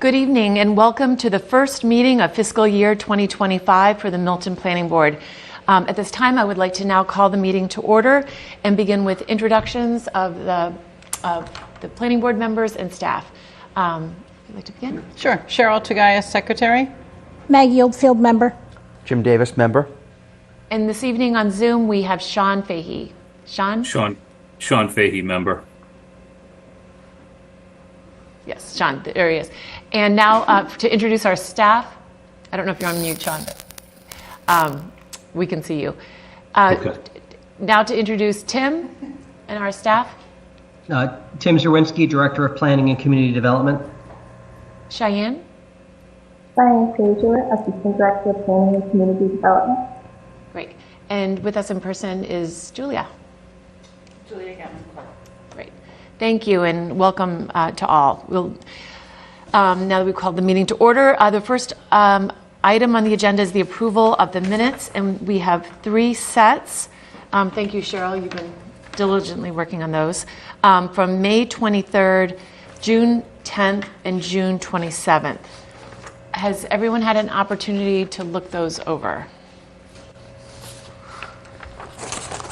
Good evening and welcome to the first meeting of fiscal year 2025 for the Milton Planning Board. At this time, I would like to now call the meeting to order and begin with introductions of the planning board members and staff. Would you like to begin? Sure. Cheryl Tagayas, Secretary. Maggie Oldfield, member. Jim Davis, member. And this evening on Zoom, we have Sean Fahey. Sean? Sean Fahey, member. Yes, Sean, there he is. And now to introduce our staff, I don't know if you're on mute, Sean. We can see you. Okay. Now to introduce Tim and our staff. Tim Zerwinski, Director of Planning and Community Development. Cheyenne. Diane Frazier, Assistant Director of Planning and Community Development. Great. And with us in person is Julia. Julia Gammon. Great. Thank you and welcome to all. We'll, now that we've called the meeting to order, the first item on the agenda is the approval of the minutes, and we have 3 sets. Thank you, Cheryl. You've been diligently working on those. From May 23rd, June 10th, and June 27th. Has everyone had an opportunity to look those over?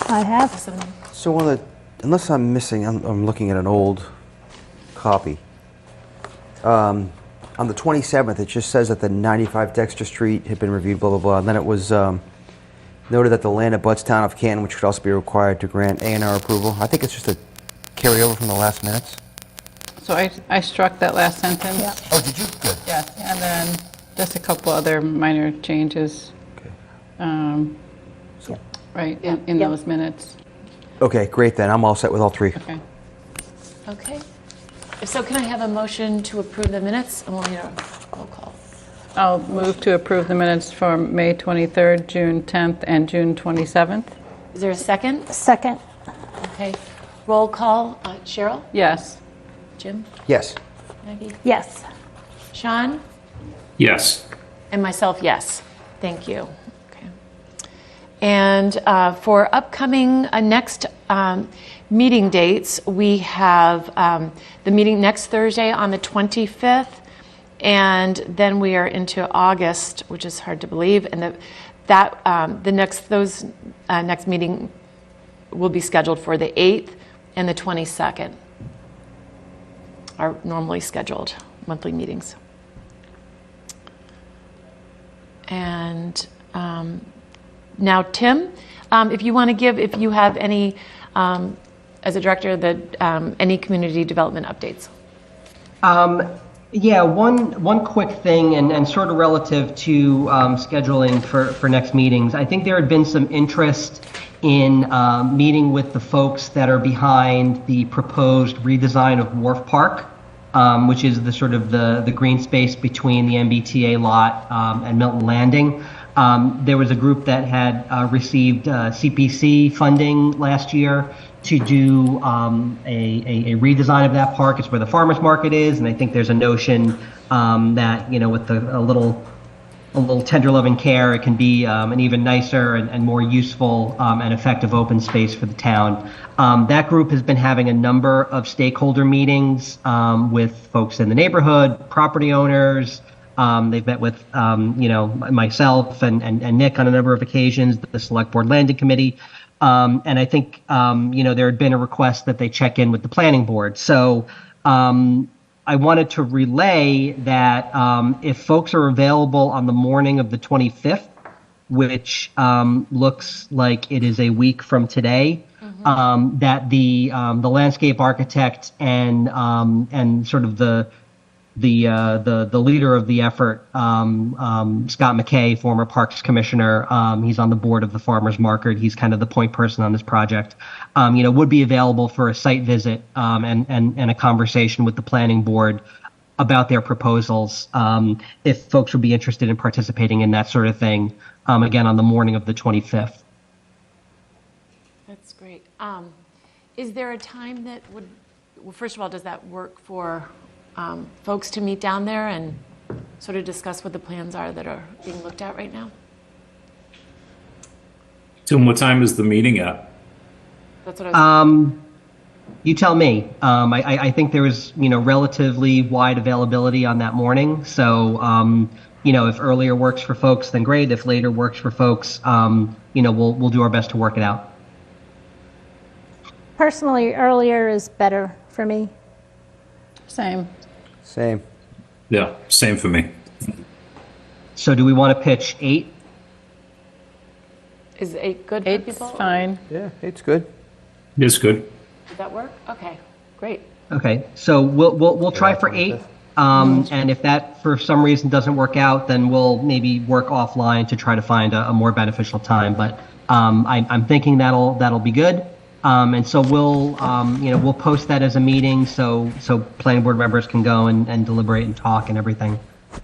I have. So unless I'm missing, I'm looking at an old copy. On the 27th, it just says that the 95 Dexter Street had been reviewed, blah, blah, blah. And then it was noted that the land abuts town of Canton, which could also be required to grant A&R approval. I think it's just a carryover from the last minutes. So I struck that last sentence. Yeah. Oh, did you? Good. Yes, and then just a couple other minor changes. Okay. Right, in those minutes. Okay, great then. I'm all set with all 3. Okay. Okay. If so, can I have a motion to approve the minutes? And we'll need a roll call. I'll move to approve the minutes for May 23rd, June 10th, and June 27th. Is there a second? Second. Okay. Roll call. Cheryl? Yes. Jim? Yes. Maggie? Yes. Sean? Yes. And myself, yes. Thank you. Okay. And for upcoming next meeting dates, we have the meeting next Thursday on the 25th, and then we are into August, which is hard to believe, and those next meeting will be scheduled for the 8th and the 22nd, our normally scheduled monthly meetings. And now, Tim, if you want to give, if you have any, as a director, any community development updates. Yeah, one quick thing, and sort of relative to scheduling for next meetings. I think there had been some interest in meeting with the folks that are behind the proposed redesign of Wharf Park, which is the sort of the green space between the MBTA lot and Milton Landing. There was a group that had received CPC funding last year to do a redesign of that park. It's where the farmers market is, and I think there's a notion that, with a little tender loving care, it can be an even nicer and more useful and effective open space for the town. That group has been having a number of stakeholder meetings with folks in the neighborhood, property owners. They've met with, myself and Nick on a number of occasions, the Select Board Landing Committee. And I think, there had been a request that they check in with the Planning Board. So I wanted to relay that if folks are available on the morning of the 25th, which looks like it is a week from today, that the landscape architect and sort of the leader of the effort, Scott McKay, former Parks Commissioner, he's on the board of the Farmers Market. He's kind of the point person on this project. Would be available for a site visit and a conversation with the planning board about their proposals. If folks would be interested in participating in that sort of thing, again on the morning of the 25th. That's great. Is there a time that would? Well, first of all, does that work for folks to meet down there and sort of discuss what the plans are that are being looked at right now? Tim, what time is the meeting at? That's what I was You tell me. I think there was, relatively wide availability on that morning. So, if earlier works for folks, then great. If later works for folks, we'll do our best to work it out. Personally, earlier is better for me. Same. Same. Yeah, same for me. So do we want to pitch 8? Is 8 good for Eight's people? fine. Yeah, it's good. It's good. Does that work? Okay, great. Okay, so we'll try for 8. And if that for some reason doesn't work out, then we'll maybe work offline to try to find a more beneficial time. But I'm thinking that'll be good. And so we'll post that as a meeting so planning board members can go and deliberate and talk and everything.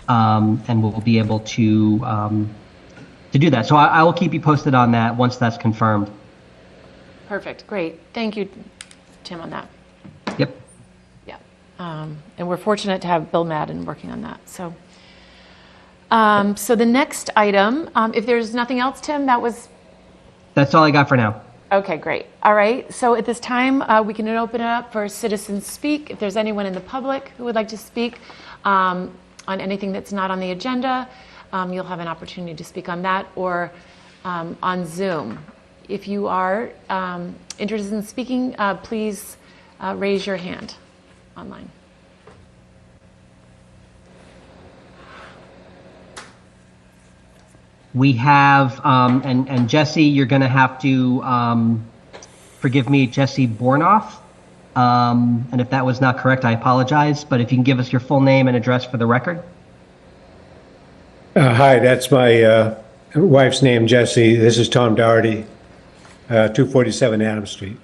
And we'll be able to do that. So I will keep you posted on that once that's confirmed. Perfect, great. Thank you, Tim, on that. Yep. Yeah. And we're fortunate to have Bill Madden working on that. So, so the next item, if there's nothing else, Tim, That's all I got for now. okay, great. All right. So at this time, we can open it up for citizens speak. If there's anyone in the public who would like to speak on anything that's not on the agenda, you'll have an opportunity to speak on that or on Zoom. If you are interested in speaking, please raise your hand online. We have, and Jesse, you're going to have to forgive me, Jesse Bornoff. And if that was not correct, I apologize. But if you can give us your full name and address for the record. Hi, that's my wife's name, Jessie. This is Tom Doherty, 247 Adams Street.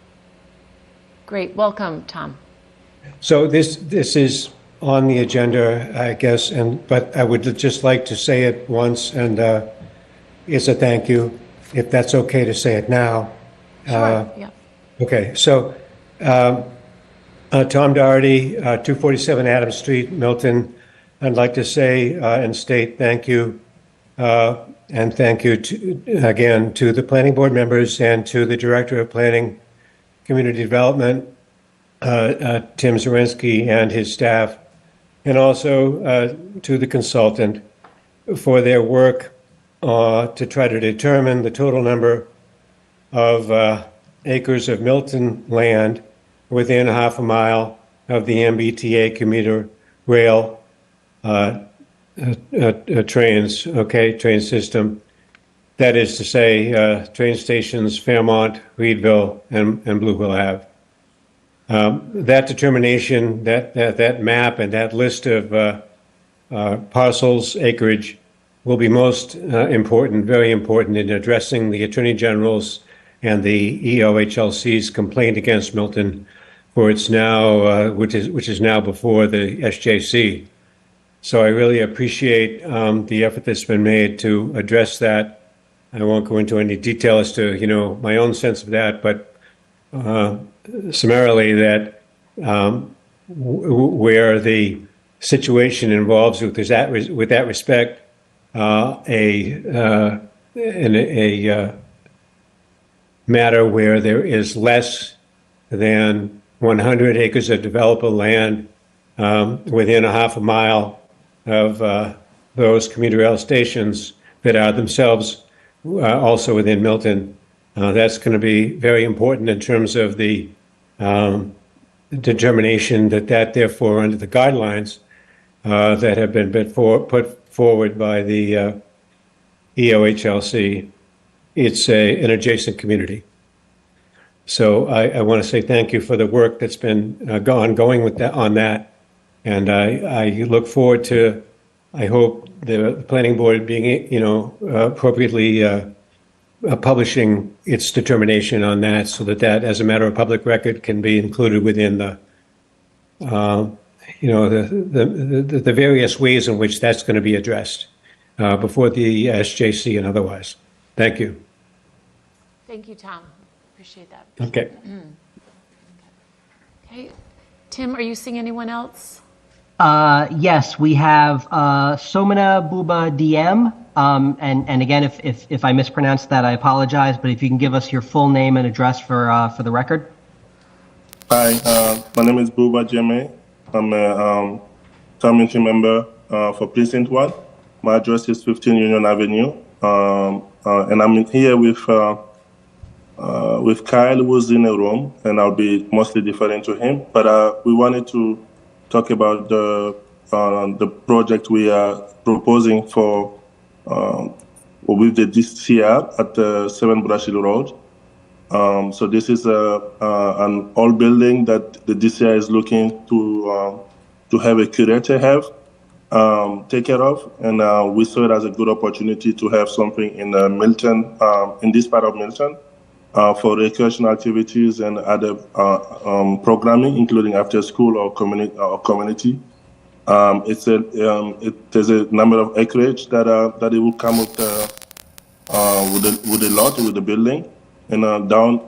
Great. Welcome, Tom. So this is on the agenda, I guess, but I would just like to say it once, and it's a thank you, if that's okay to say it now. Sure. Yeah. Okay, so Tom Doherty, 247 Adams Street, Milton. I'd like to say and state thank you, and thank you again to the planning board members and to the Director of Planning Community Development, Tim Zarinsky, and his staff, and also to the consultant for their work to try to determine the total number of acres of Milton land within half a mile of the MBTA commuter rail train system. That is to say, train stations Fairmont, Reedville, and Blue Hill Ave. That determination, that map, and that list of parcels, acreage, will be most important, very important in addressing the Attorney General's and the EOHLC's complaint against Milton, for it's now, which is now before the SJC. So I really appreciate the effort that's been made to address that. I won't go into any detail as to, my own sense of that, but summarily that where the situation involves with that respect a matter where there is less than 100 acres of developable land within a half a mile of those commuter rail stations that are themselves also within Milton. That's going to be very important in terms of the determination that therefore under the guidelines that have been put forward by the EOHLC, it's an adjacent community. So I want to say thank you for the work that's been ongoing on that. And I look forward to, I hope, the planning board being, appropriately publishing its determination on that, so that as a matter of public record can be included within the various ways in which that's going to be addressed before the SJC and otherwise. Thank you. Thank you, Tom. Appreciate that. Okay. Okay. Tim, are you seeing anyone else? Yes, we have Somana Buba DM. And again, if I mispronounced that, I apologize. But if you can give us your full name and address for the record. Hi, my name is Buba Jeme. I'm a community member for Precinct 1. My address is 15 Union Avenue. And I'm here with Kyle, who's in a room, and I'll be mostly deferring to him. But we wanted to talk about the project we are proposing for with the DCR at 7 Brush Hill Road. So this is an old building that the DCI is looking to have a curator take care of, and we saw it as a good opportunity to have something in Milton, in this part of Milton, for recreational activities and other programming, including after school or community. There's a number of acreage that it will come with the lot, with the building. And down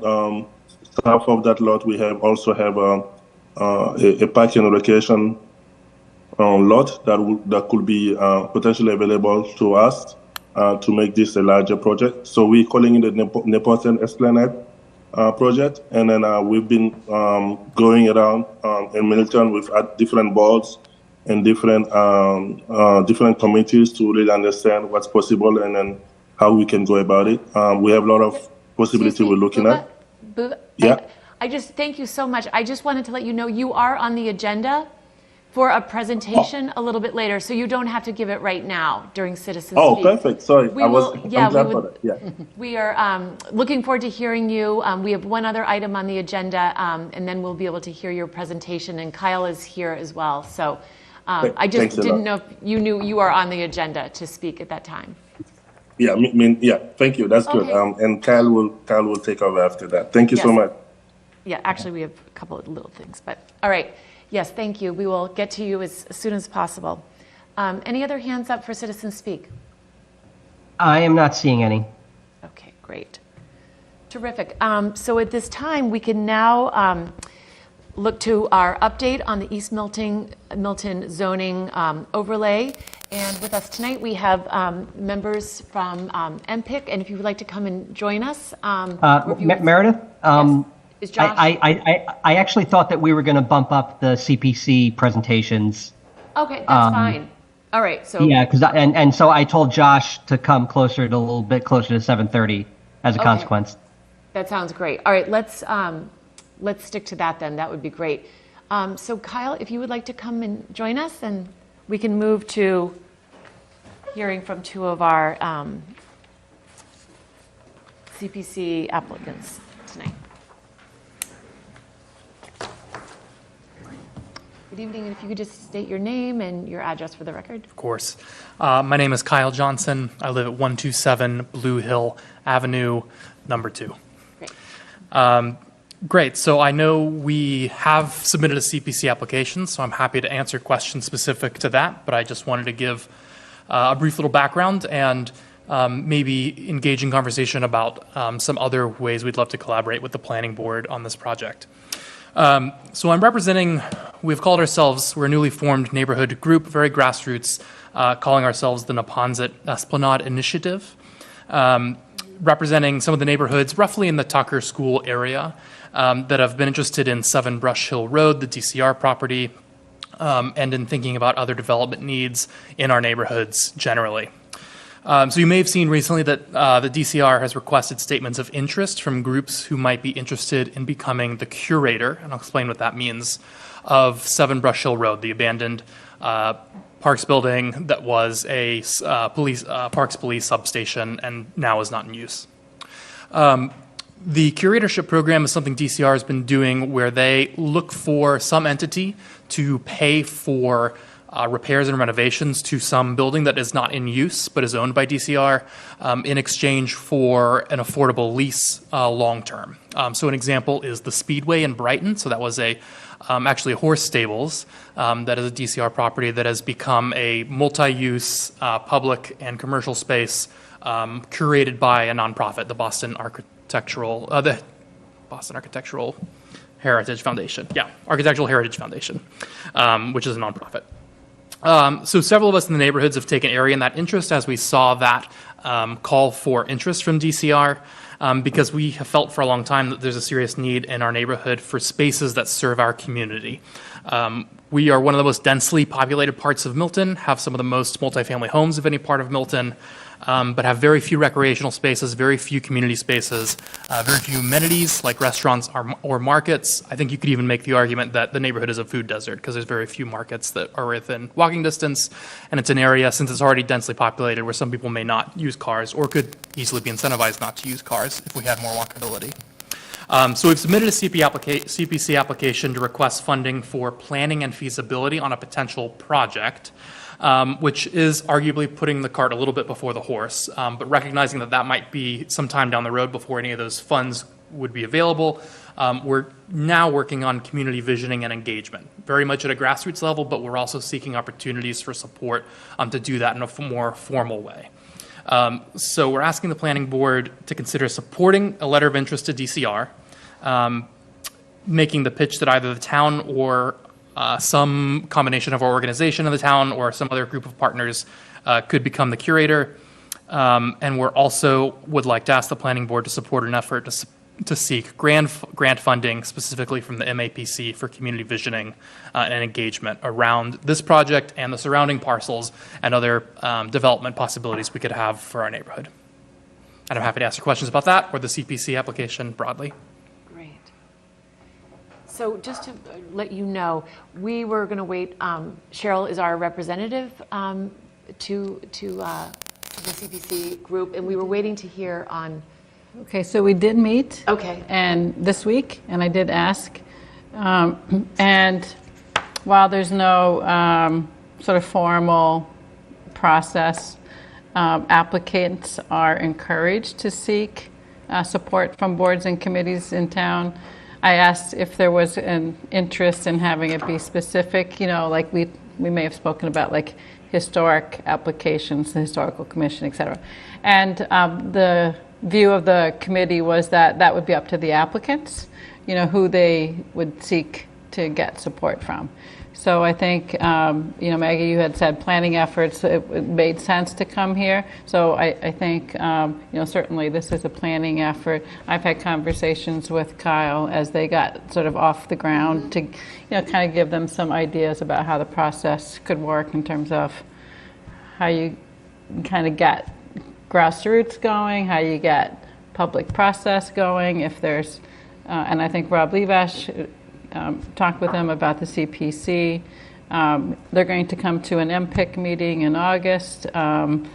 south of that lot, we also have a parking and recreation lot that could be potentially available to us to make this a larger project. So we're calling it the Nepotian Esplanade project. And then we've been going around in Milton with different boards and different committees to really understand what's possible and then how we can go about it. We have a lot of possibility we're looking at. Yeah. I just thank you so much. I just wanted to let you know you are on the agenda for a presentation a little bit later, so you don't have to give it right now during Citizens Oh, Speak. perfect. Sorry, I'm glad for that. Yeah. We are looking forward to hearing you. We have one other item on the agenda, and then we'll be able to hear your presentation. And Kyle is here as well. So I just didn't know if you knew you are on the agenda to speak at that time. Yeah, yeah. Thank you. That's good. And Kyle will take over after that. Thank you so much. Yeah, actually, we have a couple of little things, but all right. Yes, thank you. We will get to you as soon as possible. Any other hands up for Citizens Speak? I am not seeing any. Okay, great. Terrific. So at this time, we can now look to our update on the East Milton zoning overlay. And with us tonight, we have members from MPIC. And if you would like to come and join us. Meredith? Yes. Is Josh? I actually thought that we were going to bump up the CPC presentations. Okay, that's fine. All right. So yeah, because so I told Josh to come closer to a little bit closer to 7:30 as a consequence. That sounds great. All right, let's stick to that then. That would be great. So Kyle, if you would like to come and join us, and we can move to hearing from two of our CPC applicants tonight. Good evening, and if you could just state your name and your address for the record. Of course. My name is Kyle Johnson. I live at 127 Blue Hill Avenue, number 2. Great. Great. So I know we have submitted a CPC application, so I'm happy to answer questions specific to that, but I just wanted to give a brief little background and maybe engage in conversation about some other ways we'd love to collaborate with the planning board on this project. So I'm representing, we've called ourselves, we're a newly formed neighborhood group, very grassroots, calling ourselves the Neponsit Esplanade Initiative, representing some of the neighborhoods roughly in the Tucker School area that have been interested in 7 Brush Hill Road, the DCR property, and in thinking about other development needs in our neighborhoods generally. So you may have seen recently that the DCR has requested statements of interest from groups who might be interested in becoming the curator, and I'll explain what that means, of 7 Brush Hill Road, the abandoned Parks building that was a Parks Police substation and now is not in use. The curatorship program is something DCR has been doing where they look for some entity to pay for repairs and renovations to some building that is not in use but is owned by DCR in exchange for an affordable lease long term. So an example is the Speedway in Brighton. So that was actually a horse stables that is a DCR property that has become a multi-use public and commercial space curated by a nonprofit, the Boston Architectural Heritage Foundation. Yeah, Architectural Heritage Foundation, which is a nonprofit. So several of us in the neighborhoods have taken area in that interest as we saw that call for interest from DCR. because we have felt for a long time that there's a serious need in our neighborhood for spaces that serve our community. We are one of the most densely populated parts of Milton, have some of the most multifamily homes of any part of Milton, but have very few recreational spaces, very few community spaces, very few amenities like restaurants or markets. I think you could even make the argument that the neighborhood is a food desert because there's very few markets that are within walking distance, and it's an area, since it's already densely populated, where some people may not use cars or could easily be incentivized not to use cars if we had more walkability. So we've submitted a CPC application to request funding for planning and feasibility on a potential project, which is arguably putting the cart a little bit before the horse, but recognizing that that might be some time down the road before any of those funds would be available. We're now working on community visioning and engagement, very much at a grassroots level, but we're also seeking opportunities for support to do that in a more formal way. So we're asking the planning board to consider supporting a letter of interest to DCR, making the pitch that either the town or some combination of our organization in the town or some other group of partners could become the curator. And we're also would like to ask the planning board to support an effort to seek grant funding specifically from the MAPC for community visioning and engagement around this project and the surrounding parcels and other development possibilities we could have for our neighborhood. And I'm happy to answer questions about that or the CPC application broadly. Great. So just to let you know, we were going to wait. Cheryl is our representative to the CPC group, and we were waiting to hear on. Okay, so we did meet. Okay. And this week, and I did ask. And while there's no sort of formal process, applicants are encouraged to seek support from boards and committees in town. I asked if there was an interest in having it be specific, like we may have spoken about like historic applications, the Historical Commission, et cetera. And the view of the committee was that that would be up to the applicants, who they would seek to get support from. So I think, Maggie, you had said planning efforts, it made sense to come here. So I think, certainly this is a planning effort. I've had conversations with Kyle as they got sort of off the ground to, kind of give them some ideas about how the process could work in terms of how you kind of get grassroots going, how you get public process going, if there's, and I think Rob Levash talked with them about the CPC. They're going to come to an MPIC meeting in August and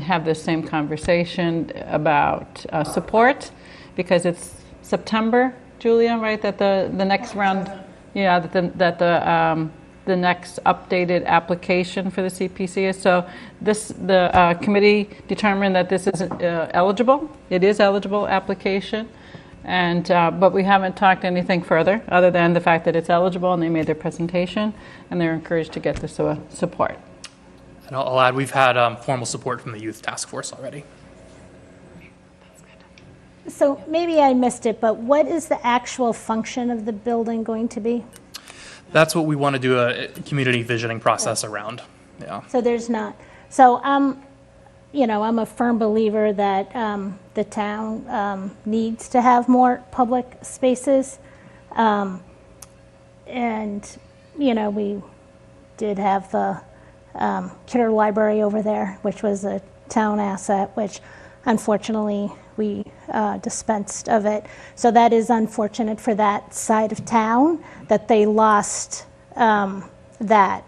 have the same conversation about support, because it's September, Julia, right? That the next round, yeah, the next updated application for the CPC is. So the committee determined that this is eligible. It is eligible application. And but we haven't talked anything further other than the fact that it's eligible, and they made their presentation, and they're encouraged to get this support. And I'll add, we've had formal support from the youth task force already. So maybe I missed it, but what is the actual function of the building going to be? That's what we want to do a community visioning process around. Yeah. So there's not. So I'm a firm believer that the town needs to have more public spaces. And, we did have the Kidder Library over there, which was a town asset, which unfortunately we dispensed of it. So that is unfortunate for that side of town that they lost that.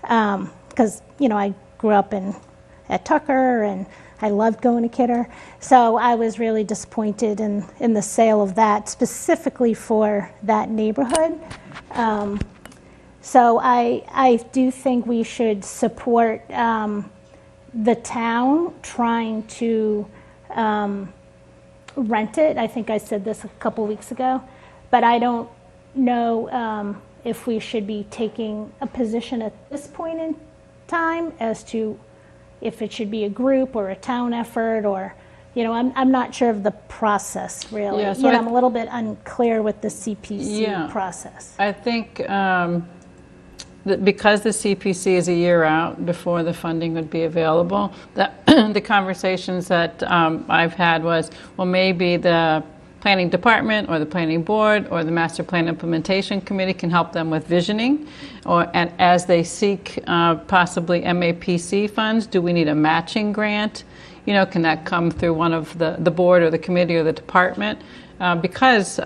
Because, I grew up at Tucker, and I loved going to Kidder. So I was really disappointed in the sale of that, specifically for that neighborhood. So I do think we should support the town trying to rent it. I think I said this a couple weeks ago, but I don't know if we should be taking a position at this point in time as to if it should be a group or a town effort, or, I'm not sure of the process really. Yeah, so I'm a little bit unclear with the CPC process. I think the because the CPC is a year out before the funding would be available, the conversations that I've had was, well, maybe the planning department or the planning board or the master plan implementation committee can help them with visioning, and as they seek possibly MAPC funds, do we need a matching grant? Can that come through one of the board or the committee or the department? Because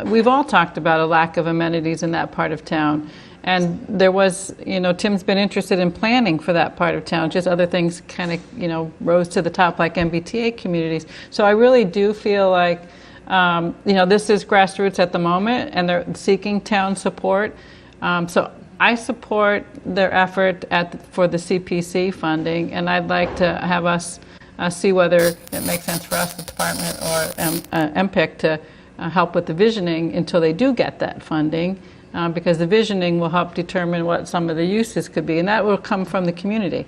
we've all talked about a lack of amenities in that part of town. And there was, Tim's been interested in planning for that part of town, just other things kind of, rose to the top like MBTA communities. So I really do feel like, this is grassroots at the moment and they're seeking town support. So I support their effort for the CPC funding, and I'd like to have us see whether it makes sense for us, the department, or MPIC to help with the visioning until they do get that funding, because the visioning will help determine what some of the uses could be, and that will come from the community.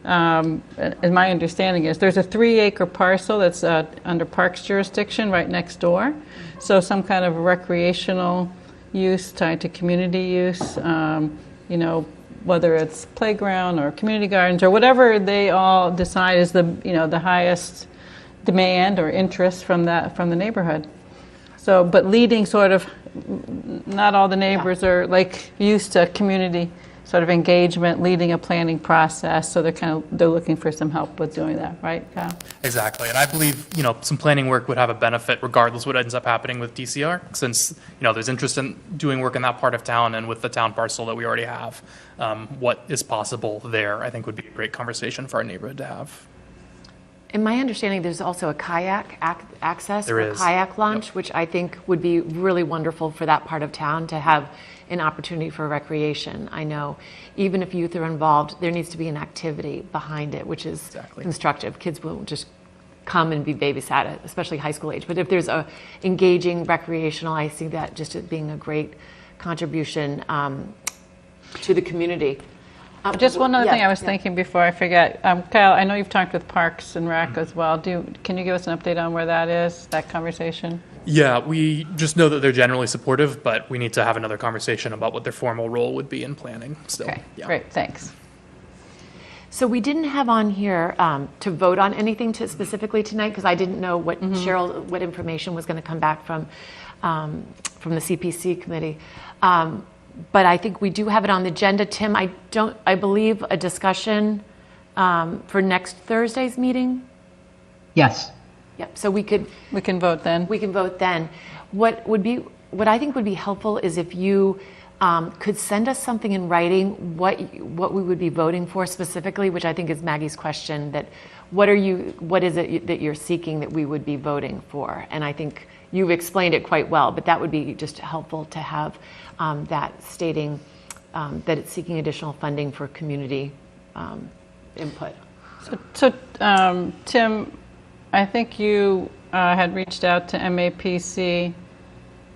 And my understanding is there's a 3-acre parcel that's under Parks jurisdiction right next door, so some kind of recreational use tied to community use, whether it's playground or community gardens or whatever they all decide is the highest demand or interest from the neighborhood. So, but leading sort of, not all the neighbors are like used to community sort of engagement, leading a planning process. So they're looking for some help with doing that, right, Kyle? Exactly, and I believe some planning work would have a benefit regardless what ends up happening with DCR, since there's interest in doing work in that part of town, and with the town parcel that we already have, what is possible there, I think would be a great conversation for our neighborhood to have. In my understanding, there's also a kayak access, There or is. kayak launch, which I think would be really wonderful for that part of town to have an opportunity for recreation. I know even if youth are involved, there needs to be an activity behind it, which is constructive. Kids will just come and be babysat, especially high school age. But if there's a engaging recreational, I see that just as being a great contribution to the community. Just one other thing I was thinking before I forget. Kyle, I know you've talked with Parks and Rec as well. Can you give us an update on where that is, that conversation? Yeah, we just know that they're generally supportive, but we need to have another conversation about what their formal role would be in planning still. Okay, Yeah. great, thanks. So we didn't have on here to vote on anything specifically tonight, because I didn't know what Cheryl, what information was going to come back from the CPC committee. But I think we do have it on the agenda. Tim, I believe a discussion for next Thursday's meeting? Yes. Yep, so we can vote then. We can vote then. What I think would be helpful is if you could send us something in writing, what we would be voting for specifically, which I think is Maggie's question, that what is it that you're seeking that we would be voting for? And I think you've explained it quite well, but that would be just helpful to have that stating that it's seeking additional funding for community input. So Tim, I think you had reached out to MAPC.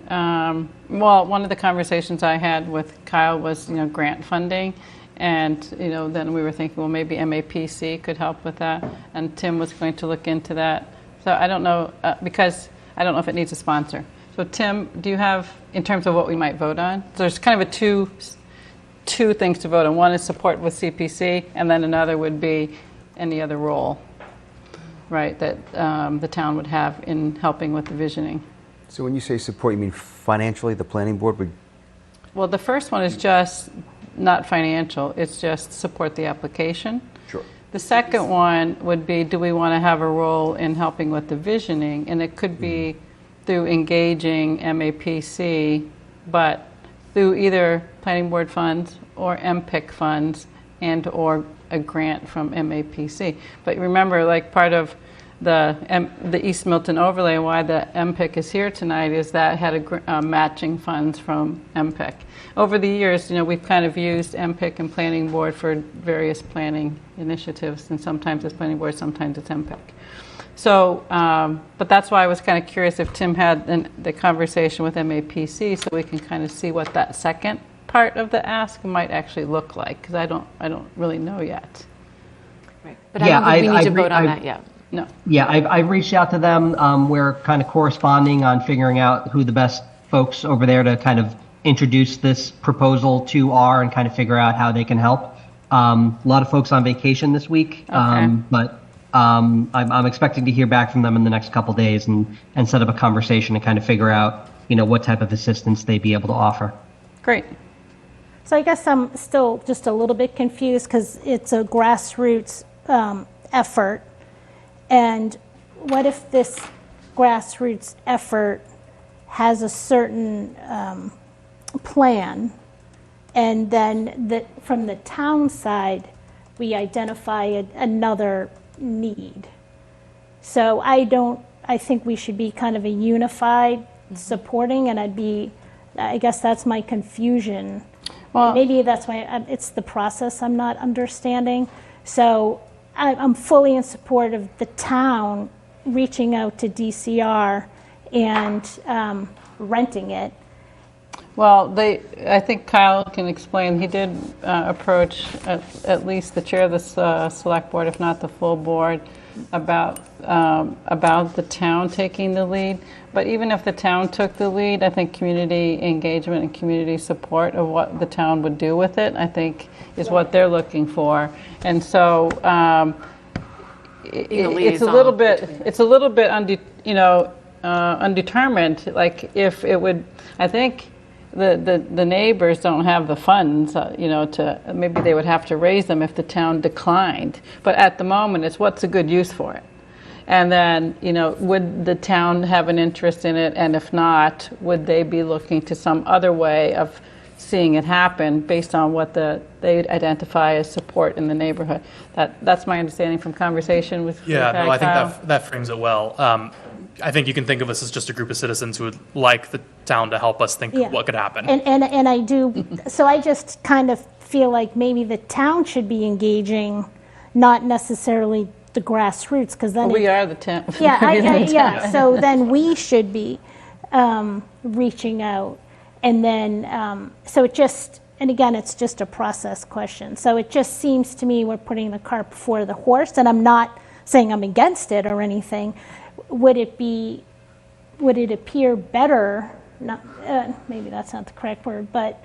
Well, one of the conversations I had with Kyle was, grant funding. And, then we were thinking, well, maybe MAPC could help with that. And Tim was going to look into that. So I don't know, because I don't know if it needs a sponsor. So Tim, do you have, in terms of what we might vote on? So there's kind of two things to vote on. One is support with CPC, and then another would be any other role, right, that the town would have in helping with the visioning. So when you say support, you mean financially the planning board would? Well, the first one is just not financial. It's just support the application. Sure. The second one would be, do we want to have a role in helping with the visioning? And it could be through engaging MAPC, but through either planning board funds or MPIC funds and or a grant from MAPC. But remember, like part of the East Milton overlay, why the MPIC is here tonight, is that had matching funds from MPIC. Over the years, we've kind of used MPIC and planning board for various planning initiatives, and sometimes it's planning board, sometimes it's MPIC. So, but that's why I was kind of curious if Tim had the conversation with MAPC, so we can kind of see what that second part of the ask might actually look like, because I don't really know yet. Right. But I don't think we need to vote on that yet. No. Yeah, I've reached out to them. We're kind of corresponding on figuring out who the best folks over there to kind of introduce this proposal to R and kind of figure out how they can help. A lot of folks on vacation this week, but I'm expecting to hear back from them in the next couple days and set up a conversation and kind of figure out, what type of assistance they'd be able to offer. Great. So I guess I'm still just a little bit confused because it's a grassroots effort. And what if this grassroots effort has a certain plan, and then from the town side, we identify another need? So I think we should be kind of a unified supporting, and I guess that's my confusion. Well, maybe that's why it's the process I'm not understanding. So I'm fully in support of the town reaching out to DCR and renting it. Well, I think Kyle can explain. He did approach at least the chair of the select board, if not the full board, about the town taking the lead. But even if the town took the lead, I think community engagement and community support of what the town would do with it, I think, is what they're looking for. And so it's a little bit undetermined. Like if it would, I think. The neighbors don't have the funds, to maybe they would have to raise them if the town declined. But at the moment, it's what's a good use for it. And then, would the town have an interest in it? And if not, would they be looking to some other way of seeing it happen based on what they identify as support in the neighborhood? That's my understanding from conversation with Yeah, no, I Kyle. think that frames it well. I think you can think of us as just a group of citizens who would like the town to help us think what could happen. And I do, so I just kind of feel like maybe the town should be engaging, not necessarily the grassroots, because then We are the town. Yeah, so then we should be reaching out. And then, so it just, and again, it's just a process question. So it just seems to me we're putting the cart before the horse, and I'm not saying I'm against it or anything. Would it appear better, not, maybe that's not the correct word, but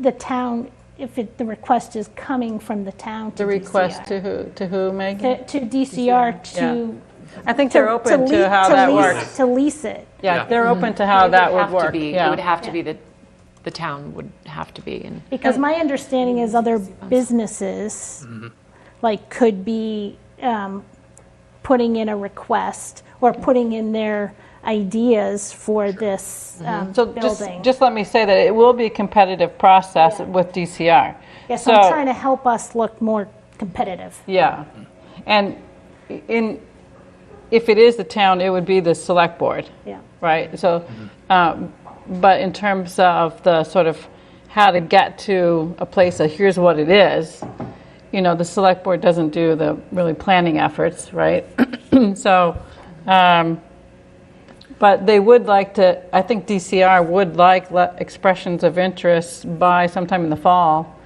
the town, if the request is coming from the town to The request DCR, to who, Megan? to DCR to I think they're open to how that works. To lease it. Yeah, they're open to how that would work. It would have to be the town would have to be. Because my understanding is other businesses, like, could be putting in a request or putting in their ideas for this So building. just let me say that it will be a competitive process with DCR. Yes, I'm trying to help us look more competitive. Yeah, and if it is the town, it would be the select board. Yeah. Right. So, but in terms of the sort of how to get to a place of here's what it is, the select board doesn't do the really planning efforts, right? So, but they would like to, I think DCR would like expressions of interest by sometime in the fall.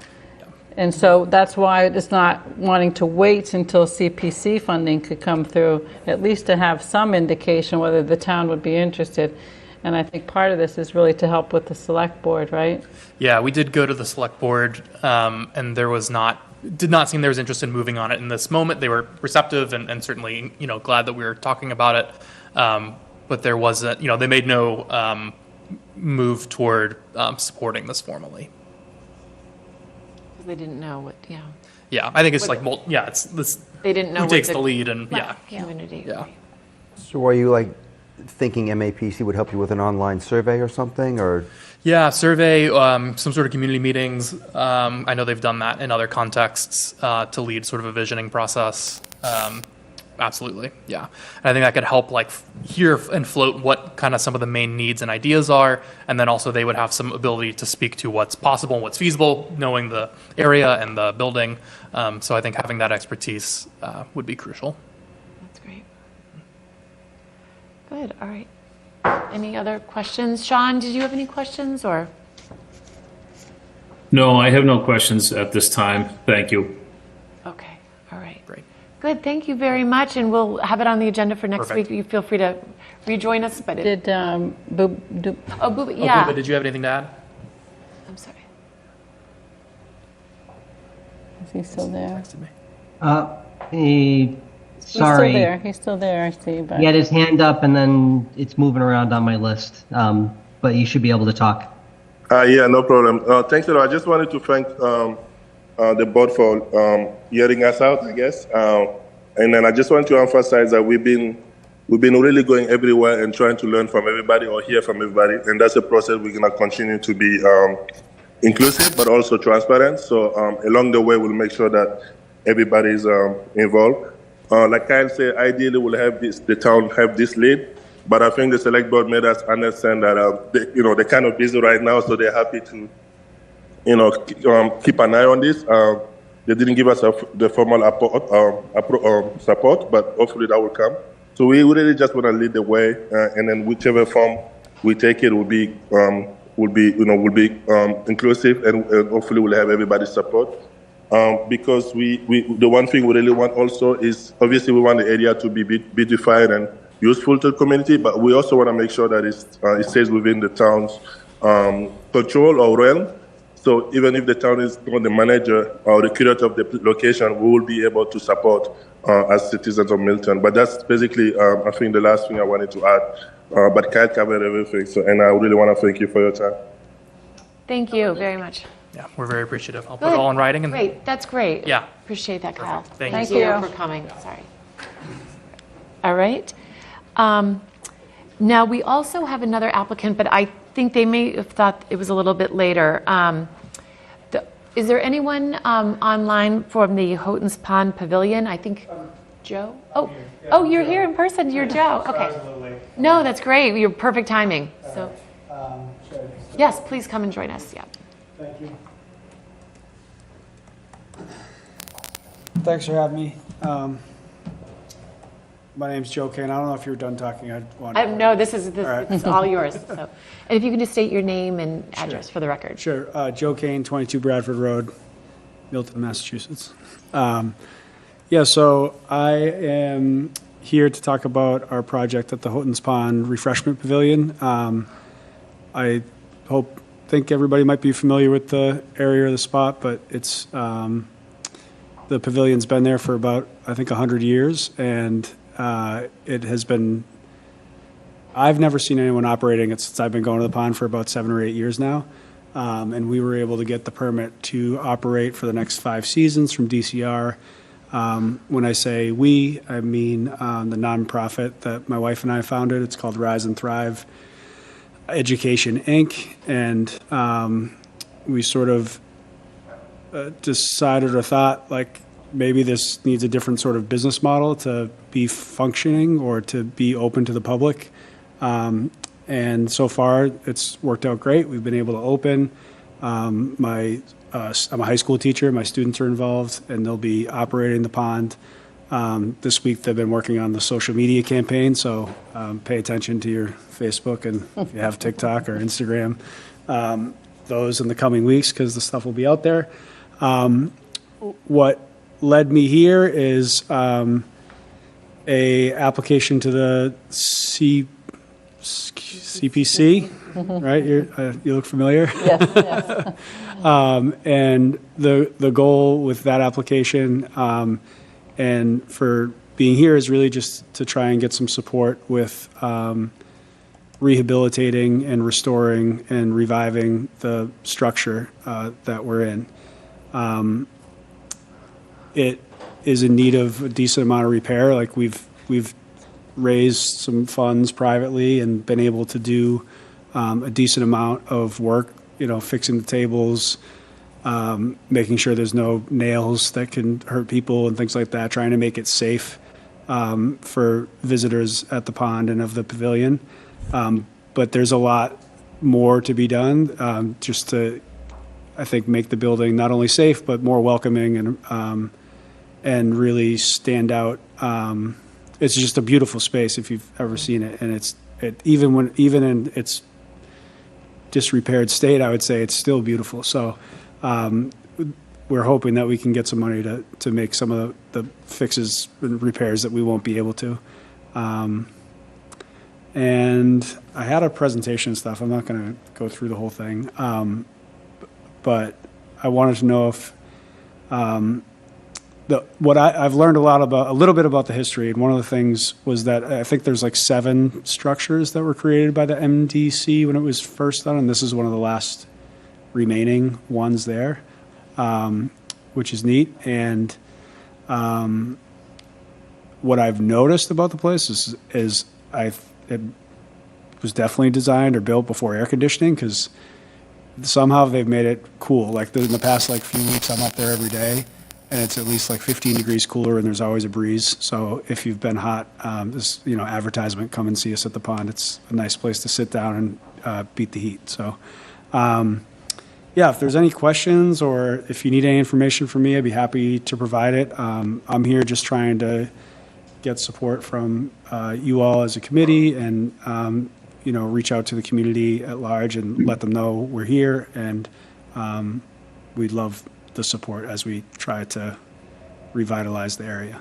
And so that's why it's not wanting to wait until CPC funding could come through, at least to have some indication whether the town would be interested. And I think part of this is really to help with the select board, right? Yeah, we did go to the select board, and did not seem there was interest in moving on it in this moment. They were receptive and certainly, glad that we were talking about it. But there wasn't, they made no move toward supporting this formally. They didn't know what, Yeah, I think it's like, it's this. They didn't know who what takes the- the lead and community. Yeah. So are you thinking MAPC would help you with an online survey or something, or? Yeah, survey, some sort of community meetings. I know they've done that in other contexts to lead sort of a visioning process. Absolutely, yeah. And I think that could help hear and float what kind of some of the main needs and ideas are, and then also they would have some ability to speak to what's possible and what's feasible, knowing the area and the building. So I think having that expertise would be crucial. That's great. Good, all right. Any other questions? Sean, did you have any questions or? No, I have no questions at this time. Thank you. Okay, all right. Great. Good, thank you very much, and we'll have it on the agenda for next Perfect. week. You feel free to rejoin us, but Did Booba, Oh, yeah. Booba, did you have anything to add? I'm sorry. Is he still there? Sorry. He's still there, I see, but. He had his hand up and then it's moving around on my list. But you should be able to talk. Yeah, no problem. Thanks a lot. I just wanted to thank the board for hearing us out, I guess. And then I just want to emphasize that we've been really going everywhere and trying to learn from everybody or hear from everybody. And that's a process we're going to continue to be inclusive, but also transparent. So along the way, we'll make sure that everybody's involved. Like Kyle said, ideally we'll have the town have this lead. But I think the select board made us understand that they're kind of busy right now, so they're happy to, keep an eye on this. They didn't give us the formal support, but hopefully that will come. So we really just want to lead the way, and then whichever form we take it will be inclusive, and hopefully we'll have everybody's support. Because the one thing we really want also is obviously we want the area to be beautified and useful to the community, but we also want to make sure that it stays within the town's control or realm. So even if the town is not the manager or the curator of the location, we will be able to support as citizens of Milton. But that's basically, I think, the last thing I wanted to add. But Kyle covered everything, and I really want to thank you for your time. Thank you very much. Yeah, we're very appreciative. I'll put it all in writing. And Great, that's great. Yeah. Appreciate that, Kyle. Thank you. Thank Thank you you. for coming. Sorry. All right. Now, we also have another applicant, but I think they may have thought it was a little bit later. Is there anyone online from the Houghton's Pond Pavilion? I think Joe? Oh, you're here in person. You're Joe. Okay. No, that's great. You're perfect timing. So, yes, please come and join us. Yeah. Thank you. Thanks for having me. My name's Joe Kane. I don't know if you're done talking. No, this is right. it's all yours. So, and if you can just state your name and address for the record. Sure. Joe Kane, 22 Bradford Road, Milton, Massachusetts. So I am here to talk about our project at the Houghton's Pond Refreshment Pavilion. I think everybody might be familiar with the area or the spot, but it's the pavilion's been there for about, I think, 100 years, and it has been, I've never seen anyone operating it since I've been going to the pond for about 7 or 8 years now. And we were able to get the permit to operate for the next 5 seasons from DCR. When I say we, I mean the nonprofit that my wife and I founded. It's called Rise and Thrive Education, Inc. And we sort of decided or thought, like, maybe this needs a different sort of business model to be functioning or to be open to the public. And so far, it's worked out great. We've been able to open. I'm a high school teacher. My students are involved, and they'll be operating the pond. This week, they've been working on the social media campaign, so pay attention to your Facebook and if you have TikTok or Instagram, those in the coming weeks, because the stuff will be out there. What led me here is a application to the CPC, right? You look familiar? Yes. And the goal with that application and for being here is really just to try and get some support with rehabilitating and restoring and reviving the structure that we're in. It is in need of a decent amount of repair. Like we've raised some funds privately and been able to do a decent amount of work, fixing the tables, making sure there's no nails that can hurt people and things like that, trying to make it safe for visitors at the pond and of the pavilion. But there's a lot more to be done just to, I think, make the building not only safe, but more welcoming and really stand out. It's just a beautiful space if you've ever seen it. And even in its disrepaired state, I would say it's still beautiful. So we're hoping that we can get some money to make some of the fixes and repairs that we won't be able to. And I had a presentation and stuff. I'm not going to go through the whole thing. but I wanted to know if I've learned a little bit about the history, and one of the things was that I think there's like 7 structures that were created by the MDC when it was first done, and this is one of the last remaining ones there, which is neat. And what I've noticed about the place is it was definitely designed or built before air conditioning, because somehow they've made it cool. Like in the past few weeks, I'm up there every day, and it's at least like 15 degrees cooler, and there's always a breeze. So if you've been hot, this advertisement, come and see us at the pond. It's a nice place to sit down and beat the heat. So yeah, if there's any questions or if you need any information from me, I'd be happy to provide it. I'm here just trying to get support from you all as a committee, and reach out to the community at large and let them know we're here, and we'd love the support as we try to revitalize the area.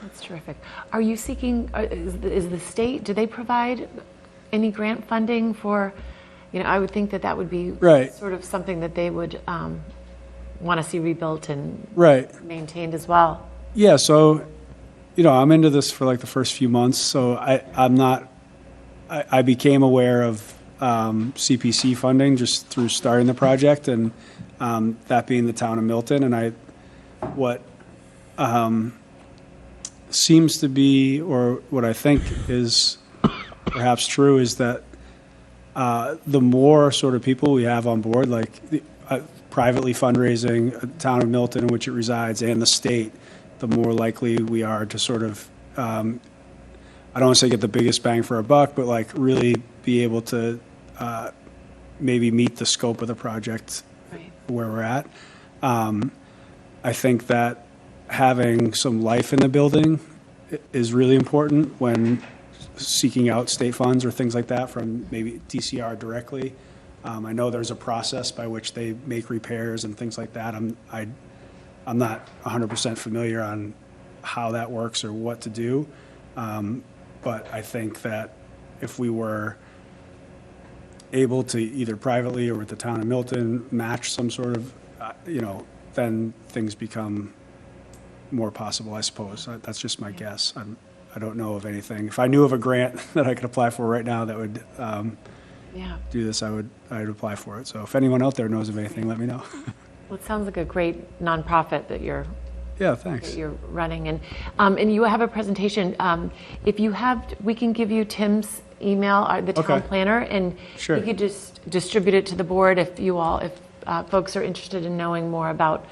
That's terrific. Are you seeking, is the state, do they provide any grant funding for, I would think that would be right. Sort of something that they would want to see rebuilt and right. maintained as well. Yeah, so, I'm into this for like the first few months, so I became aware of CPC funding just through starting the project, and that being the town of Milton. And what seems to be, or what I think is perhaps true, is that the more sort of people we have on board, like privately fundraising, the town of Milton in which it resides, and the state, the more likely we are to sort of, I don't want to say get the biggest bang for our buck, but like really be able to maybe meet the scope of the project right. where we're at. I think that having some life in the building is really important when seeking out state funds or things like that from maybe DCR directly. I know there's a process by which they make repairs and things like that. I'm not 100% familiar on how that works or what to do, but I think that if we were able to either privately or with the town of Milton match some sort of, then things become more possible, I suppose. That's just my guess. I don't know of anything. If I knew of a grant that I could apply for right now that would do this, I would apply for it. So if anyone out there knows of anything, let me know. Well, it sounds like a great nonprofit that you're thanks. that you're running, and you have a presentation. If you have, we can give you Tim's email, the town Okay. planner, and Sure. you could just distribute it to the board if folks are interested in knowing more about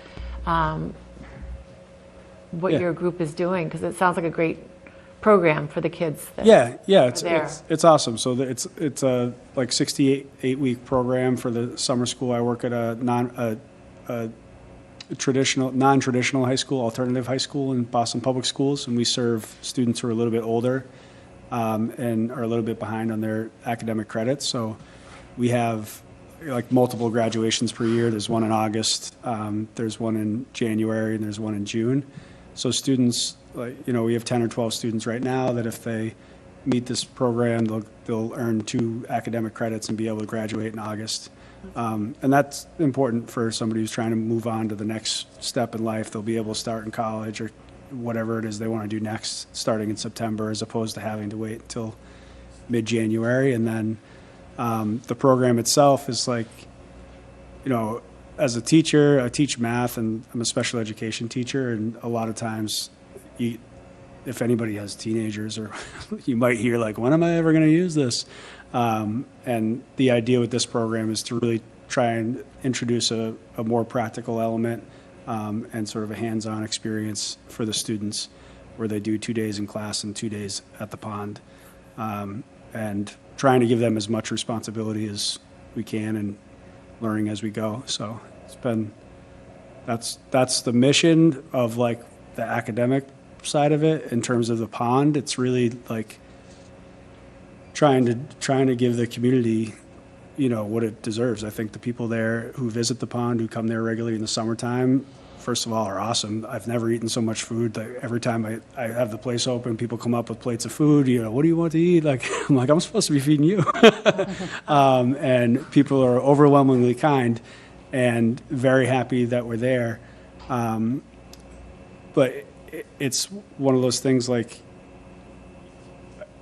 what Yeah. your group is doing, because it sounds like a great program for the kids. That It's awesome. So it's a like 68-week program for the summer school. I work at a non-traditional high school, alternative high school in Boston Public Schools, and we serve students who are a little bit older and are a little bit behind on their academic credits. So we have like multiple graduations per year. There's one in August, there's one in January, and there's one in June. So students, we have 10 or 12 students right now that if they meet this program, they'll earn 2 academic credits and be able to graduate in August. And that's important for somebody who's trying to move on to the next step in life. They'll be able to start in college or whatever it is they want to do next, starting in September, as opposed to having to wait until mid-January. And then the program itself is like, as a teacher, I teach math, and I'm a special education teacher, and a lot of times, if anybody has teenagers, or you might hear like, when am I ever going to use this? And the idea with this program is to really try and introduce a more practical element and sort of a hands-on experience for the students, where they do 2 days in class and 2 days at the pond, and trying to give them as much responsibility as we can and learning as we go. So that's the mission of like the academic side of it. In terms of the pond, it's really like trying to give the community, what it deserves. I think the people there who visit the pond, who come there regularly in the summertime, first of all, are awesome. I've never eaten so much food. Like, every time I have the place open, people come up with plates of food. What do you want to eat? Like, I'm like, I'm supposed to be feeding you. And people are overwhelmingly kind and very happy that we're there. But it's one of those things, like,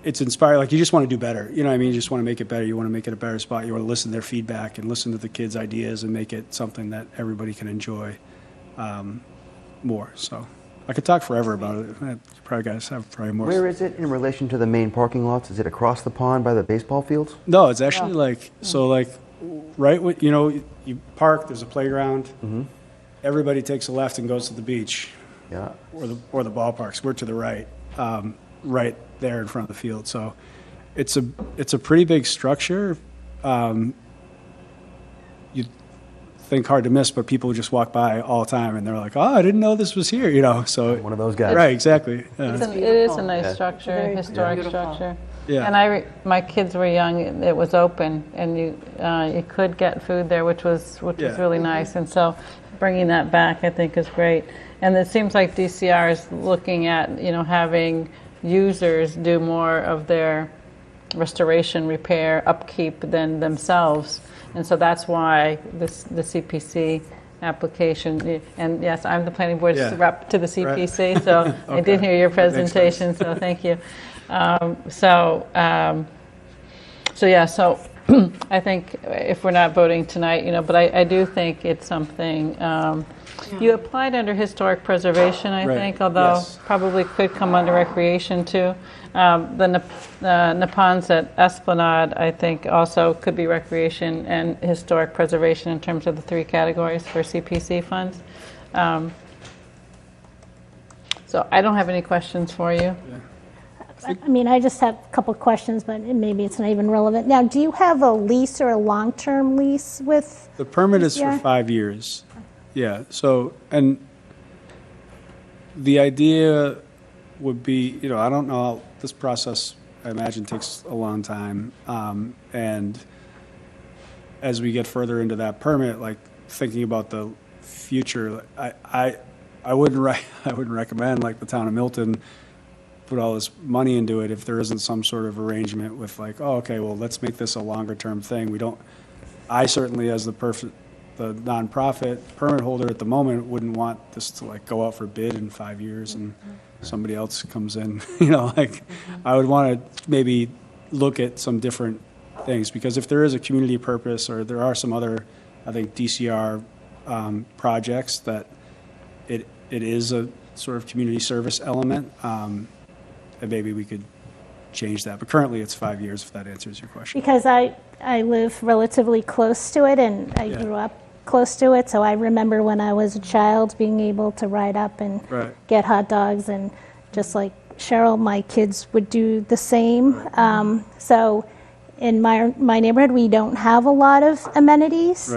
it's inspiring. Like, you just want to do better. You know what I mean? You just want to make it better. You want to make it a better spot. You want to listen to their feedback and listen to the kids' ideas and make it something that everybody can enjoy more. So I could talk forever about it. You probably guys have probably more. Where is it in relation to the main parking lots? Is it across the pond by the baseball fields? No, it's actually like right when, you park, there's a playground. Everybody takes a left and goes to the beach. Yeah. Or the ballparks. We're to the right, right there in front of the field. So it's a pretty big structure. You think hard to miss, but people just walk by all the time and they're like, "Oh, I didn't know this was here." So one of those guys. Right, exactly. It is a nice structure, historic structure. Yeah. And my kids were young. It was open, and you could get food there, which was really nice. And so, bringing that back, I think, is great. And it seems like DCR is looking at having users do more of their restoration, repair, upkeep than themselves. And so that's why the CPC application. And yes, I'm the planning board's rep to the CPC, so okay. I did hear your presentation. So thank you. So I think if we're not voting tonight, but I do think it's something. You applied under historic preservation, I think, although probably could come under recreation too. The Nippons at Esplanade, I think, also could be recreation and historic preservation in terms of the 3 categories for CPC funds. So I don't have any questions for you. I mean, I just have a couple of questions, but maybe it's not even relevant. Now, do you have a lease or a long-term lease with? The permit is for 5 years. Yeah. So, and the idea would be, I don't know, this process, I imagine, takes a long time. And as we get further into that permit, like thinking about the future, I wouldn't recommend, like, the town of Milton put all this money into it if there isn't some sort of arrangement with, like, oh, okay, well, let's make this a longer term thing. I certainly, as the nonprofit permit holder at the moment, wouldn't want this to, like, go out for bid in 5 years and somebody else comes in. I would want to maybe look at some different things, because if there is a community purpose, or there are some other, I think, DCR projects that it is a sort of community service element, and maybe we could change that. But currently it's 5 years, if that answers your question. Because I live relatively close to it, and I grew up close to it, so I remember when I was a child being able to ride up and get hot dogs, and just like Cheryl, my kids would do the same. So in my neighborhood, we don't have a lot of amenities.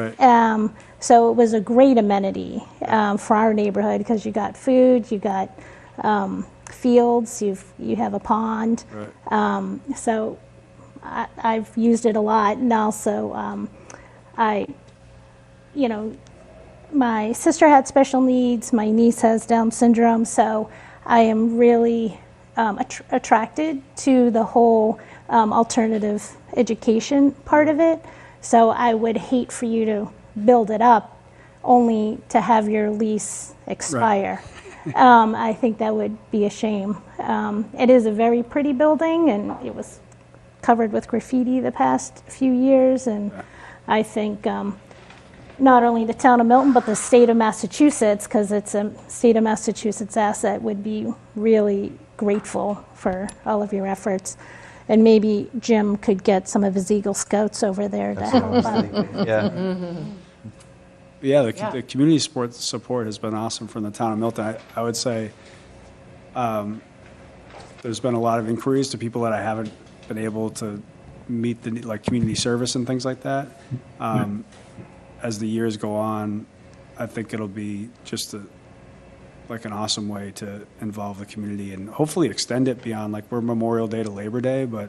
So it was a great amenity for our neighborhood, because you got food, you got fields, you have a pond. So I've used it a lot, and also my sister had special needs, my niece has Down syndrome, so I am really attracted to the whole alternative education part of it. So I would hate for you to build it up only to have your lease expire. I think that would be a shame. It is a very pretty building, and it was covered with graffiti the past few years, and I think not only the town of Milton, but the state of Massachusetts, because it's a state of Massachusetts asset, would be really grateful for all of your efforts. And maybe Jim could get some of his Eagle Scouts over there to help out. Yeah, the community support has been awesome from the town of Milton. I would say there's been a lot of inquiries to people that I haven't been able to meet, like community service and things like that. As the years go on, I think it'll be just like an awesome way to involve the community and hopefully extend it beyond, like, we're Memorial Day to Labor Day, but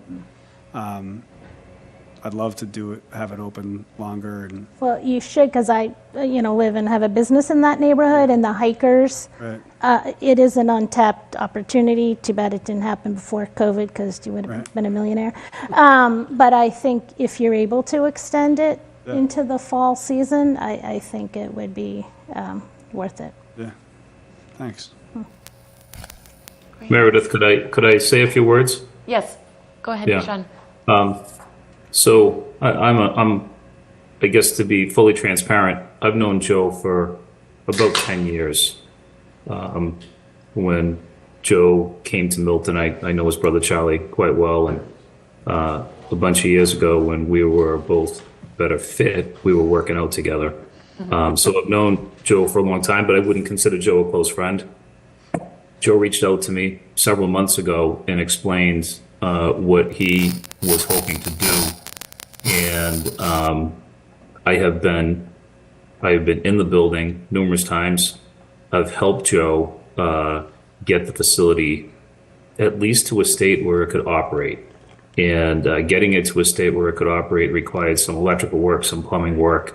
I'd love to do it, have it open longer and, Well, you should, because I, live and have a business in that neighborhood, and the hikers, right. it is an untapped opportunity. Too bad it didn't happen before COVID, because you would have Right. been a millionaire. But I think if you're able to extend it Yeah. into the fall season, I think it would be worth it. Yeah. Thanks. Meredith, could I say a few words? Yes, go ahead, Yeah. Sean. So I'm, I guess to be fully transparent, I've known Joe for about 10 years. When Joe came to Milton, I know his brother Charlie quite well, and a bunch of years ago when we were both better fit, we were working out together. So I've known Joe for a long time, but I wouldn't consider Joe a close friend. Joe reached out to me several months ago and explained what he was hoping to do, and I have been in the building numerous times. I've helped Joe get the facility at least to a state where it could operate, and getting it to a state where it could operate required some electrical work, some plumbing work.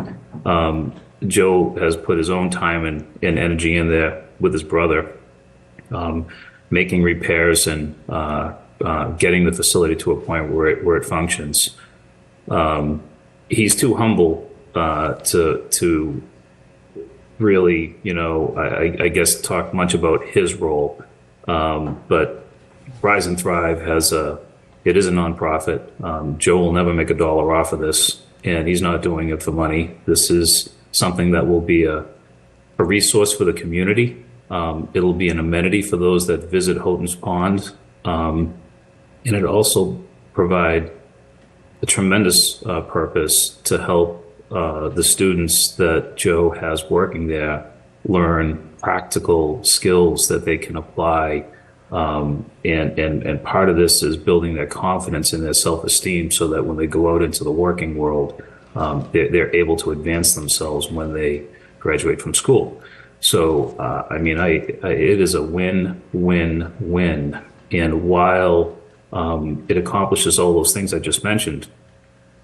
Joe has put his own time and energy in there with his brother, making repairs and getting the facility to a point where it functions. He's too humble to really, I guess, talk much about his role. But Rise and Thrive it is a nonprofit. Joe will never make a dollar off of this, and he's not doing it for money. This is something that will be a resource for the community. It'll be an amenity for those that visit Houghton's Pond. And it'll also provide a tremendous purpose to help the students that Joe has working there learn practical skills that they can apply. And part of this is building their confidence and their self-esteem so that when they go out into the working world, they're able to advance themselves when they graduate from school. So, it is a win-win-win. And while it accomplishes all those things I just mentioned,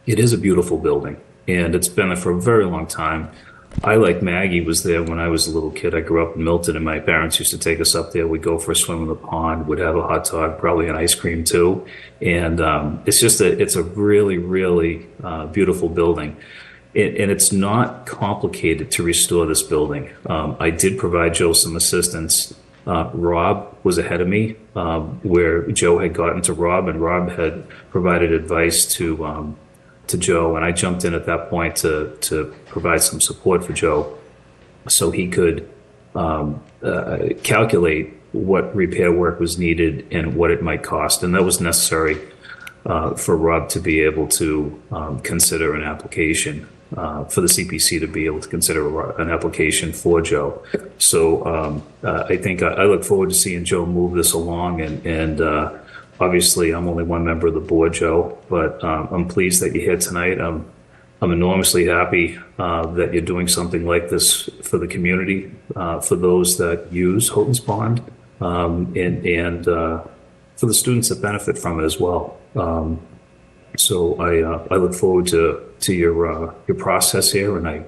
it is a beautiful building, and it's been there for a very long time. I, like Maggie, was there when I was a little kid. I grew up in Milton, and my parents used to take us up there. We'd go for a swim in the pond. We'd have a hot dog, probably an ice cream too. And it's a really, really beautiful building. And it's not complicated to restore this building. I did provide Joe some assistance. Rob was ahead of me, where Joe had gotten to Rob, and Rob had provided advice to Joe, and I jumped in at that point to provide some support for Joe, so he could calculate what repair work was needed and what it might cost, and that was necessary for Rob to be able to consider an application. For the CPC to be able to consider an application for Joe. So I think I look forward to seeing Joe move this along, and obviously I'm only one member of the board, Joe, but I'm pleased that you're here tonight. I'm enormously happy that you're doing something like this for the community, for those that use Houghton's Pond, and for the students that benefit from it as well. So I look forward to your process here, and I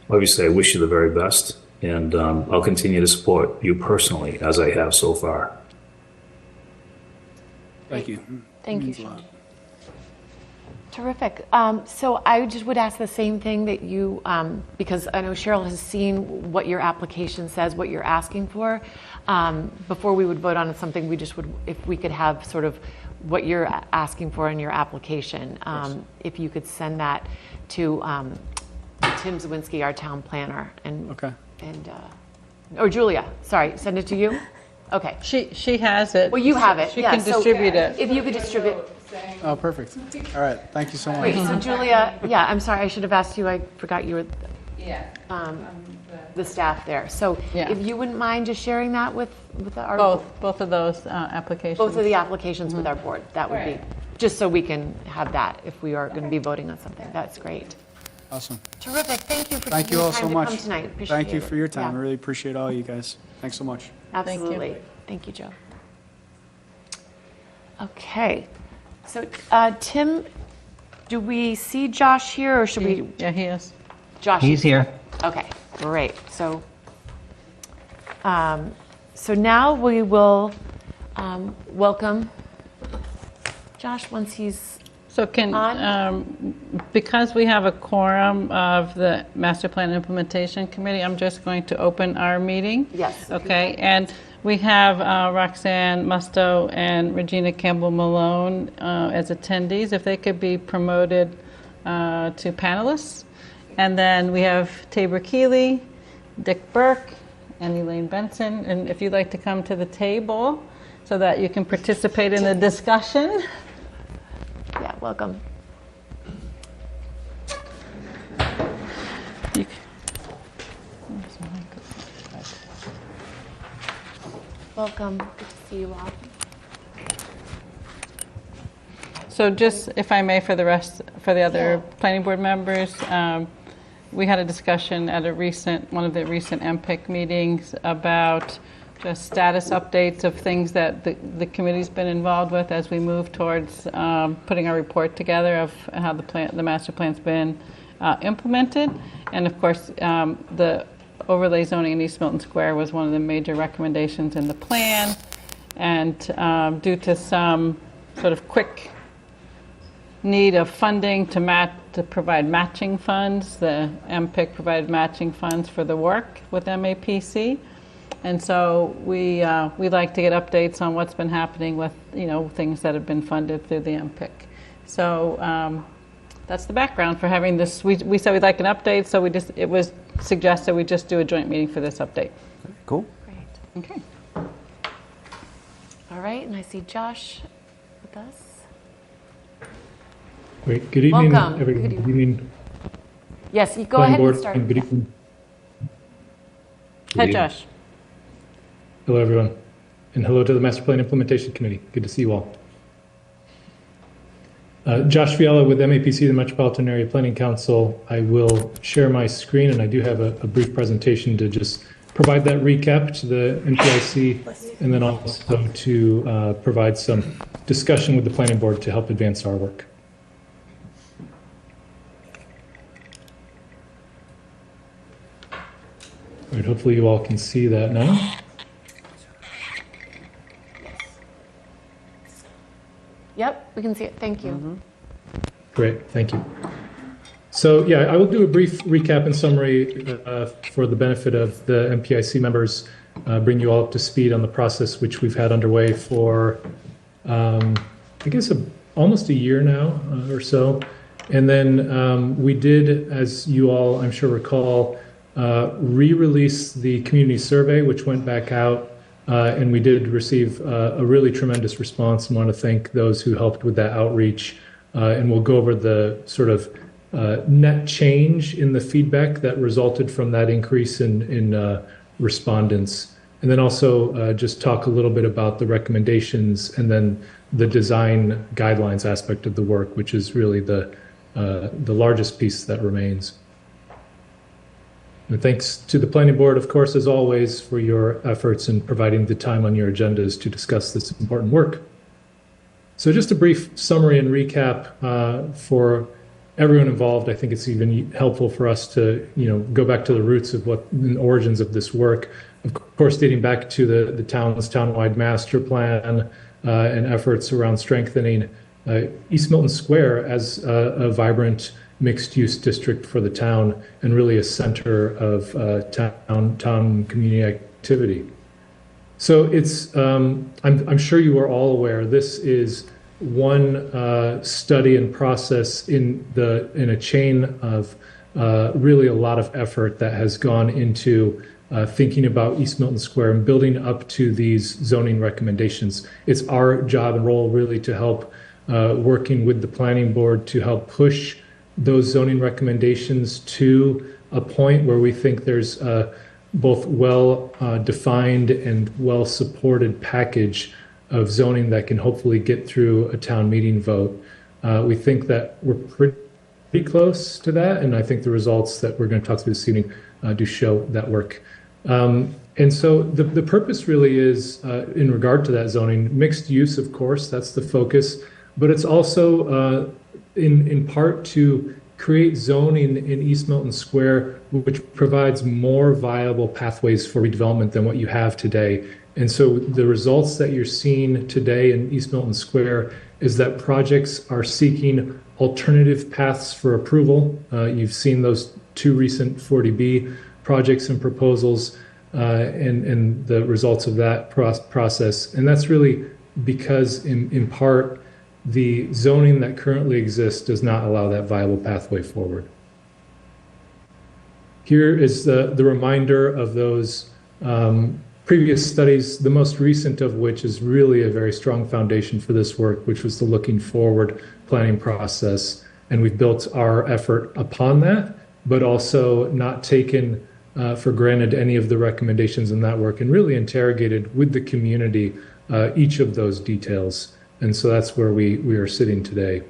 wish you the very best, and I'll continue to support you personally as I have so far. Thank you. Thank you, Means a Sean. lot. Terrific. So I just would ask the same thing that you, because I know Cheryl has seen what your application says, what you're asking for. Before we would vote on something, we just would, if we could have sort of what you're asking for in your application, if you could send that to Tim Zawinski, our town planner, and Okay. or Julia. Sorry, send it to you. Okay. She has it. Well, you have it. She yeah, can so distribute it. If you could distribute. Oh, perfect. All right. Thank you so much. Great. So Julia, yeah, I'm sorry, I should have asked you. I forgot you were the staff there. So Yeah. if you wouldn't mind just sharing that with our Both of those applications. both of the applications with our board, that would be just so we can have that if we are going to be voting on something. That's great. Awesome. Terrific. Thank you for Thank taking you the all time so to much. come tonight. Appreciate Thank you it. for your time. I Yeah. really appreciate all you guys. Thanks so much. Absolutely. Thank you, Joe. Okay. So Tim, do we see Josh here, or should we? Yeah, he is. Josh. He's here. Okay, great. So now we will welcome Josh once he's So because we have a quorum of the Master Plan Implementation Committee, I'm just going to open our meeting. Yes. Okay, and we have Roxanne Musto and Regina Campbell Malone as attendees. If they could be promoted to panelists. And then we have Tabor Keeley, Dick Burke, and Elaine Benson. And if you'd like to come to the table so that you can participate in the discussion. Yeah, welcome. Welcome. Good to see you all. So just, if I may, for the other planning board members, we had a discussion at one of the recent MPIC meetings about just status updates of things that the committee's been involved with as we move towards putting our report together of how the master plan's been implemented. And of course, the overlay zoning in East Milton Square was one of the major recommendations in the plan. And due to some sort of quick need of funding to provide matching funds, the MPIC provided matching funds for the work with MAPC. And so we like to get updates on what's been happening with, things that have been funded through the MPIC. So that's the background for having this. We said we'd like an update, so it was suggested we just do a joint meeting for this update. Cool. Great. Okay. All right, and I see Josh with us. Great. Good evening, Welcome. everyone. Good evening. Yes, you go ahead and start. Good evening. Hi, Josh. Hello, everyone. And hello to the Master Plan Implementation Committee. Good to see you all. Josh Fiala with MAPC, the Metropolitan Area Planning Council. I will share my screen, and I do have a brief presentation to just provide that recap to the MPIC, and then also to provide some discussion with the planning board to help advance our work. All right, hopefully you all can see that now. Yep, we can see it. Thank you. Mm-hmm. Great, thank you. So yeah, I will do a brief recap and summary for the benefit of the MPIC members, bring you all up to speed on the process which we've had underway for, I guess, almost a year now or so. And then we did, as you all, I'm sure, recall, re-release the community survey, which went back out, and we did receive a really tremendous response, and want to thank those who helped with that outreach. And we'll go over the sort of net change in the feedback that resulted from that increase in respondents. And then also just talk a little bit about the recommendations and then the design guidelines aspect of the work, which is really the largest piece that remains. And thanks to the planning board, of course, as always, for your efforts in providing the time on your agendas to discuss this important work. So just a brief summary and recap for everyone involved. I think it's even helpful for us to, go back to the roots of the origins of this work. Of course, dating back to the town's townwide master plan and efforts around strengthening East Milton Square as a vibrant mixed-use district for the town and really a center of town community activity. So it's, I'm sure you are all aware, this is one study and process in a chain of really a lot of effort that has gone into thinking about East Milton Square and building up to these zoning recommendations. It's our job and role really to help working with the planning board to help push those zoning recommendations to a point where we think there's both well-defined and well-supported package of zoning that can hopefully get through a town meeting vote. We think that we're pretty close to that, and I think the results that we're going to talk through this evening do show that work. And so the purpose really is, in regard to that zoning, mixed use, of course, that's the focus. but it's also in part to create zoning in East Milton Square, which provides more viable pathways for redevelopment than what you have today. And so the results that you're seeing today in East Milton Square is that projects are seeking alternative paths for approval. You've seen those two recent 40B projects and proposals and the results of that process. And that's really because in part, the zoning that currently exists does not allow that viable pathway forward. Here is the reminder of those previous studies, the most recent of which is really a very strong foundation for this work, which was the looking forward planning process. And we've built our effort upon that, but also not taken for granted any of the recommendations in that work and really interrogated with the community each of those details. And so that's where we are sitting today.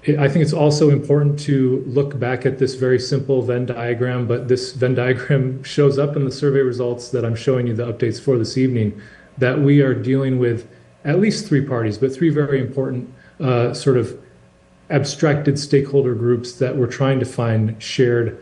I think it's also important to look back at this very simple Venn diagram, but this Venn diagram shows up in the survey results that I'm showing you the updates for this evening, that we are dealing with at least three parties, but three very important sort of abstracted stakeholder groups that we're trying to find shared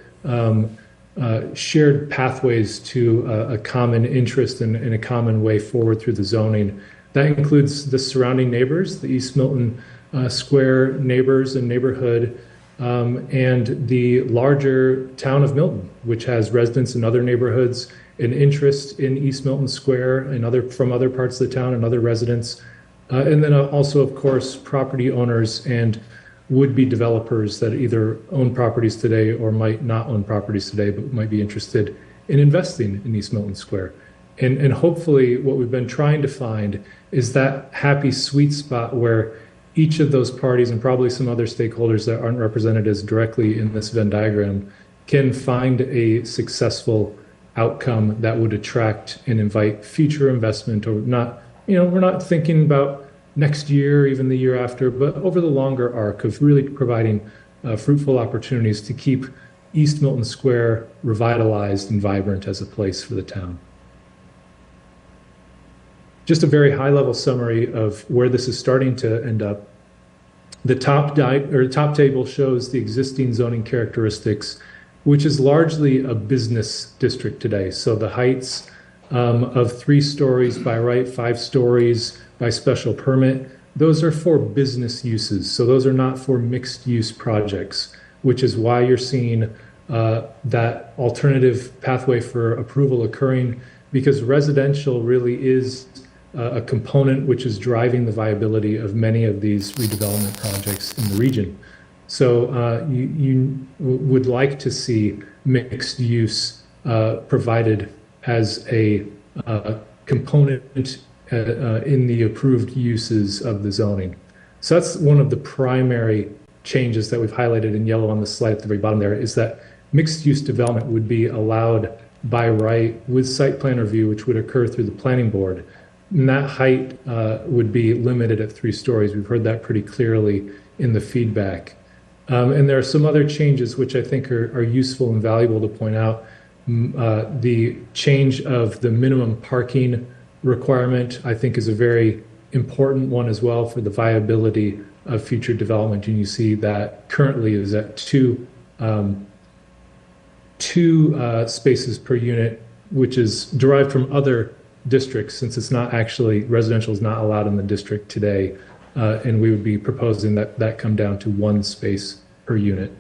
pathways to a common interest and a common way forward through the zoning. That includes the surrounding neighbors, the East Milton Square neighbors and neighborhood, and the larger town of Milton, which has residents in other neighborhoods, an interest in East Milton Square and from other parts of the town and other residents. And then also, of course, property owners and would-be developers that either own properties today or might not own properties today, but might be interested in investing in East Milton Square. And hopefully what we've been trying to find is that happy sweet spot where each of those parties and probably some other stakeholders that aren't represented as directly in this Venn diagram can find a successful outcome that would attract and invite future investment, or not, we're not thinking about next year, or even the year after, but over the longer arc of really providing fruitful opportunities to keep East Milton Square revitalized and vibrant as a place for the town. Just a very high-level summary of where this is starting to end up. The top table shows the existing zoning characteristics, which is largely a business district today. So the heights of 3 stories by right, 5 stories by special permit, those are for business uses. So those are not for mixed-use projects, which is why you're seeing that alternative pathway for approval occurring, because residential really is a component which is driving the viability of many of these redevelopment projects in the region. So you would like to see mixed use provided as a component in the approved uses of the zoning. So that's one of the primary changes that we've highlighted in yellow on the slide at the very bottom there, is that mixed use development would be allowed by right with site plan review, which would occur through the planning board. And that height would be limited at 3 stories. We've heard that pretty clearly in the feedback. And there are some other changes which I think are useful and valuable to point out. The change of the minimum parking requirement, I think, is a very important one as well for the viability of future development. And you see that currently is at two spaces per unit, which is derived from other districts, since it's not actually, residential is not allowed in the district today. And we would be proposing that come down to 1 space per unit.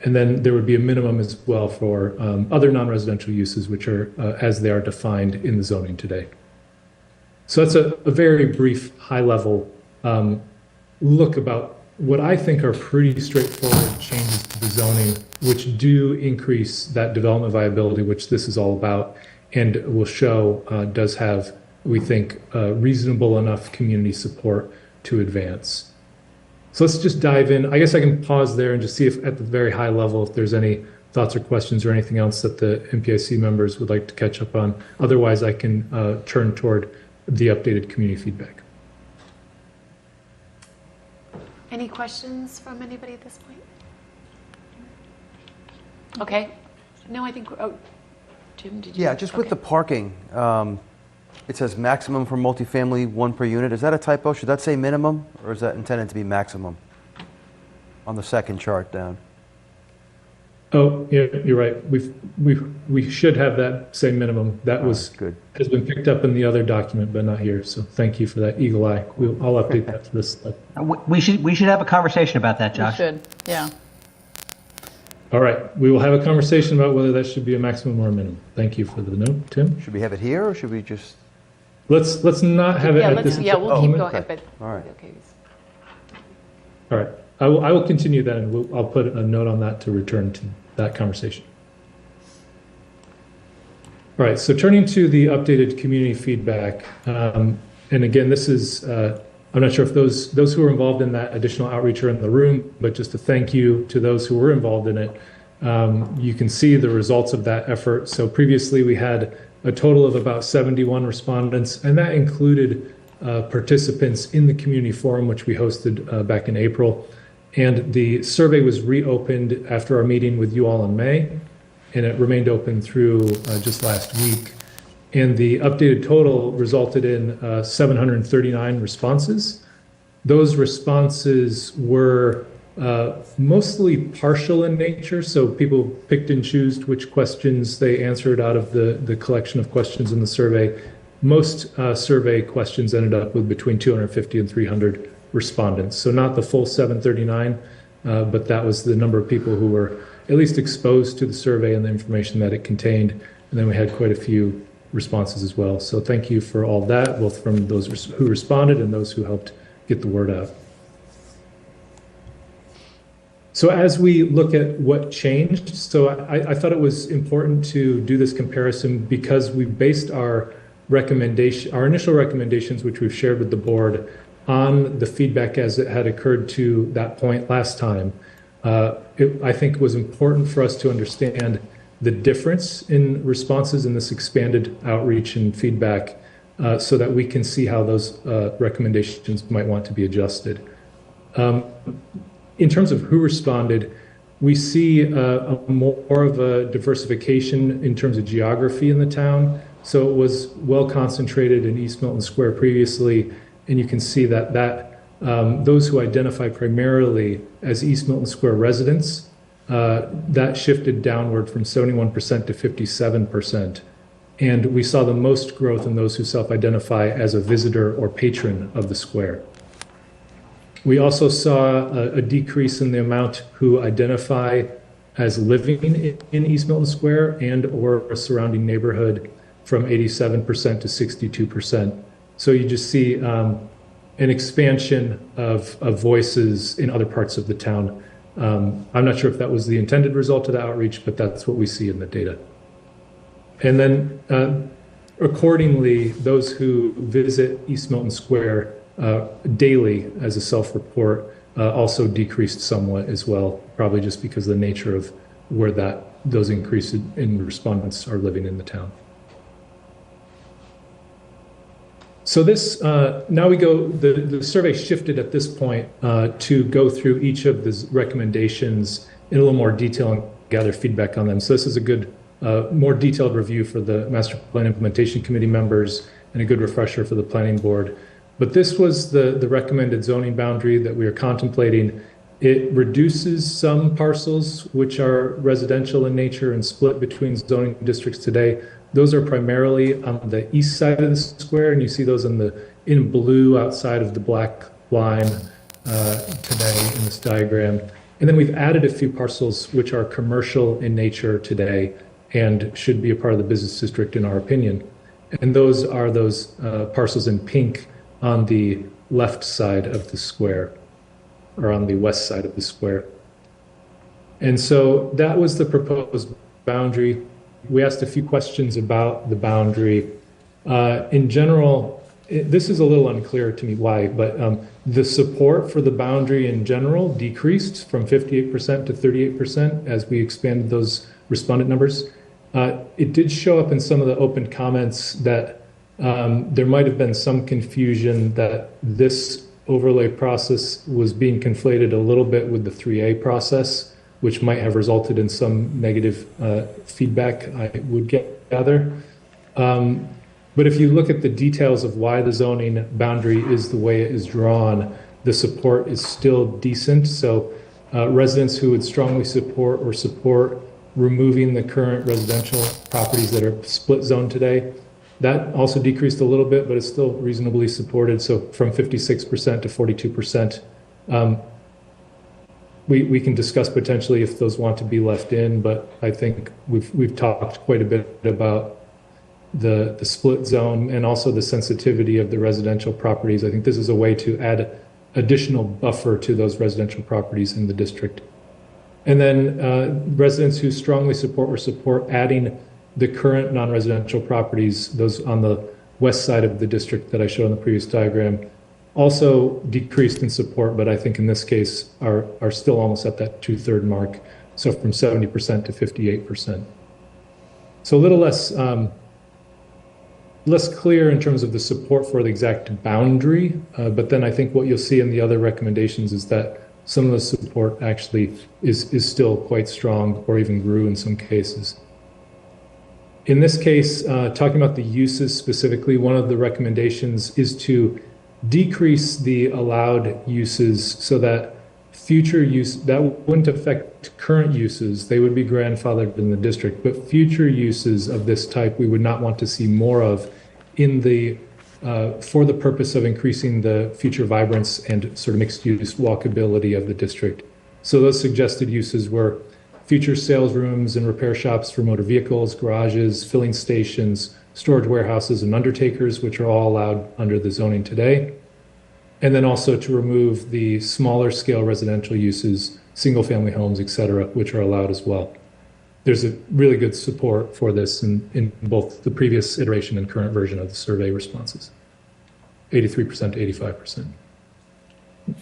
And then there would be a minimum as well for other non-residential uses, which are as they are defined in the zoning today. So that's a very brief, high-level look about what I think are pretty straightforward changes to the zoning, which do increase that development viability, which this is all about, and will show does have, we think, reasonable enough community support to advance. So let's just dive in. I guess I can pause there and just see if at the very high level, if there's any thoughts or questions or anything else that the MPIC members would like to catch up on. Otherwise, I can turn toward the updated community feedback. Any questions from anybody at this point? Okay. No, I think, Jim, did you? Yeah, just with the parking, It says maximum for multifamily, 1 per unit. Is that a typo? Should that say minimum, or is that intended to be maximum? On the second chart down. Oh, yeah, you're right. We should have that same minimum. That was good. Has been picked up in the other document, but not here. So thank you for that eagle eye. I'll update that for this slide. We should have a conversation about that, We Josh. should, yeah. All right, we will have a conversation about whether that should be a maximum or a minimum. Thank you for the note, Tim. Should we have it here, or should we just? Let's not have it Yeah, at this. we'll keep moment. going, but. All right. Okay. All right, I will continue that, and I'll put a note on that to return to that conversation. All right, so turning to the updated community feedback, and again, this is, I'm not sure if those who were involved in that additional outreach are in the room, but just a thank you to those who were involved in it. You can see the results of that effort. So previously we had a total of about 71 respondents, and that included participants in the community forum, which we hosted back in April. And the survey was reopened after our meeting with you all in May, and it remained open through just last week. And the updated total resulted in 739 responses. Those responses were mostly partial in nature, so people picked and chose which questions they answered out of the collection of questions in the survey. Most survey questions ended up with between 250 and 300 respondents. So not the full 739, but that was the number of people who were at least exposed to the survey and the information that it contained. And then we had quite a few responses as well. So thank you for all that, both from those who responded and those who helped get the word out. So as we look at what changed, so I thought it was important to do this comparison because we based our initial recommendations, which we've shared with the board, on the feedback as it had occurred to that point last time. I think it was important for us to understand the difference in responses in this expanded outreach and feedback so that we can see how those recommendations might want to be adjusted. In terms of who responded, we see more of a diversification in terms of geography in the town. So it was well concentrated in East Milton Square previously, and you can see that those who identify primarily as East Milton Square residents, that shifted downward from 71% to 57%. And we saw the most growth in those who self-identify as a visitor or patron of the square. We also saw a decrease in the amount who identify as living in East Milton Square and or a surrounding neighborhood from 87% to 62%. So you just see an expansion of voices in other parts of the town. I'm not sure if that was the intended result of the outreach, but that's what we see in the data. And then accordingly, those who visit East Milton Square daily as a self-report also decreased somewhat as well, probably just because of the nature of where those increases in respondents are living in the town. So this, now we go, the survey shifted at this point to go through each of the recommendations in a little more detail and gather feedback on them. So this is a good, more detailed review for the Master Plan Implementation Committee members and a good refresher for the Planning Board. But this was the recommended zoning boundary that we are contemplating. It reduces some parcels which are residential in nature and split between zoning districts today. Those are primarily on the east side of the square, and you see those in blue outside of the black line today in this diagram. And then we've added a few parcels which are commercial in nature today and should be a part of the business district in our opinion. And those are those parcels in pink on the left side of the square, or on the west side of the square. And so that was the proposed boundary. We asked a few questions about the boundary. In general, this is a little unclear to me why, but the support for the boundary in general decreased from 58% to 38% as we expanded those respondent numbers. It did show up in some of the open comments that there might have been some confusion that this overlay process was being conflated a little bit with the 3A process, which might have resulted in some negative feedback, I would gather. But if you look at the details of why the zoning boundary is the way it is drawn, the support is still decent. So residents who would strongly support or support removing the current residential properties that are split zone today, that also decreased a little bit, but it's still reasonably supported. So from 56% to 42%. We can discuss potentially if those want to be left in, but I think we've talked quite a bit about the split zone and also the sensitivity of the residential properties. I think this is a way to add additional buffer to those residential properties in the district. And then residents who strongly support or support adding the current non-residential properties, those on the west side of the district that I showed on the previous diagram, also decreased in support, but I think in this case are still almost at that 2/3 mark. So from 70% to 58%. So a little less clear in terms of the support for the exact boundary, but then I think what you'll see in the other recommendations is that some of the support actually is still quite strong or even grew in some cases. In this case, talking about the uses specifically, one of the recommendations is to decrease the allowed uses so that future use, that wouldn't affect current uses, they would be grandfathered in the district, but future uses of this type we would not want to see more of in the, for the purpose of increasing the future vibrance and sort of mixed use walkability of the district. So those suggested uses were future sales rooms and repair shops for motor vehicles, garages, filling stations, storage warehouses, and undertakers, which are all allowed under the zoning today. And then also to remove the smaller scale residential uses, single family homes, et cetera, which are allowed as well. There's a really good support for this in both the previous iteration and current version of the survey responses, 83% to 85%.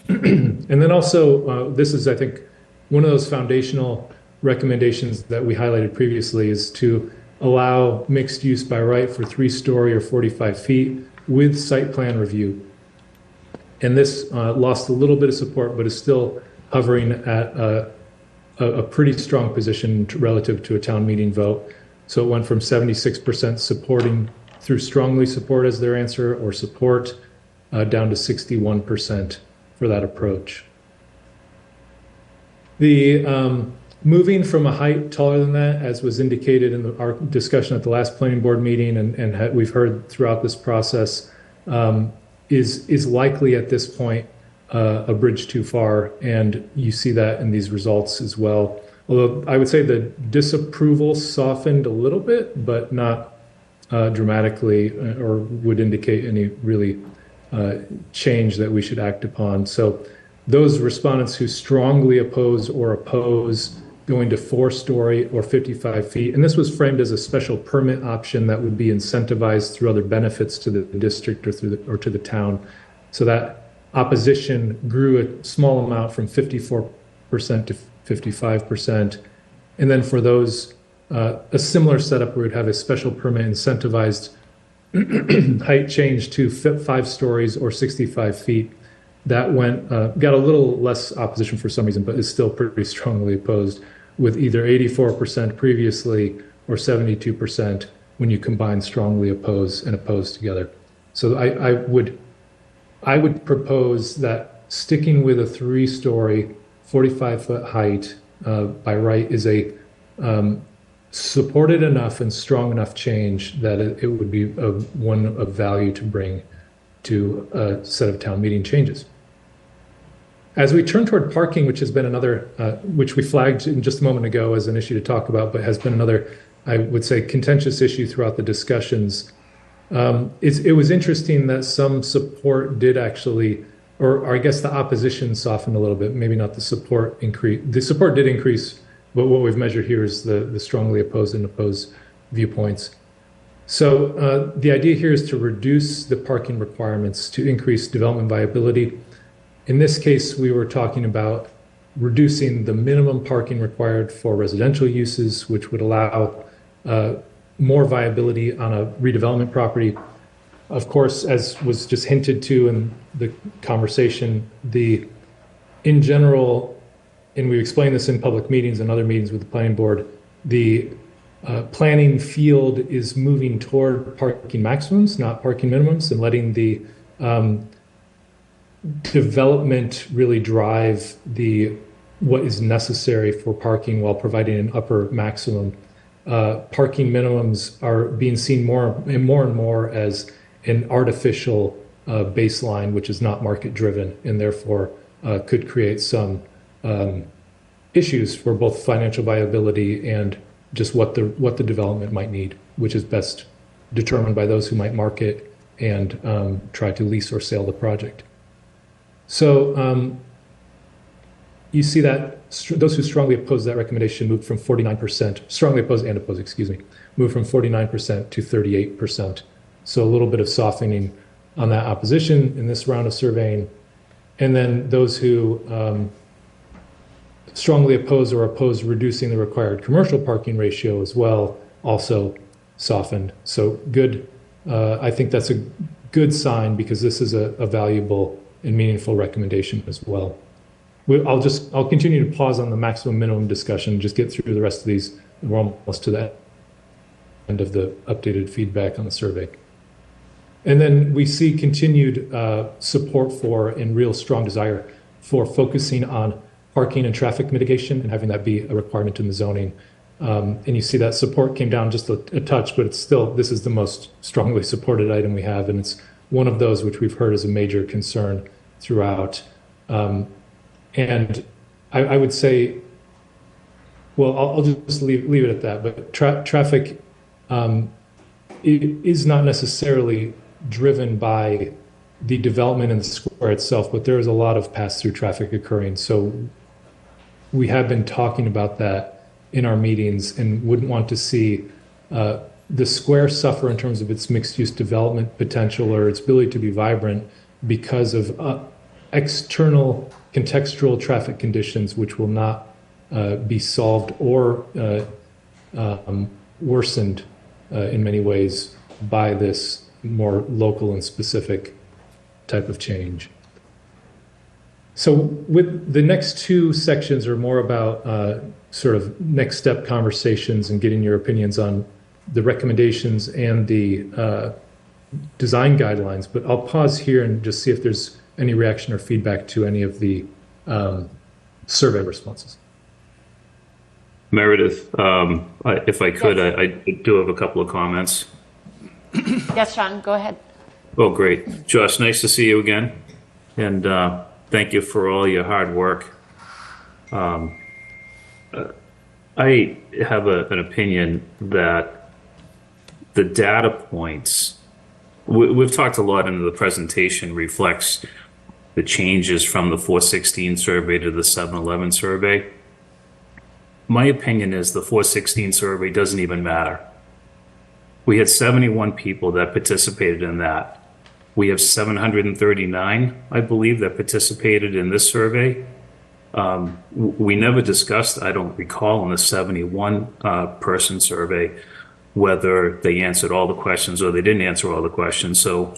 And then also, this is, I think, one of those foundational recommendations that we highlighted previously is to allow mixed use by right for 3-story or 45 feet with site plan review. And this lost a little bit of support, but is still hovering at a pretty strong position relative to a town meeting vote. So it went from 76% supporting through strongly support as their answer or support down to 61% for that approach. The moving from a height taller than that, as was indicated in our discussion at the last planning board meeting and we've heard throughout this process, is likely at this point a bridge too far, and you see that in these results as well. Although I would say the disapproval softened a little bit, but not dramatically or would indicate any really change that we should act upon. So those respondents who strongly oppose or oppose going to 4-story or 55 feet, and this was framed as a special permit option that would be incentivized through other benefits to the district or to the town. So that opposition grew a small amount from 54% to 55%. And then for those, a similar setup where we'd have a special permit incentivized height change to 5 stories or 65 feet. That went, got a little less opposition for some reason, but is still pretty strongly opposed, with either 84% previously or 72% when you combine strongly oppose and oppose together. So I would propose that sticking with a 3-story, 45-foot height by right is a supported enough and strong enough change that it would be one of value to bring to a set of town meeting changes. As we turn toward parking, which has been another, which we flagged in just a moment ago as an issue to talk about, but has been another, I would say, contentious issue throughout the discussions. It was interesting that some support did actually, or I guess the opposition softened a little bit, maybe not the support increase. The support did increase, but what we've measured here is the strongly opposed and opposed viewpoints. So the idea here is to reduce the parking requirements to increase development viability. In this case, we were talking about reducing the minimum parking required for residential uses, which would allow more viability on a redevelopment property. Of course, as was just hinted to in the conversation, in general, and we explained this in public meetings and other meetings with the planning board, the planning field is moving toward parking maximums, not parking minimums, and letting the development really drive what is necessary for parking while providing an upper maximum. Parking minimums are being seen more and more as an artificial baseline, which is not market driven, and therefore could create some issues for both financial viability and just what the development might need, which is best determined by those who might market and try to lease or sell the project. So you see that those who strongly oppose that recommendation moved from 49%, strongly oppose and oppose, excuse me, moved from 49% to 38%. So a little bit of softening on that opposition in this round of surveying. And then those who strongly oppose or oppose reducing the required commercial parking ratio as well also softened. So good. I think that's a good sign because this is a valuable and meaningful recommendation as well. I'll continue to pause on the maximum minimum discussion, just get through the rest of these. We're almost to the end of the updated feedback on the survey. And then we see continued support for and real strong desire for focusing on parking and traffic mitigation and having that be a requirement in the zoning. And you see that support came down just a touch, but it's still, this is the most strongly supported item we have. And it's one of those which we've heard is a major concern throughout. And I would say, well, I'll just leave it at that. But traffic is not necessarily driven by the development in the square itself, but there is a lot of pass-through traffic occurring. So we have been talking about that in our meetings and wouldn't want to see the square suffer in terms of its mixed-use development potential or its ability to be vibrant because of external contextual traffic conditions which will not be solved or worsened in many ways by this more local and specific type of change. So with the next two sections are more about sort of next step conversations and getting your opinions on the recommendations and the design guidelines, but I'll pause here and just see if there's any reaction or feedback to any of the survey responses. Meredith, if I could, yes. I do have a couple of comments. Yes, Sean, go ahead. Oh, great. Josh, nice to see you again. And thank you for all your hard work. I have an opinion that the data points, we've talked a lot in the presentation, reflects the changes from the 416 survey to the 711 survey. My opinion is the 416 survey doesn't even matter. We had 71 people that participated in that. We have 739, I believe, that participated in this survey. We never discussed, I don't recall, in the 71 person survey, whether they answered all the questions or they didn't answer all the questions. So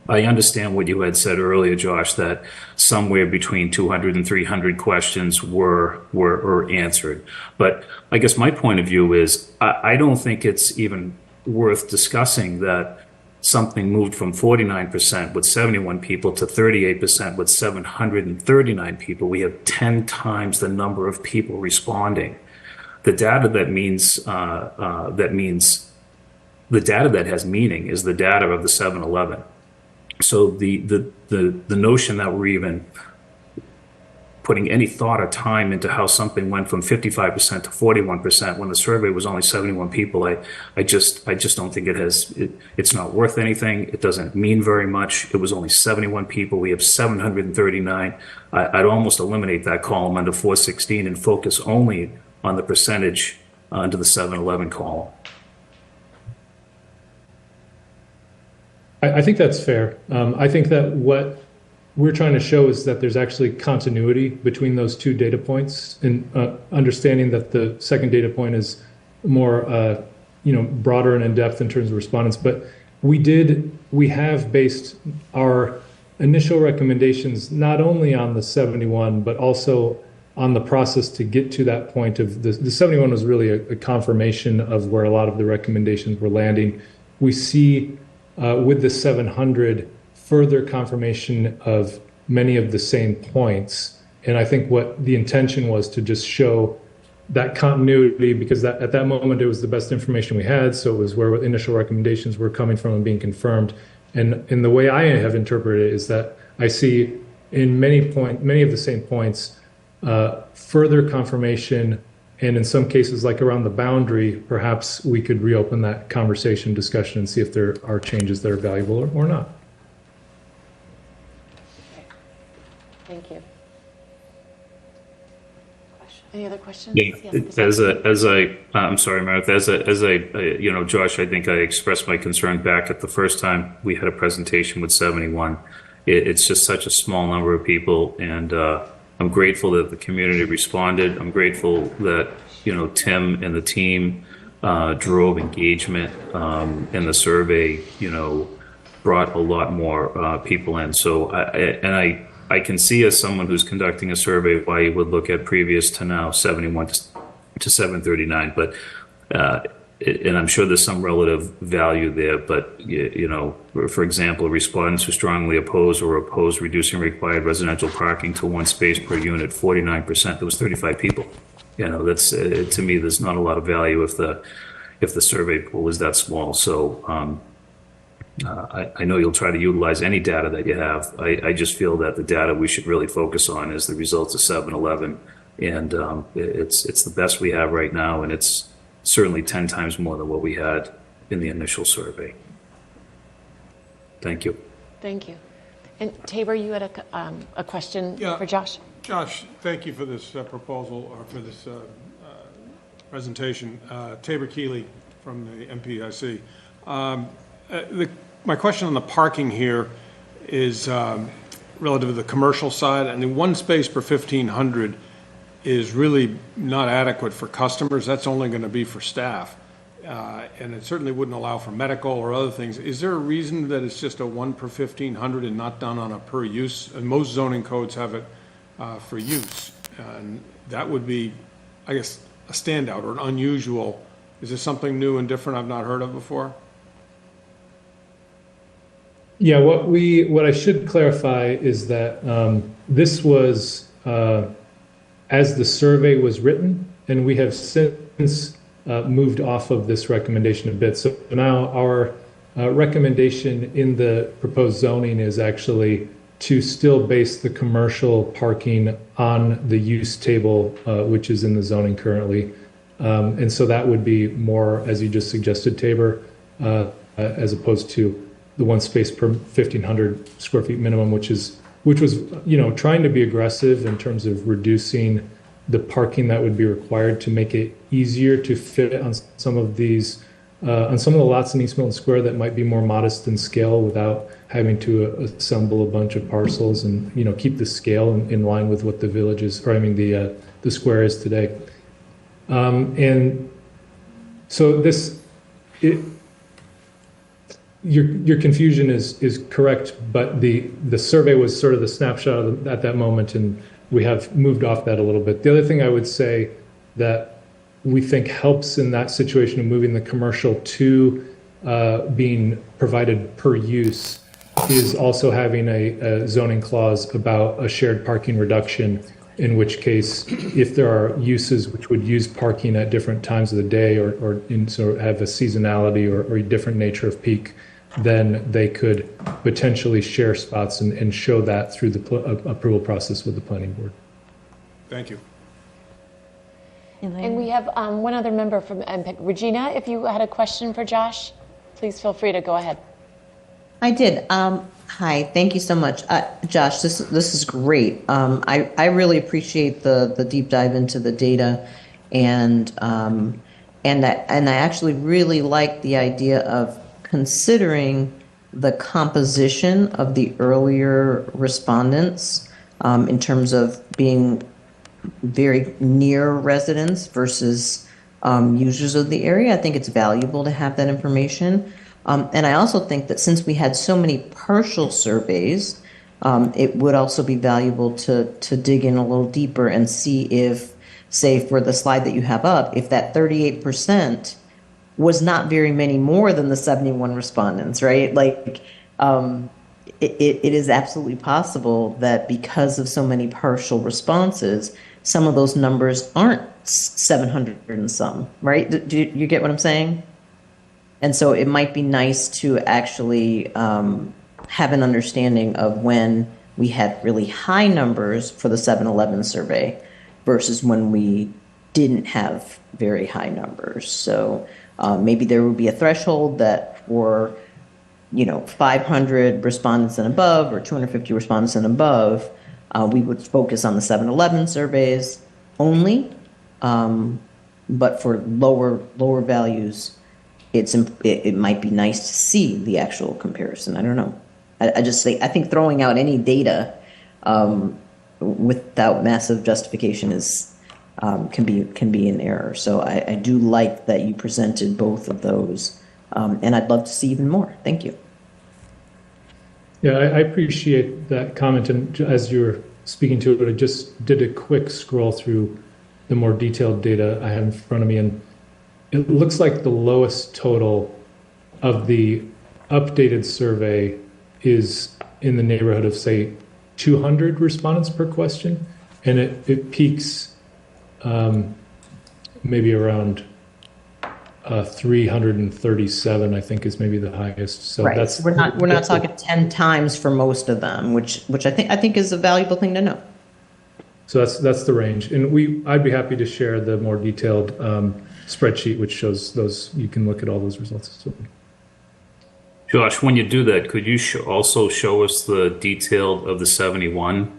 I understand what you had said earlier, Josh, that somewhere between 200 and 300 questions were answered. But I guess my point of view is I don't think it's even worth discussing that something moved from 49% with 71 people to 38% with 739 people. We have 10 times the number of people responding. The data that the data that has meaning is the data of the 711. So the notion that we're even putting any thought or time into how something went from 55% to 41% when the survey was only 71 people, I just don't think it's not worth anything. It doesn't mean very much. It was only 71 people. We have 739. I'd almost eliminate that column under 416 and focus only on the percentage under the 711 column. I think that's fair. I think that what we're trying to show is that there's actually continuity between those two data points, and understanding that the second data point is more, broader and in depth in terms of respondents. But we have based our initial recommendations not only on the 71, but also on the process to get to that point of the 71 was really a confirmation of where a lot of the recommendations were landing. We see with the 700 further confirmation of many of the same points. And I think what the intention was to just show that continuity, because at that moment it was the best information we had, so it was where initial recommendations were coming from and being confirmed. And in the way I have interpreted it is that I see in many of the same points further confirmation, and in some cases, like around the boundary, perhaps we could reopen that conversation, discussion, and see if there are changes that are valuable or not. Thank you. Any other questions? Yeah, I'm sorry, Meredith, Josh, I think I expressed my concern back at the first time we had a presentation with 71. It's just such a small number of people, and I'm grateful that the community responded. I'm grateful that, Tim and the team drove engagement, and the survey, brought a lot more people in. So, I can see, as someone who's conducting a survey, why you would look at previous to now 71 to 739, but and I'm sure there's some relative value there, but for example, respondents who strongly oppose reducing required residential parking to one space per unit, 49%. There was 35 people. That's to me, there's not a lot of value if the survey pool is that small. So I know you'll try to utilize any data that you have. I just feel that the data we should really focus on is the results of 7-11, and it's the best we have right now, and it's certainly 10 times more than what we had in the initial survey. Thank you. Thank you. And Tabor, you had a question for Josh? Josh, thank you for this proposal, or for this presentation. Tabor Keeley from the MPIC. My question on the parking here is relative to the commercial side. And the one space per 1,500 is really not adequate for customers. That's only going to be for staff. And it certainly wouldn't allow for medical or other things. Is there a reason that it's just a 1 per 1,500 and not done on a per use? And most zoning codes have it for use. And that would be, I guess, a standout or an unusual. Is this something new and different I've not heard of before? Yeah, what I should clarify is that this was as the survey was written, and we have since moved off of this recommendation a bit. So now our recommendation in the proposed zoning is actually to still base the commercial parking on the use table, which is in the zoning currently. And so that would be more, as you just suggested, Tabor, as opposed to the one space per 1,500 square feet minimum, which was, trying to be aggressive in terms of reducing the parking that would be required to make it easier to fit on some of these, on some of the lots in East Milton Square that might be more modest in scale without having to assemble a bunch of parcels and, keep the scale in line with what the village is, the square is today. And so your confusion is correct, but the survey was sort of the snapshot at that moment, and we have moved off that a little bit. The other thing I would say that we think helps in that situation of moving the commercial to being provided per use is also having a zoning clause about a shared parking reduction, in which case, if there are uses which would use parking at different times of the day or have a seasonality or a different nature of peak, then they could potentially share spots and show that through the approval process with the planning board. Thank you. And we have one other member from MPIC. Regina, if you had a question for Josh, please feel free to go ahead. I did. Hi, thank you so much. Josh, this is great. I really appreciate the deep dive into the data, and I actually really like the idea of considering the composition of the earlier respondents in terms of being very near residents versus users of the area. I think it's valuable to have that information. And I also think that since we had so many partial surveys, it would also be valuable to dig in a little deeper and see if, say, for the slide that you have up, if that 38% was not very many more than the 71 respondents, right? Like, it is absolutely possible that because of so many partial responses, some of those numbers aren't 700 and some, right? Do you get what I'm saying? And so it might be nice to actually have an understanding of when we had really high numbers for the 7-Eleven survey versus when we didn't have very high numbers. So maybe there would be a threshold that for 500 respondents and above or 250 respondents and above, we would focus on the 7-Eleven surveys only. But for lower values, it might be nice to see the actual comparison. I don't know. I think throwing out any data without massive justification can be an error. So I do like that you presented both of those, and I'd love to see even more. Thank you. Yeah, I appreciate that comment. And as you were speaking to it, I just did a quick scroll through the more detailed data I have in front of me, and it looks like the lowest total of the updated survey is in the neighborhood of, say, 200 respondents per question, and it peaks maybe around 337, I think, is maybe the highest. So right. that's we're not talking 10 times for most of them, which I think is a valuable thing to know. So that's the range, and I'd be happy to share the more detailed spreadsheet which shows those. You can look at all those results. So. Josh, when you do that, could you also show us the detail of the 71?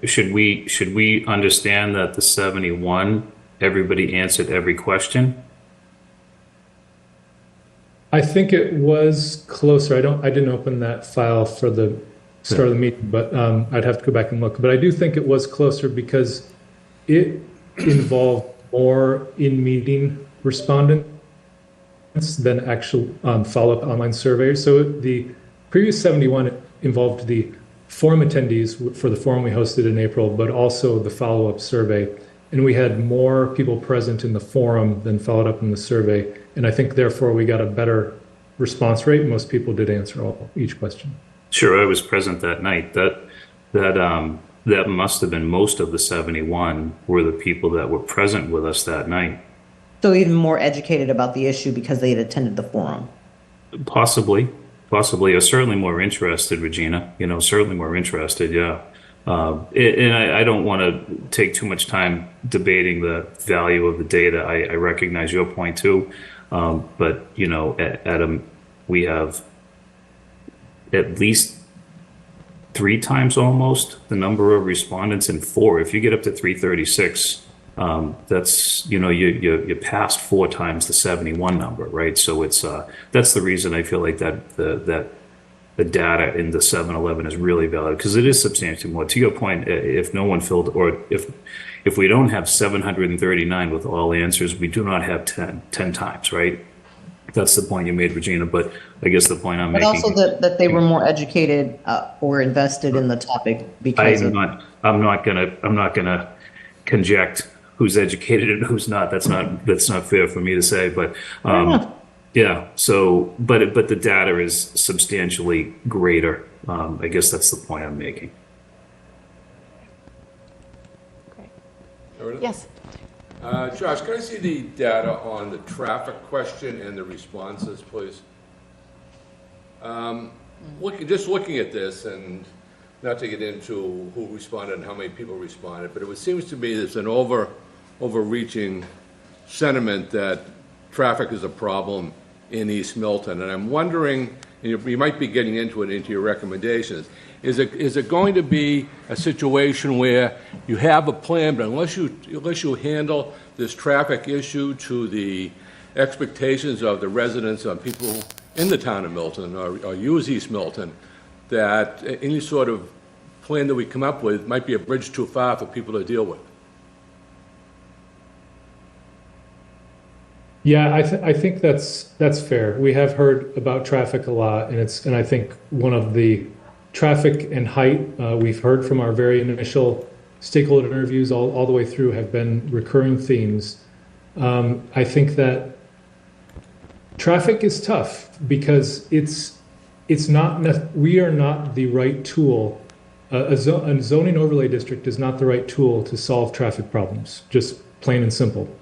Should we understand that the 71, everybody answered every question? I think it was closer. I didn't open that file for the start of the meeting, but I'd have to go back and look. But I do think it was closer because it involved more in-meeting respondents than actual follow-up online surveys. So the previous 71 involved the forum attendees for the forum we hosted in April, but also the follow-up survey. And we had more people present in the forum than followed up in the survey. And I think, therefore, we got a better response rate. Most people did answer each question. Sure, I was present that night. That must have been most of the 71 were the people that were present with us that night. So even more educated about the issue because they had attended the forum. Possibly, or certainly more interested, Regina. Certainly more interested. Yeah. And I don't want to take too much time debating the value of the data. I recognize your point too. But, Adam, we have at least 3 times almost the number of respondents in 4. If you get up to 336, that's, you passed 4 times the 71 number, right? So that's the reason I feel like that the data in the 7-Eleven is really valid, because it is substantially more. To your point, if no one filled, or if we don't have 739 with all answers, we do not have 10 times, right? That's the point you made, Regina. But I guess the point I'm making. But also that they were more educated or invested in the topic because I'm not gonna conject who's educated and who's not. That's not fair for me to say. But yeah. So, but the data is substantially greater. I guess that's the point I'm making. Great. Yes. Josh, can I see the data on the traffic question and the responses, please? Just looking at this, and not to get into who responded and how many people responded, but it seems to me there's an overreaching sentiment that traffic is a problem in East Milton. And I'm wondering, and you might be getting into your recommendations, is it going to be a situation where you have a plan, but unless you handle this traffic issue to the expectations of the residents and people in the town of Milton or use East Milton, that any sort of plan that we come up with might be a bridge too far for people to deal with? Yeah, I think that's fair. We have heard about traffic a lot, and I think one of the traffic and height, we've heard from our very initial stakeholder interviews all the way through, have been recurring themes. I think that traffic is tough because we are not the right tool. A zoning overlay district is not the right tool to solve traffic problems, just plain and simple.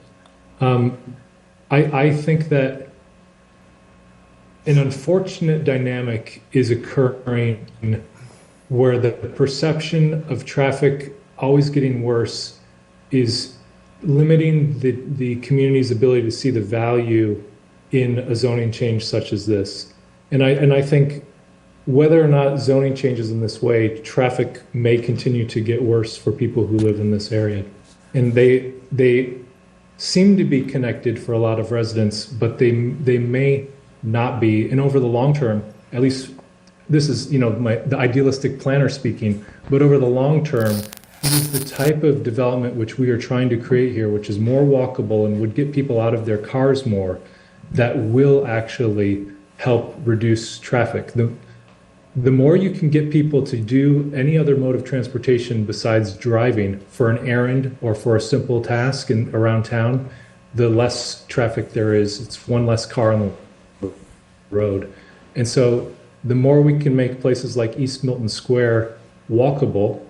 I think that an unfortunate dynamic is occurring where the perception of traffic always getting worse is limiting the community's ability to see the value in a zoning change such as this. And I think whether or not zoning changes in this way, traffic may continue to get worse for people who live in this area. And they seem to be connected for a lot of residents, but they may not be. And over the long term, at least this is, the idealistic planner speaking, but over the long term, it is the type of development which we are trying to create here, which is more walkable and would get people out of their cars more, that will actually help reduce traffic. The more you can get people to do any other mode of transportation besides driving for an errand or for a simple task around town, the less traffic there is. It's one less car on the road. And so the more we can make places like East Milton Square walkable,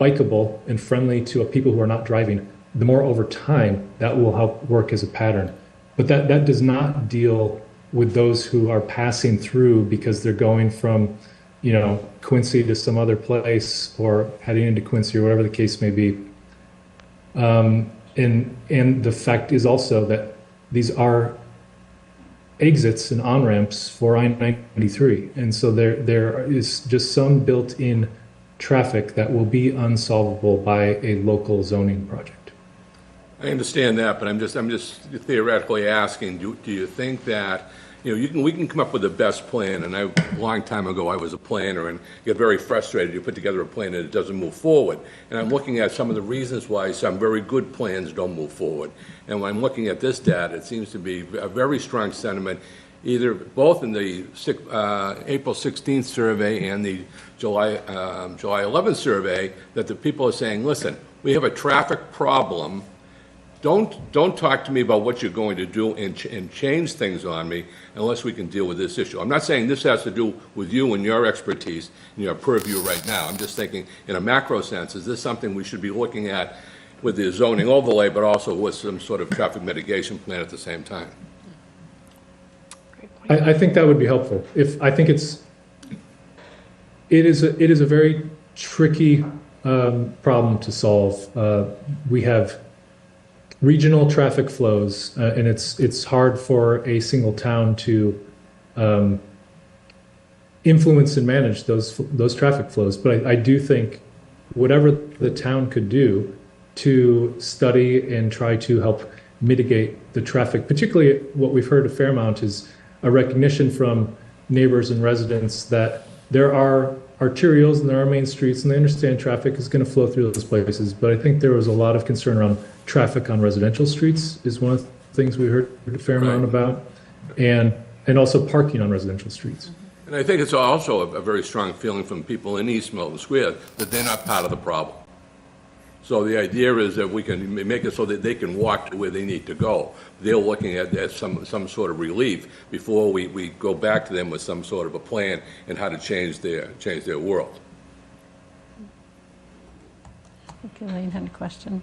bikeable, and friendly to people who are not driving, the more over time that will help work as a pattern. But that does not deal with those who are passing through because they're going from Quincy to some other place or heading into Quincy or whatever the case may be. And the fact is also that these are exits and on-ramps for I-93. And so there is just some built-in traffic that will be unsolvable by a local zoning project. I understand that, but I'm just theoretically asking, do you think that, we can come up with the best plan, and a long time ago I was a planner and get very frustrated. You put together a plan and it doesn't move forward. And I'm looking at some of the reasons why some very good plans don't move forward. And when I'm looking at this data, it seems to be a very strong sentiment, both in the April 16th survey and the July 11th survey, that the people are saying, listen, we have a traffic problem. Don't talk to me about what you're going to do and change things on me unless we can deal with this issue. I'm not saying this has to do with you and your expertise and your purview right now. I'm just thinking in a macro sense, is this something we should be looking at with the zoning overlay, but also with some sort of traffic mitigation plan at the same time? I think that would be helpful. I think it is a very tricky problem to solve. We have regional traffic flows, and it's hard for a single town to influence and manage those traffic flows. But I do think whatever the town could do to study and try to help mitigate the traffic, particularly what we've heard a fair amount is a recognition from neighbors and residents that there are arterials and there are main streets, and they understand traffic is going to flow through those places. But I think there was a lot of concern around traffic on residential streets is one of the things we heard a fair amount about, and also parking on residential streets. And I think it's also a very strong feeling from people in East Milton Square that they're not part of the problem. So the idea is that we can make it so that they can walk to where they need to go. They're looking at some sort of relief before we go back to them with some sort of a plan and how to change their world. I think Elaine had a question.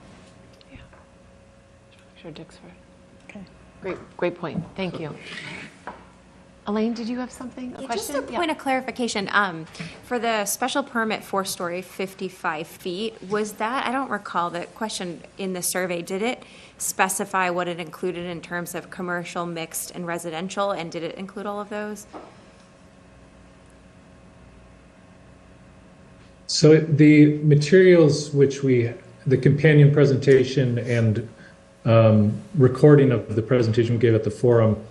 Yeah. Sure, Dick's right. Okay. Great point. Thank you. Elaine, did you have something? A question? Just a point of clarification. For the special permit 4-story, 55 feet, was that, I don't recall the question in the survey, did it specify what it included in terms of commercial, mixed, and residential, and did it include all of those? So the materials the companion presentation and recording of the presentation we gave at the forum,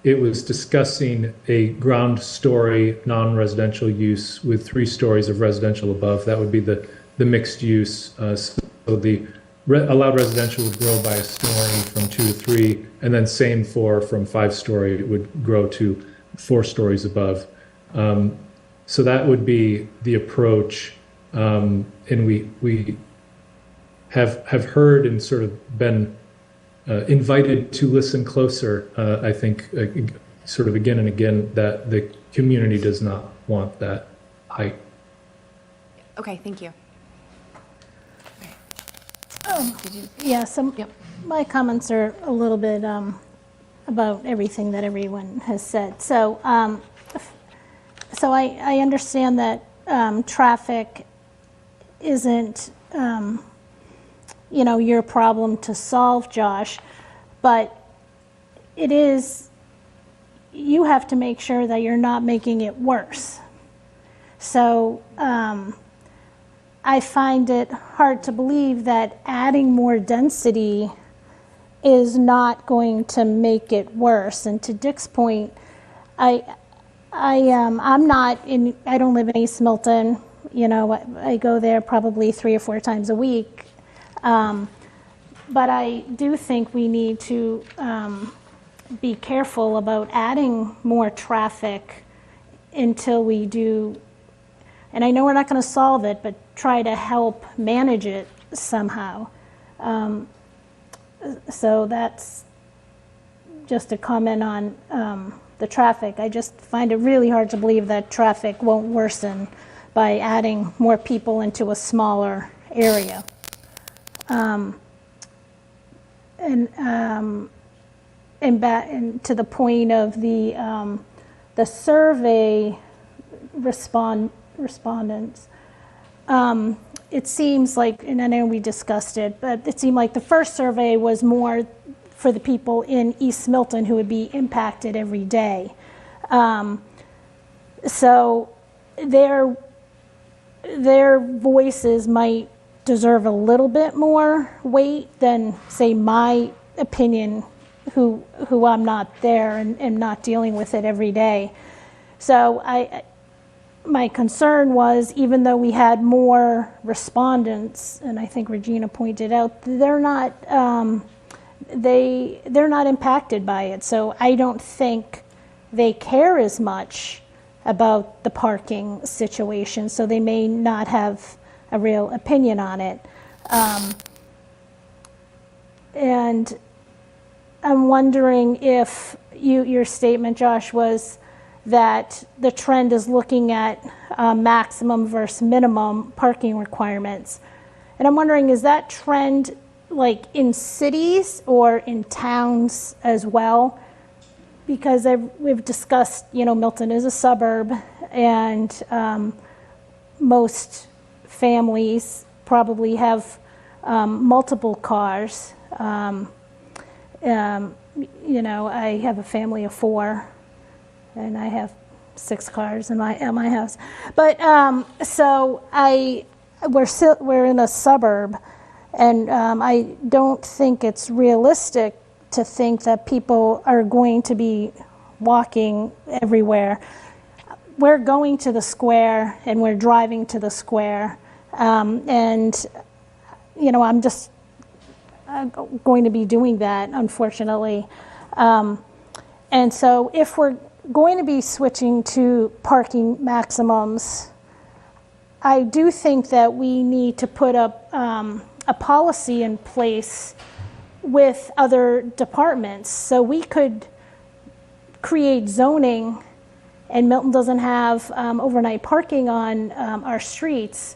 it was discussing a ground story non-residential use with 3 stories of residential above. That would be the mixed use. So the allowed residential would grow by a story from 2 to 3, and then same from 5-story, it would grow to 4 stories above. So that would be the approach. And we have heard and sort of been invited to listen closer, I think, sort of again and again, that the community does not want that height. Okay, thank you. Yeah, my comments are a little bit about everything that everyone has said. So, I understand that traffic isn't, your problem to solve, Josh, but it is, you have to make sure that you're not making it worse. So, I find it hard to believe that adding more density is not going to make it worse. And to Dick's point, I don't live in East Milton. I go there probably 3 or 4 times a week. But I do think we need to be careful about adding more traffic until we do. And I know we're not going to solve it, but try to help manage it somehow. So that's just a comment on the traffic. I just find it really hard to believe that traffic won't worsen by adding more people into a smaller area. And to the point of the survey respondents, it seems like, and I know we discussed it, but it seemed like the first survey was more for the people in East Milton who would be impacted every day. So their voices might deserve a little bit more weight than, say, my opinion, who I'm not there and not dealing with it every day. So my concern was, even though we had more respondents, and I think Regina pointed out, they're not impacted by it. So I don't think they care as much about the parking situation. So they may not have a real opinion on it. And I'm wondering if your statement, Josh, was that the trend is looking at maximum versus minimum parking requirements. And I'm wondering, is that trend like in cities or in towns as well? Because we've discussed, Milton is a suburb, and most families probably have multiple cars. I have a family of 4. And I have 6 cars in my house, but so we're in a suburb, and I don't think it's realistic to think that people are going to be walking everywhere. We're going to the square and we're driving to the square, and I'm just going to be doing that, unfortunately. And so if we're going to be switching to parking maximums, I do think that we need to put up a policy in place with other departments. So we could create zoning, and Milton doesn't have overnight parking on our streets,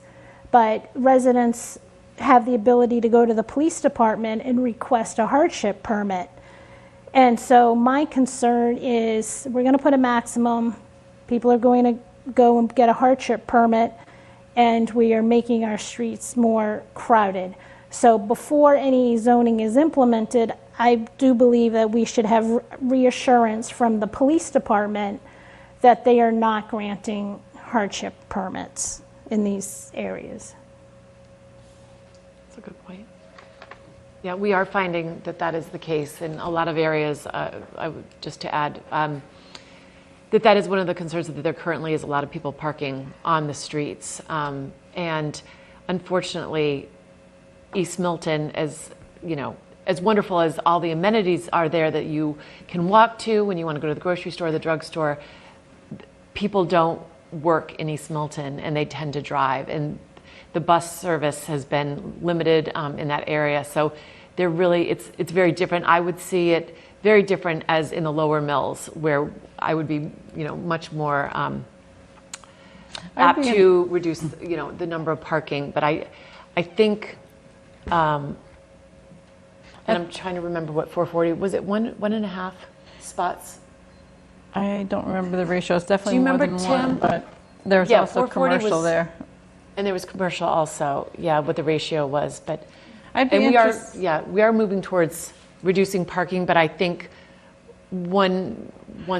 but residents have the ability to go to the police department and request a hardship permit. And so my concern is, we're going to put a maximum, people are going to go and get a hardship permit, and we are making our streets more crowded. So before any zoning is implemented, I do believe that we should have reassurance from the police department that they are not granting hardship permits in these areas. That's a good point. Yeah, we are finding that is the case in a lot of areas. Just to add, that is one of the concerns, that there currently is a lot of people parking on the streets. And unfortunately, East Milton, as wonderful as all the amenities are there that you can walk to when you want to go to the grocery store, the drugstore, people don't work in East Milton, and they tend to drive. And the bus service has been limited in that area. So they're really, it's very different. I would see it very different as in the lower mills, where I would be, much more apt to reduce, the number of parking. But I think, and I'm trying to remember what 440, was it one and a half spots? I don't remember the ratio. It's definitely Do you more remember, than Tim? one, but there's also 440 commercial there. And there was commercial also, what the ratio was. But I'd be and interested. we are moving towards reducing parking, but I think one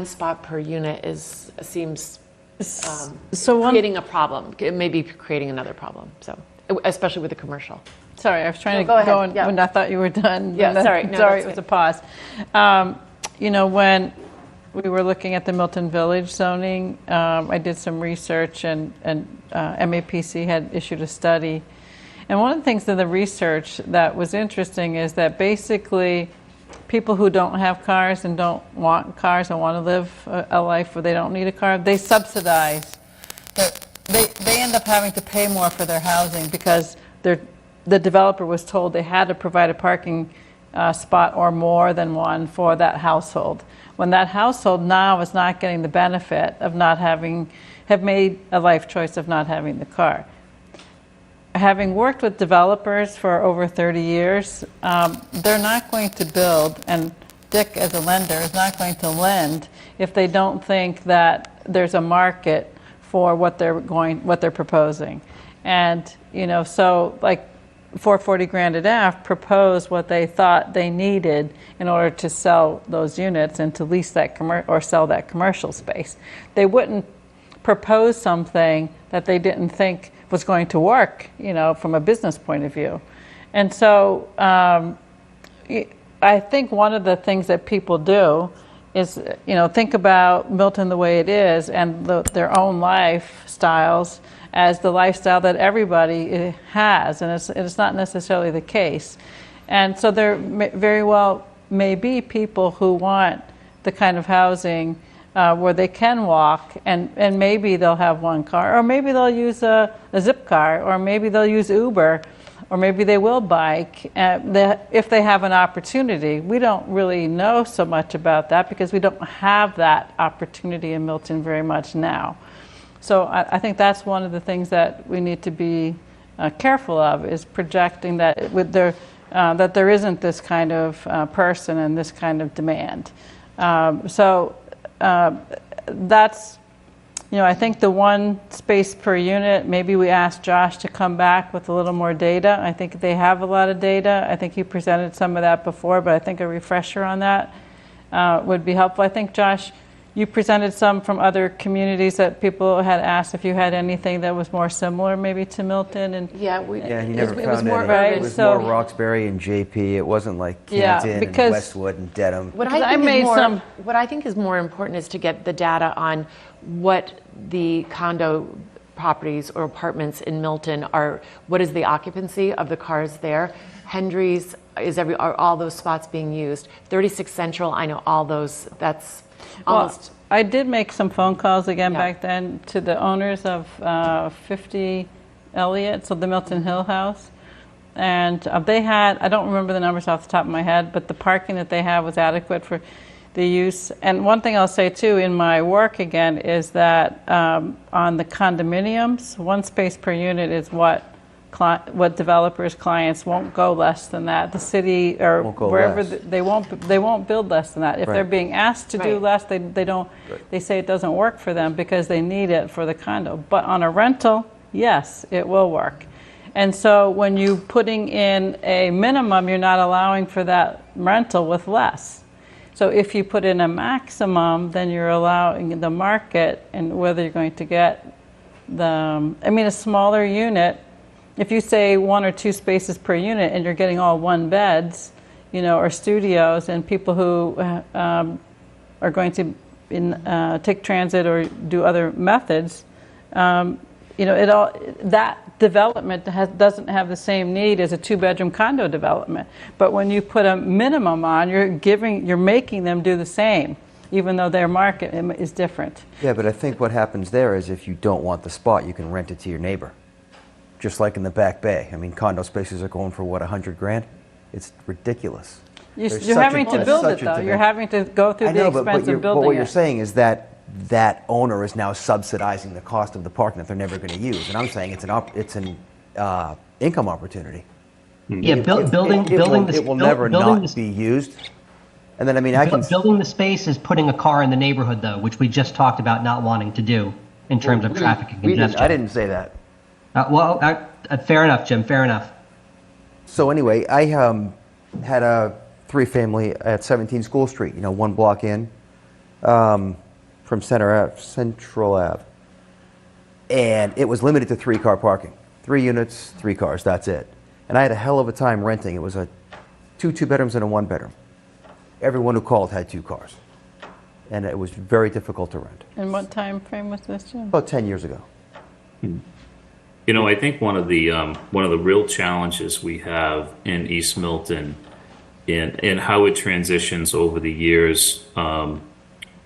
spot per unit seems creating a problem. It may be creating another problem. So, especially with the commercial. Sorry, I was trying to go ahead. on when I thought you were done. Yeah, sorry. No, sorry, that's it was good. a pause. When we were looking at the Milton Village zoning, I did some research, and MAPC had issued a study. And one of the things in the research that was interesting is that basically people who don't have cars and don't want cars and want to live a life where they don't need a car, they subsidize. They end up having to pay more for their housing because the developer was told they had to provide a parking spot or more than one for that household. When that household now is not getting the benefit of have made a life choice of not having the car. Having worked with developers for over 30 years, they're not going to build, and Dick as a lender is not going to lend if they don't think that there's a market for what they're proposing. And, so like 440 Granite Ave proposed what they thought they needed in order to sell those units and to lease that or sell that commercial space. They wouldn't propose something that they didn't think was going to work, from a business point of view. And so I think one of the things that people do is, think about Milton the way it is and their own lifestyles as the lifestyle that everybody has, and it's not necessarily the case. And so there very well may be people who want the kind of housing where they can walk, and maybe they'll have one car, or maybe they'll use a zip car, or maybe they'll use Uber, or maybe they will bike if they have an opportunity. We don't really know so much about that because we don't have that opportunity in Milton very much now. So I think that's one of the things that we need to be careful of, is projecting that that there isn't this kind of person and this kind of demand. That's, I think the one space per unit, maybe we ask Josh to come back with a little more data. I think they have a lot of data. I think he presented some of that before, but I think a refresher on that would be helpful. I think, Josh, you presented some from other communities that people had asked if you had anything that was more similar maybe to Milton. And he never it was found more any. right, It was so- more Roxbury and JP. It wasn't like Canton and Westwood and Dedham. What I think is more important is to get the data on what the condo properties or apartments in Milton are. What is the occupancy of the cars there? Hendry's, are all those spots being used? 36 Central, I know all those. That's almost. Well, I did make some phone calls again back then to the owners of 50 Elliott, so the Milton Hill House. And they had, I don't remember the numbers off the top of my head, but the parking that they have was adequate for the use. And one thing I'll say too in my work again is that on the condominiums, one space per unit is what developers' clients won't go less than that. The city or wherever they won't build less than that. If they're being asked to do less, they don't. They say it doesn't work for them because they need it for the condo. But on a rental, yes, it will work. And so when you putting in a minimum, you're not allowing for that rental with less. So if you put in a maximum, then you're allowing the market and whether you're going to get a smaller unit. If you say 1 or 2 spaces per unit and you're getting all 1 beds, or studios, and people who are going to take transit or do other methods, that development doesn't have the same need as a 2-bedroom condo development. But when you put a minimum on, you're making them do the same. even though their market is different. Yeah, but I think what happens there is if you don't want the spot, you can rent it to your neighbor. Just like in the Back Bay. I mean, condo spaces are going for what, 100 grand? It's ridiculous. You're having to build it, though. You're having to go through the expense of building but what you're it. saying is that that owner is now subsidizing the cost of the parking that they're never going to use. And I'm saying it's an income opportunity. Yeah, It will never building not be used. And then, I mean, building the space is putting a car in the neighborhood, though, which we just talked about not wanting to do in terms of traffic and congestion. I didn't say that. Fair enough, Jim, fair enough. So anyway, I had a 3-family at 17 School Street, one block in from Central Ave. And it was limited to 3-car parking. 3 units, 3 cars, that's it. And I had a hell of a time renting. It was a 2 bedrooms and a 1-bedroom. Everyone who called had 2 cars. And it was very difficult to rent. And what time frame was this, Jim? About 10 years ago. I think one of the real challenges we have in East Milton and how it transitions over the years, none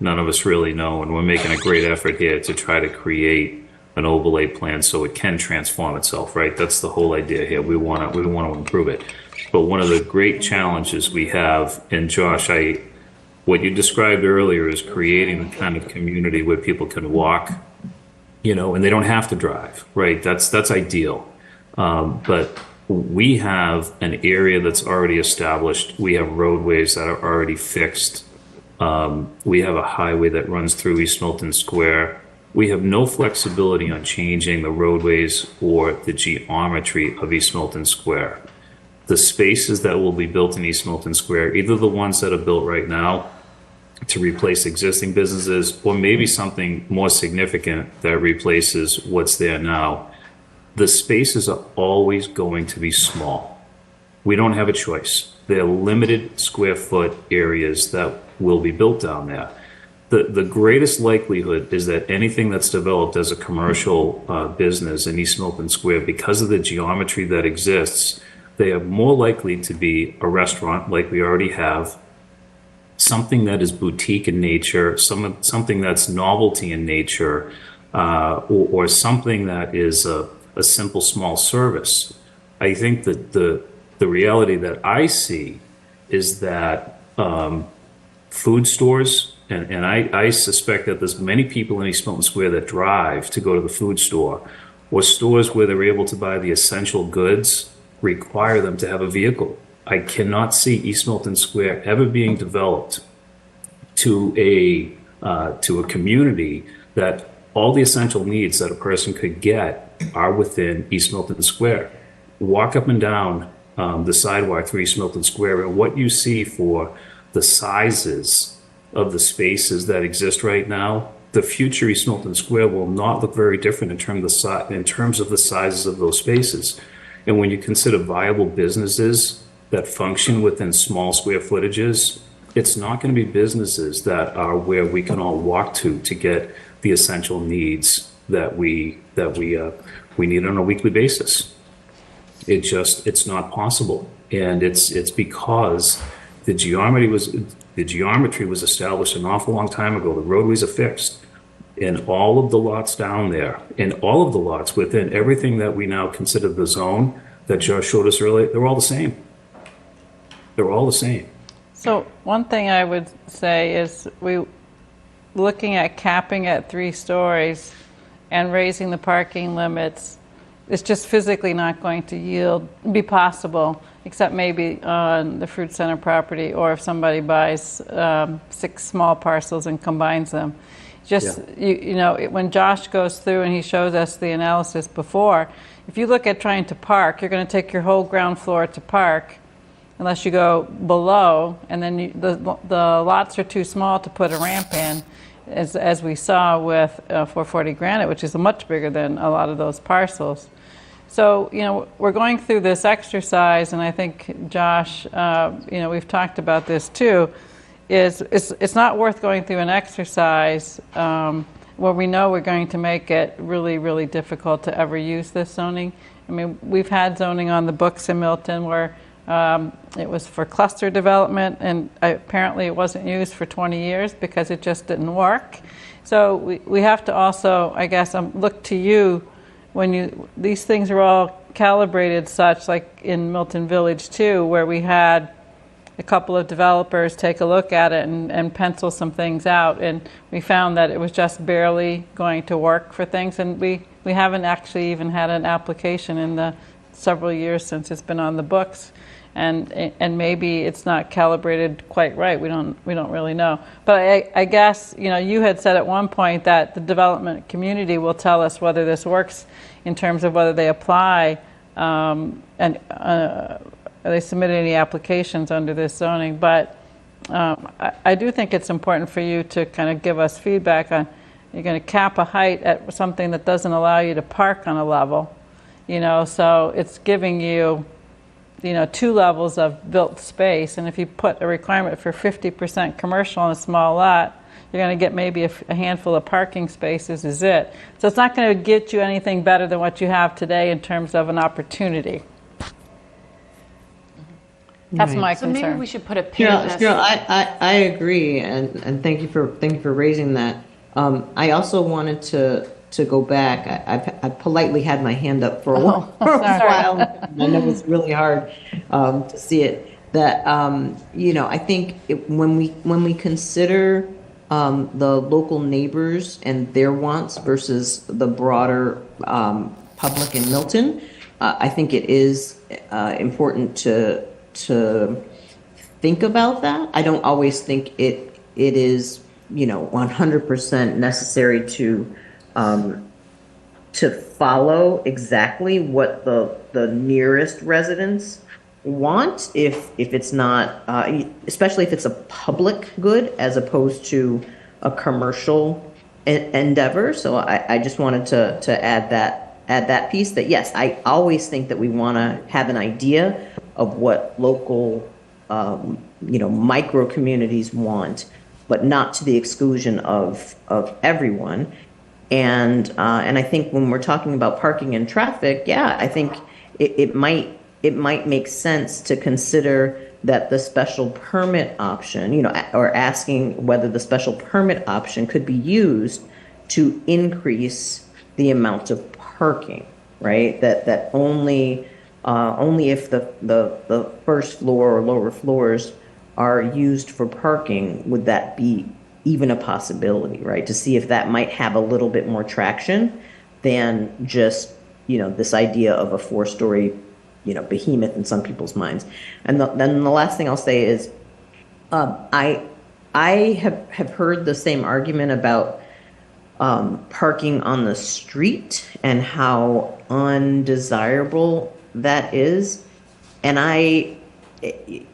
of us really know, and we're making a great effort here to try to create an overlay plan so it can transform itself, right? That's the whole idea here. We want to improve it. But one of the great challenges we have, and Josh, what you described earlier is creating the kind of community where people can walk, and they don't have to drive, right? That's ideal. But we have an area that's already established. We have roadways that are already fixed. We have a highway that runs through East Milton Square. We have no flexibility on changing the roadways or the geometry of East Milton Square. The spaces that will be built in East Milton Square, either the ones that are built right now to replace existing businesses, or maybe something more significant that replaces what's there now, the spaces are always going to be small. We don't have a choice. They're limited square foot areas that will be built down there. The greatest likelihood is that anything that's developed as a commercial business in East Milton Square, because of the geometry that exists, they are more likely to be a restaurant like we already have, something that is boutique in nature, something that's novelty in nature, or something that is a simple small service. I think that the reality that I see is that food stores, and I suspect that there's many people in East Milton Square that drive to go to the food store, or stores where they're able to buy the essential goods require them to have a vehicle. I cannot see East Milton Square ever being developed to a community that all the essential needs that a person could get are within East Milton Square. Walk up and down the sidewalk through East Milton Square, and what you see for the sizes of the spaces that exist right now, the future East Milton Square will not look very different in terms of the sizes of those spaces. And when you consider viable businesses that function within small square footages, it's not going to be businesses that are where we can all walk to get the essential needs that we need on a weekly basis. It's not possible, and it's because the geometry was established an awful long time ago. The roadways are fixed, and all of the lots down there, and all of the lots within everything that we now consider the zone that Josh showed us earlier, they're all the same. They're all the same. So one thing I would say is looking at capping at 3 stories and raising the parking limits, it's just physically not going to be possible, except maybe on the fruit center property, or if somebody buys 6 small parcels and combines them. When Josh goes through and he shows us the analysis before, if you look at trying to park, you're going to take your whole ground floor to park, unless you go below, and then the lots are too small to put a ramp in, as we saw with 440 Granite, which is much bigger than a lot of those parcels. So, we're going through this exercise, and I think, Josh, we've talked about this too, it's not worth going through an exercise where we know we're going to make it really, really difficult to ever use this zoning. I mean, we've had zoning on the books in Milton where It was for cluster development, and apparently it wasn't used for 20 years because it just didn't work. So we have to also, I guess, look to you when these things are all calibrated such, like in Milton Village too, where we had a couple of developers take a look at it and pencil some things out, and we found that it was just barely going to work for things, and we haven't actually even had an application in the several years since it's been on the books. And maybe it's not calibrated quite right. We don't really know. But I guess you had said at one point that the development community will tell us whether this works in terms of whether they apply and they submitted any applications under this zoning. But I do think it's important for you to kind of give us feedback on, you're going to cap a height at something that doesn't allow you to park on a level, so it's giving you 2 levels of built space, and if you put a requirement for 50% commercial on a small lot, you're going to get maybe a handful of parking spaces is it. So it's not going to get you anything better than what you have today in terms of an opportunity. That's my concern. So maybe we should put a pin in this. I agree, and thank you for raising that. I also wanted to go back. I politely had my hand up for a while. And I know it's really hard to see it. That I think when we consider the local neighbors and their wants versus the broader public in Milton, I think it is important to think about that. I don't always think it is 100% necessary to follow exactly what the nearest residents want if it's not, especially if it's a public good as opposed to a commercial endeavor. So I just wanted to add that piece, that yes, I always think that we want to have an idea of what local micro communities want, but not to the exclusion of everyone. And I think when we're talking about parking and traffic, yeah, I think it might make sense to consider that the special permit option, or asking whether the special permit option could be used to increase the amount of parking, right? That only if the first floor or lower floors are used for parking would that be even a possibility, right? To see if that might have a little bit more traction than just, this idea of a 4-story, behemoth in some people's minds. And then the last thing I'll say is, I have heard the same argument about parking on the street and how undesirable that is. And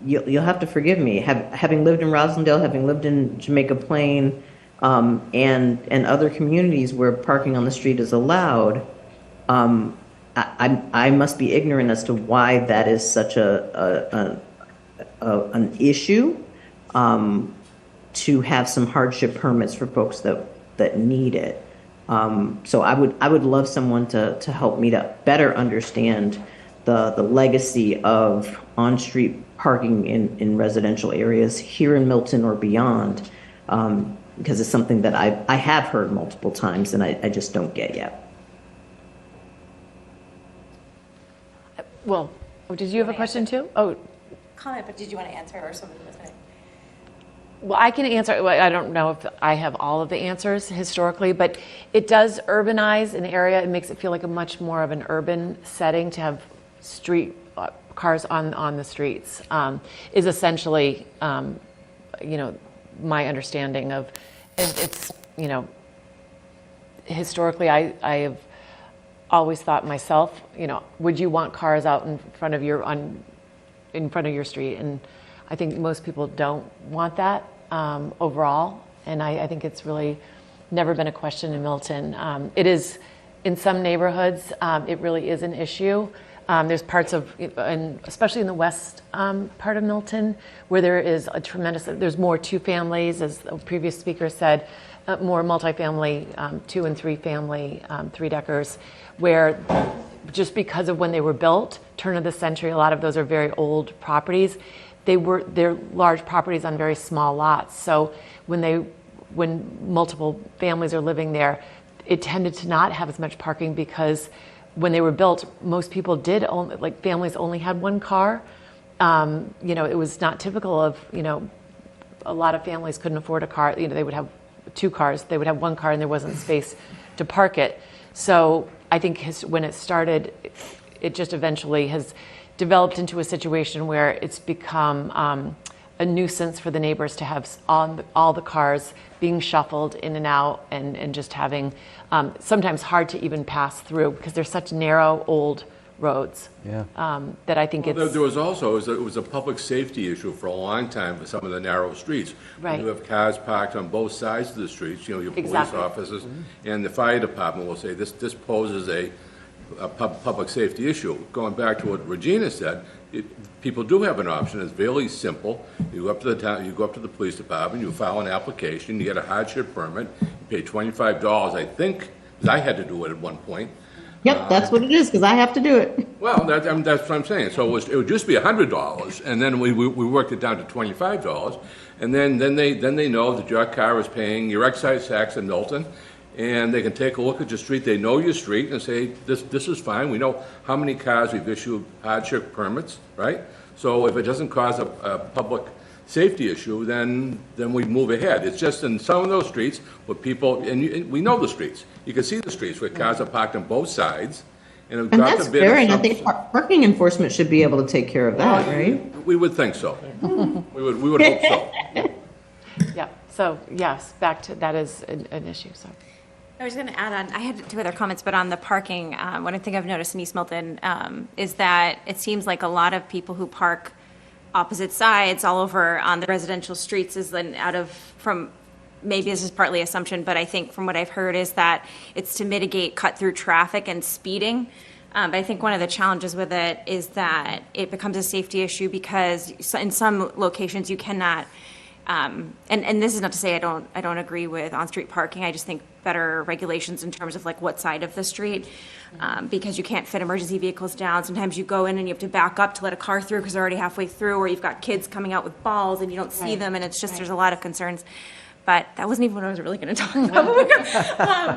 you'll have to forgive me, having lived in Roslindale, having lived in Jamaica Plain, and other communities where parking on the street is allowed, I must be ignorant as to why that is such an issue, to have some hardship permits for folks that need it. So I would love someone to help me to better understand the legacy of on-street parking in residential areas here in Milton or beyond, because it's something that I have heard multiple times and I just don't get yet. Well, did you have a question too? Oh, comment, but did you want to answer or somebody was going to? well, I can answer. I don't know if I have all of the answers historically, but it does urbanize an area. It makes it feel like a much more of an urban setting to have street cars on the streets, is essentially, my understanding of, it's, historically I have always thought myself, would you want cars out in front of your street? And I think most people don't want that overall. And I think it's really never been a question in Milton. It is in some neighborhoods, it really is an issue. There's parts of, and especially in the west part of Milton, where there is a tremendous, there's more two families, as the previous speaker said, more multifamily, 2 and 3 family, 3-deckers, where just because of when they were built, turn of the century, a lot of those are very old properties. They're large properties on very small lots. So when multiple families are living there, it tended to not have as much parking because when they were built, most people did only, like families only had one car. It was not typical of, a lot of families couldn't afford a car. They would have 2 cars. They would have 1 car and there wasn't space to park it. So I think when it started, it just eventually has developed into a situation where it's become a nuisance for the neighbors to have all the cars being shuffled in and out and just having sometimes hard to even pass through because they're such narrow old roads. Yeah. That I think it's... There was also, it was a public safety issue for a long time for some of the narrow streets. Right. You have cars parked on both sides of the streets, your police Exactly. officers, and the fire department will say, this poses a public safety issue. Going back to what Regina said, people do have an option. It's fairly simple. You go up to the town, you go up to the police department, you file an application, you get a hardship permit, you pay $25, I think, because I had to do it at one point. Yep, that's what it is, because I have to do it. Well, that's what I'm saying. So it would just be $100, and then we worked it down to $25, and then they know that your car is paying your excise tax in Milton, and they can take a look at your street. They know your street and say, this is fine. We know how many cars we've issued hardship permits, right? So if it doesn't cause a public safety issue, then we move ahead. It's just in some of those streets where people, and we know the streets. You can see the streets where cars are parked on both sides. And that's fair, and I think parking enforcement should be able to take care of that, right? We would think so. we would hope so. Yeah. So yes, back to that is an issue. So. I was going to add on, I had 2 other comments, but on the parking, one thing I've noticed in East Milton is that it seems like a lot of people who park opposite sides all over on the residential streets is then maybe this is partly assumption, but I think from what I've heard is that it's to mitigate cut-through traffic and speeding. But I think one of the challenges with it is that it becomes a safety issue because in some locations you cannot, and this is not to say I don't agree with on-street parking. I just think better regulations in terms of like what side of the street, because you can't fit emergency vehicles down. Sometimes you go in and you have to back up to let a car through because they're already halfway through, or you've got kids coming out with balls and you don't see them, and it's just there's a lot of concerns. But that wasn't even what I was really going to talk about.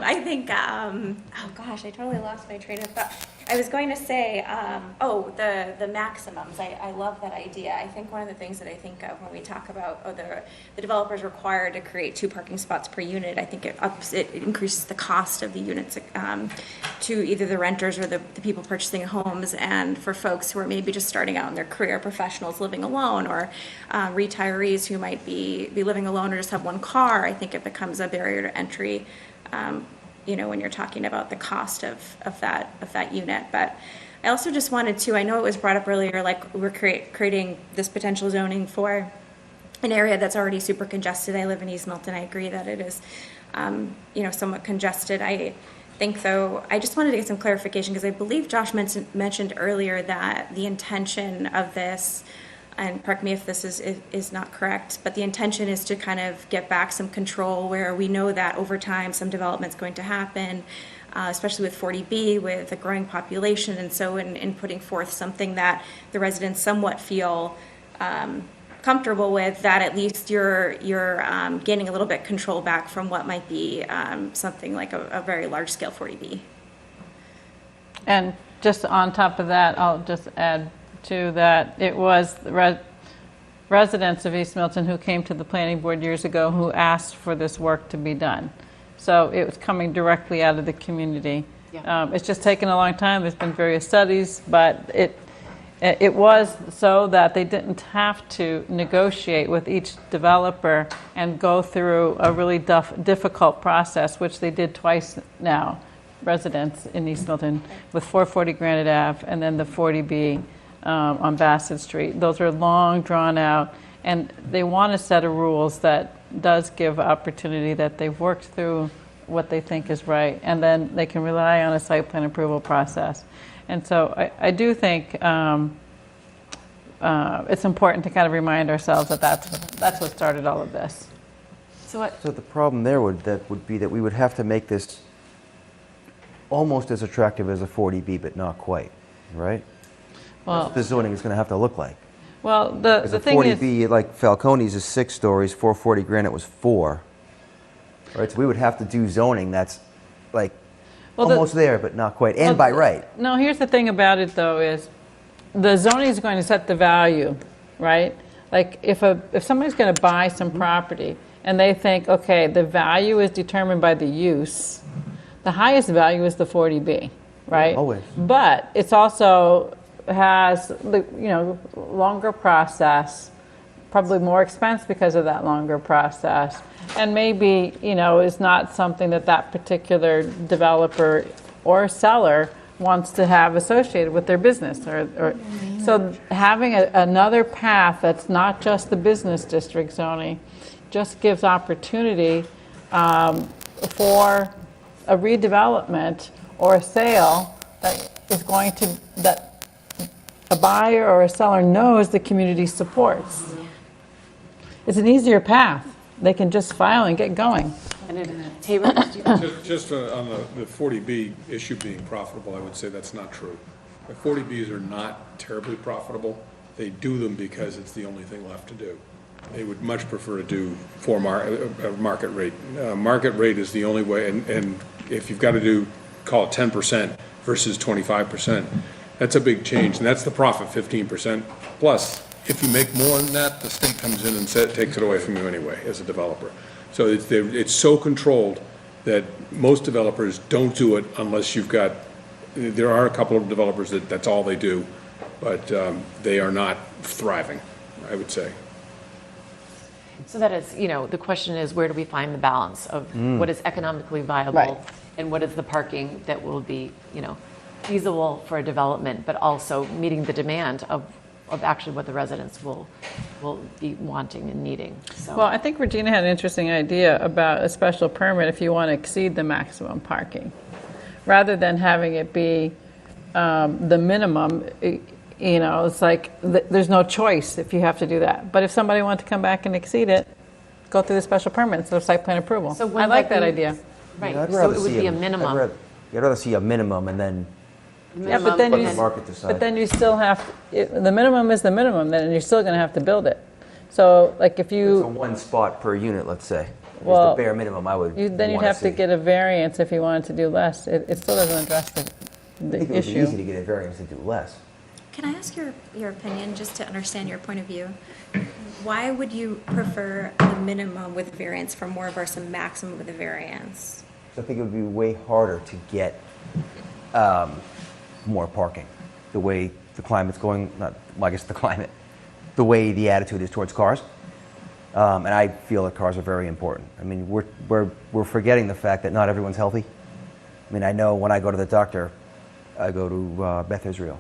I think, oh gosh, I totally lost my train of thought. I was going to say, the maximums. I love that idea. I think one of the things that I think of when we talk about the developer's required to create 2 parking spots per unit, I think it increases the cost of the units to either the renters or the people purchasing homes, and for folks who are maybe just starting out in their career, professionals living alone, or retirees who might be living alone or just have one car. I think it becomes a barrier to entry. When you're talking about the cost of that unit. But I also just wanted to, I know it was brought up earlier, like we're creating this potential zoning for an area that's already super congested. I live in East Milton. I agree that it is, somewhat congested. I think, though, I just wanted to get some clarification because I believe Josh mentioned earlier that the intention of this, and correct me if this is not correct, but the intention is to kind of get back some control where we know that over time some development's going to happen, especially with 40B, with a growing population. And so in putting forth something that the residents somewhat feel comfortable with, that at least you're gaining a little bit control back from what might be something like a very large-scale 40B. And just on top of that, I'll just add to that it was residents of East Milton who came to the planning board years ago who asked for this work to be done. So it was coming directly out of the community. Yeah. It's just taken a long time. There's been various studies, but it was so that they didn't have to negotiate with each developer and go through a really difficult process, which they did twice now, residents in East Milton, with 440 Granite Ave and then the 40B on Bassett Street. Those are long, drawn out, and they want a set of rules that does give opportunity, that they've worked through what they think is right, and then they can rely on a site plan approval process. And so I do think it's important to kind of remind ourselves that that's what started all of this. So the problem there would be that we would have to make this almost as attractive as a 40B, but not quite, right? Well, that's what the zoning is going to have to look like. Well, the thing is, 40B, like Falcone's is 6 stories, 440 Granite was 4. Right, so we would have to do zoning that's like almost there, but not quite, and by right. No, here's the thing about it though is the zoning is going to set the value, right? Like if somebody's going to buy some property and they think, okay, the value is determined by the use, the highest value is the 40B, right? Always. But it's also has longer process, probably more expense because of that longer process, and maybe is not something that particular developer or seller wants to have associated with their business. Or so having another path that's not just the business district zoning just gives opportunity for a redevelopment or a sale that a buyer or a seller knows the community supports. It's an easier path. They can just file and get going. Just on the 40B issue being profitable, I would say that's not true. The 40Bs are not terribly profitable. They do them because it's the only thing left to do. They would much prefer to do market rate. Market rate is the only way, and if you've got to call it 10% versus 25%, that's a big change, and that's the profit, 15%. Plus, if you make more than that, the state comes in and takes it away from you anyway as a developer. So it's so controlled that most developers don't do it unless you've got, there are a couple of developers that's all they do, but they are not thriving, I would say. So that is, the question is, where do we find the balance of what is economically viable and what is the parking that will be, feasible for a development, but also meeting the demand of actually what the residents will be wanting and needing. So. Well, I think Regina had an interesting idea about a special permit if you want to exceed the maximum parking. Rather than having it be the minimum, it's like there's no choice if you have to do that. But if somebody wants to come back and exceed it, go through the special permit instead of site plan approval. So I like that idea. Right, Yeah, so it would be a minimum. I'd rather see a minimum and then Yeah, but then you still have, the minimum is the minimum, then you're still going to have to build it. So like if you... It's a 1 spot per unit, let's say. Well, is the bare minimum I would then you'd have to get a variance if you wanted to do less. It still doesn't address the I think it would issue. be easy to get a variance to do less. Can I ask your opinion, just to understand your point of view? Why would you prefer the minimum with variance for more versus a maximum with a variance? So I think it would be way harder to get more parking. The way the climate's going, the way the attitude is towards cars. And I feel that cars are very important. I mean, we're forgetting the fact that not everyone's healthy. I mean, I know when I go to the doctor, I go to Beth Israel.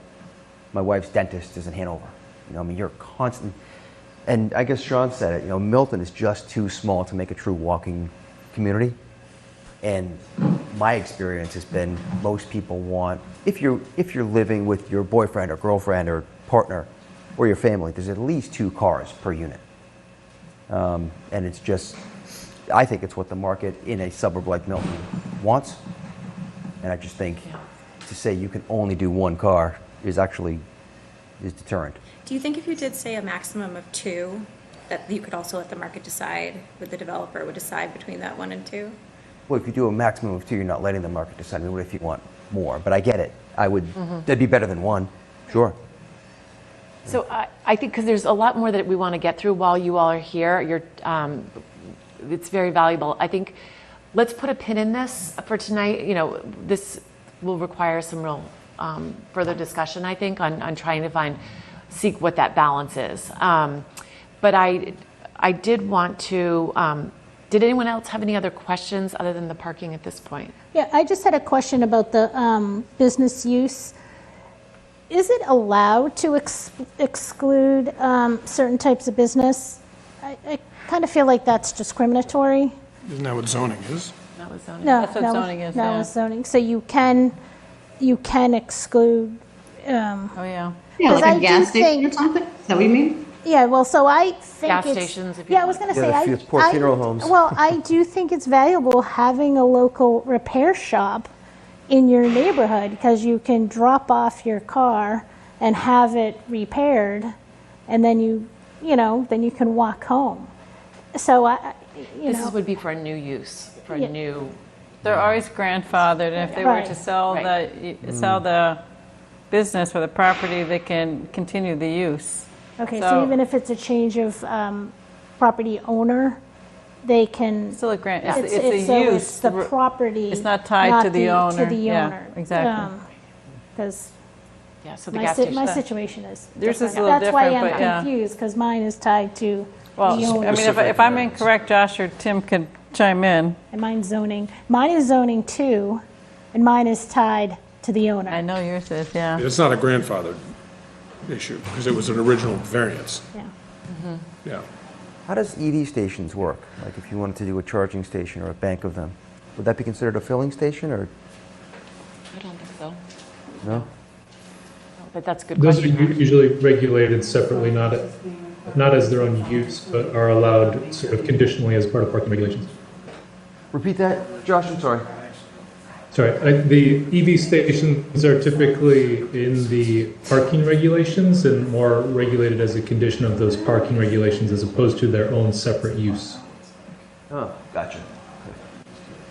My wife's dentist is in Hanover. You're constant. And I guess Sean said it, Milton is just too small to make a true walking community. And my experience has been most people want, if you're living with your boyfriend or girlfriend or partner or your family, there's at least 2 cars per unit. And it's just, I think it's what the market in a suburb like Milton wants. And I just think to say you can only do 1 car is deterrent. Do you think if you did say a maximum of 2, that you could also let the market decide, would the developer would decide between that 1 and 2? Well, if you do a maximum of 2, you're not letting the market decide. I mean, what if you want more? But I get it. That'd be better than 1, sure. So I think because there's a lot more that we want to get through while you all are here. It's very valuable. I think let's put a pin in this for tonight. This will require some real further discussion, I think, on trying to seek what that balance is. But I did want to, did anyone else have any other questions other than the parking at this point? Yeah, I just had a question about the business use. Is it allowed to exclude certain types of business? I kind of feel like that's discriminatory. Isn't that what zoning is? That was zoning. No, That's what zoning is, No, yeah. it's zoning. So you can you can exclude. Oh, yeah. Yeah, 'Cause like I a do gas station or think- something? Is that what you mean? Yeah, well, so I think Gas it's. stations, if you Yeah, I was going to say, the poor funeral homes. Well, I do think it's valuable having a local repair shop in your neighborhood because you can drop off your car and have it repaired, and then then you can walk home. So This would be for a new use, for a Yeah. new. They're always grandfathered, and if they were to sell the business or the property, they can continue the use. Okay, so even if it's a change of property owner, they can. Still a grant, it's so a use. It's the property. It's not tied to the owner. To the Yeah, owner. exactly. Because Yeah, so the gas station. my situation is Yours is different. a little That's why different, I'm but yeah. confused, because mine is tied to Well, the owner. I mean, if I'm incorrect, Josh or Tim could chime in. And mine's zoning. Mine is zoning 2, and mine is tied to the owner. I know yours is, yeah. It's not a grandfathered issue, because it was an original variance. Yeah. Yeah. How does EV stations work? Like if you wanted to do a charging station or a bank of them, would that be considered a filling station or I don't think so. no? But that's a good Those are question. usually regulated separately, not as their own use, but are allowed sort of conditionally as part of parking regulations. Repeat that, Josh. I'm sorry. Sorry, the EV stations are typically in the parking regulations and more regulated as a condition of those parking regulations as opposed to their own separate use. Oh, gotcha.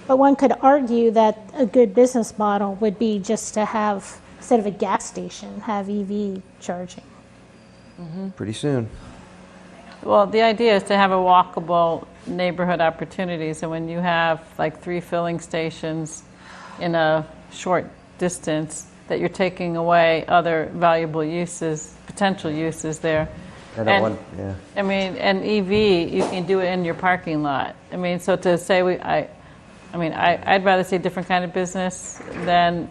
But one could argue that a good business model would be just to have, instead of a gas station, have EV charging. Pretty soon. Well, the idea is to have a walkable neighborhood opportunities, and when you have like 3 filling stations in a short distance, that you're taking away other valuable uses, potential uses there. Yeah, that one, yeah. I mean, and EV, you can do it in your parking lot. I mean, so to say I'd rather see a different kind of business than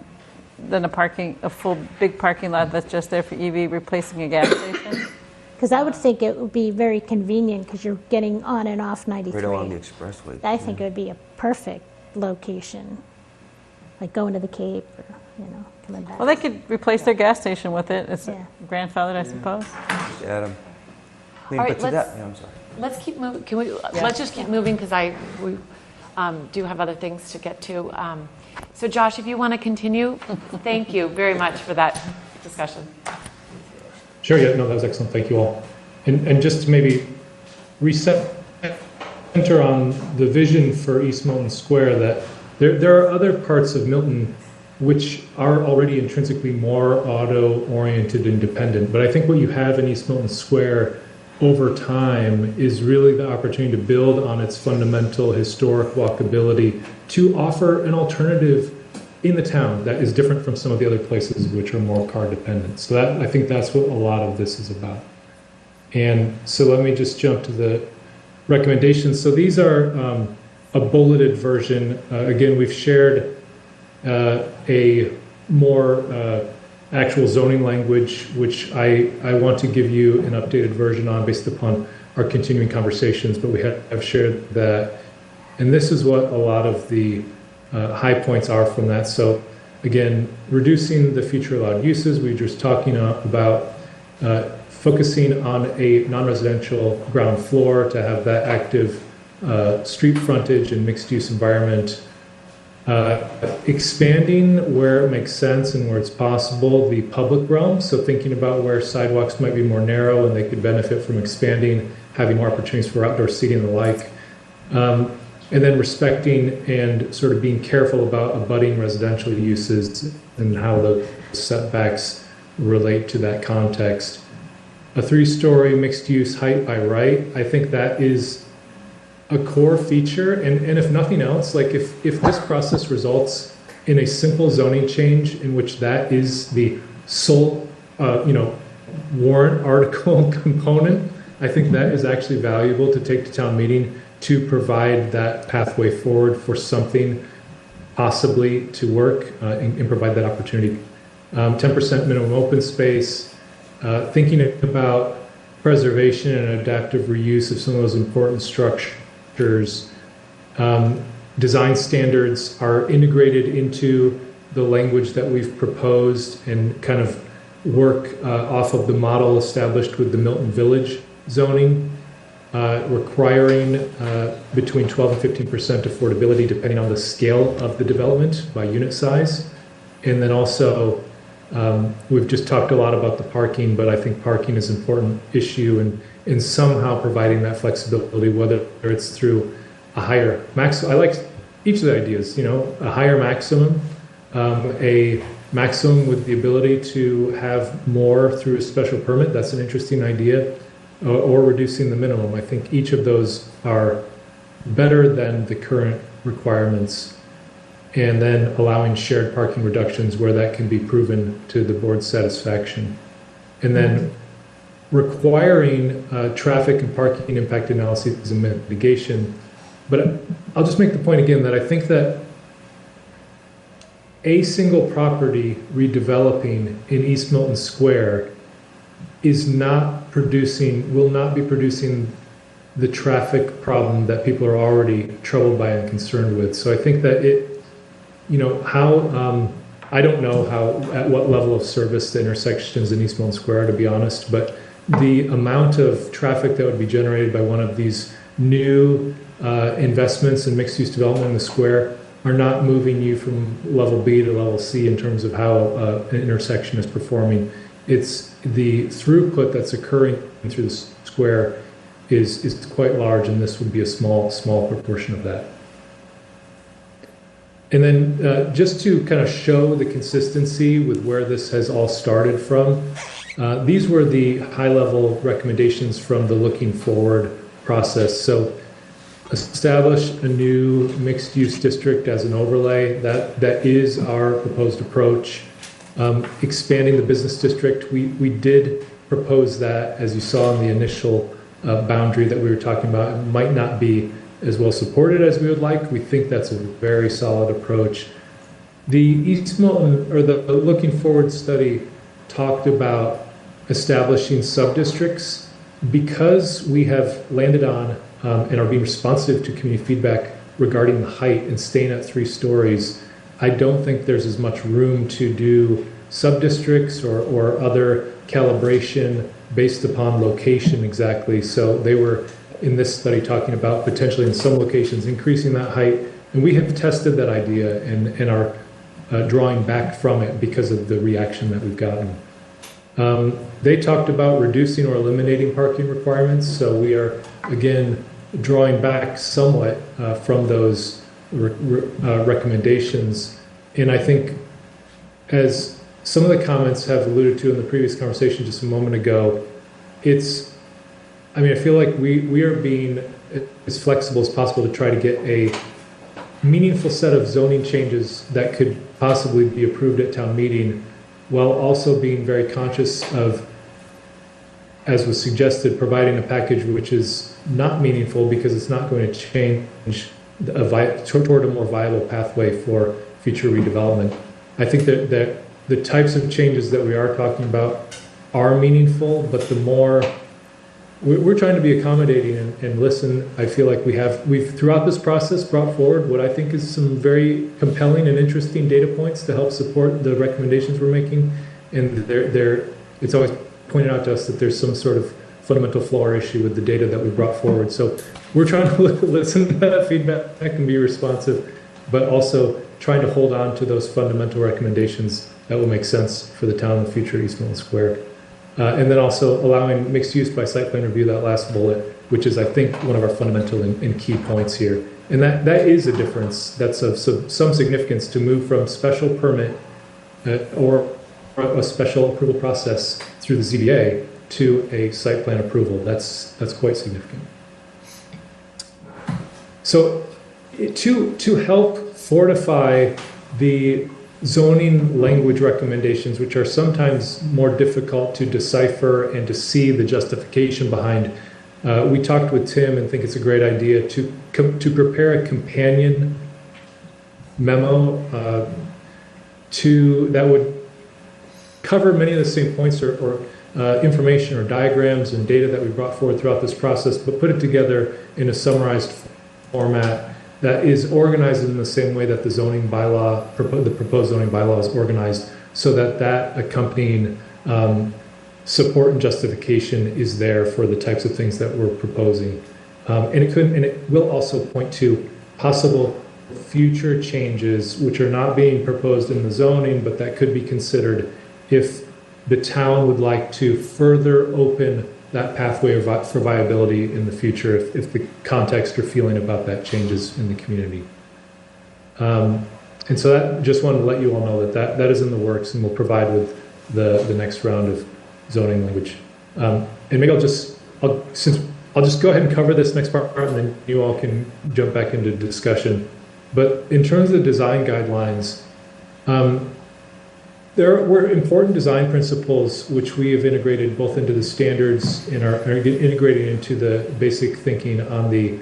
a full big parking lot that's just there for EV replacing a gas station. Because I would think it would be very convenient because you're getting on and off 93. Right along the expressway. I think it would be a perfect location, like going to the Cape or, coming back. Well, they could replace their gas station with it. It's Yeah. grandfathered, I suppose. Just add 'em. I mean, All right, but to let's- that, yeah, I'm sorry. Let's keep moving. Can we? Let's just keep moving because we do have other things to get to. So, Josh, if you want to continue, thank you very much for that discussion. Sure, yeah, no, that was excellent. Thank you all. And just to maybe center on the vision for East Milton Square, that there are other parts of Milton which are already intrinsically more auto-oriented and dependent. But I think what you have in East Milton Square over time is really the opportunity to build on its fundamental historic walkability to offer an alternative in the town that is different from some of the other places which are more car dependent. So that, I think that's what a lot of this is about. And so let me just jump to the recommendations. So these are a bulleted version. Again, we've shared a more actual zoning language, which I want to give you an updated version on based upon our continuing conversations, but we have shared that. And this is what a lot of the high points are from that. So again, reducing the future allowed uses. We were just talking about focusing on a non-residential ground floor to have that active street frontage and mixed use environment. Expanding where it makes sense and where it's possible the public realm, so thinking about where sidewalks might be more narrow and they could benefit from expanding, having more opportunities for outdoor seating and the like, and then respecting and sort of being careful about abutting residential uses and how the setbacks relate to that context. A 3-story mixed use height by right, I think that is a core feature, and if nothing else, like if this process results in a simple zoning change in which that is the sole warrant article component, I think that is actually valuable to take to town meeting to provide that pathway forward for something possibly to work and provide that opportunity. 10% minimum open space, thinking about preservation and adaptive reuse of some of those important structures. Design standards are integrated into the language that we've proposed and kind of work off of the model established with the Milton Village zoning, requiring between 12 and 15% affordability depending on the scale of the development by unit size. And then also, we've just talked a lot about the parking, but I think parking is an important issue and somehow providing that flexibility, whether it's through a higher max. I like each of the ideas, you know, a higher maximum, a maximum with the ability to have more through a special permit. That's an interesting idea, or reducing the minimum. I think each of those are better than the current requirements, and then allowing shared parking reductions where that can be proven to the board's satisfaction. And then requiring traffic and parking impact analyses and mitigation. But I'll just make the point again that I think that a single property redeveloping in East Milton Square is not producing, will not be producing the traffic problem that people are already troubled by and concerned with. So I think that it, you know, how, I don't know how, at what level of service the intersections in East Milton Square are, to be honest, but the amount of traffic that would be generated by one of these new investments in mixed-use development in the square are not moving you from level B to level C in terms of how an intersection is performing. It's the throughput that's occurring through the square is quite large, and this would be a small proportion of that. And then just to kind of show the consistency with where this has all started from, these were the high-level recommendations from the Looking Forward process. So establish a new mixed-use district as an overlay. That is our proposed approach. Expanding the business district, we did propose that, as you saw in the initial boundary that we were talking about. It might not be as well supported as we would like. We think that's a very solid approach. The East Milton, or the Looking Forward study, talked about establishing sub-districts. Because we have landed on and are being responsive to community feedback regarding the height and staying at 3 stories, I don't think there's as much room to do sub-districts or other calibration based upon location exactly. So they were, in this study, talking about potentially in some locations increasing that height. And we have tested that idea and are drawing back from it because of the reaction that we've gotten. They talked about reducing or eliminating parking requirements. So we are, again, drawing back somewhat from those recommendations. And I think, as some of the comments have alluded to in the previous conversation just a moment ago, I feel like we are being as flexible as possible to try to get a meaningful set of zoning changes that could possibly be approved at town meeting, while also being very conscious of, as was suggested, providing a package which is not meaningful because it's not going to change toward a more viable pathway for future redevelopment. I think that the types of changes that we are talking about are meaningful, but the more we're trying to be accommodating and listen. I feel like we've throughout this process brought forward what I think is some very compelling and interesting data points to help support the recommendations we're making. And it's always pointed out to us that there's some sort of fundamental flaw or issue with the data that we brought forward. So we're trying to listen to that feedback and be responsive, but also trying to hold on to those fundamental recommendations that will make sense for the town in the future, East Milton Square. And then also allowing mixed use by site plan review, that last bullet, which is, I think, one of our fundamental and key points here. And that is a difference that's of some significance to move from special permit or a special approval process through the ZBA to a site plan approval. That's quite significant. So to help fortify the zoning language recommendations, which are sometimes more difficult to decipher and to see the justification behind, we talked with Tim and think it's a great idea to prepare a companion memo that would cover many of the same points or information or diagrams and data that we brought forward throughout this process, but put it together in a summarized format that is organized in the same way that the zoning bylaw, the proposed zoning bylaw is organized, so that that accompanying support and justification is there for the types of things that we're proposing. And it will also point to possible future changes which are not being proposed in the zoning, but that could be considered if the town would like to further open that pathway for viability in the future, if the context or feeling about that changes in the community. And so that, just wanted to let you all know that that is in the works, and we'll provide with the next round of zoning language. And maybe I'll just go ahead and cover this next part, and then you all can jump back into discussion. But in terms of the design guidelines, there were important design principles which we have integrated both into the standards and are integrating into the basic thinking on the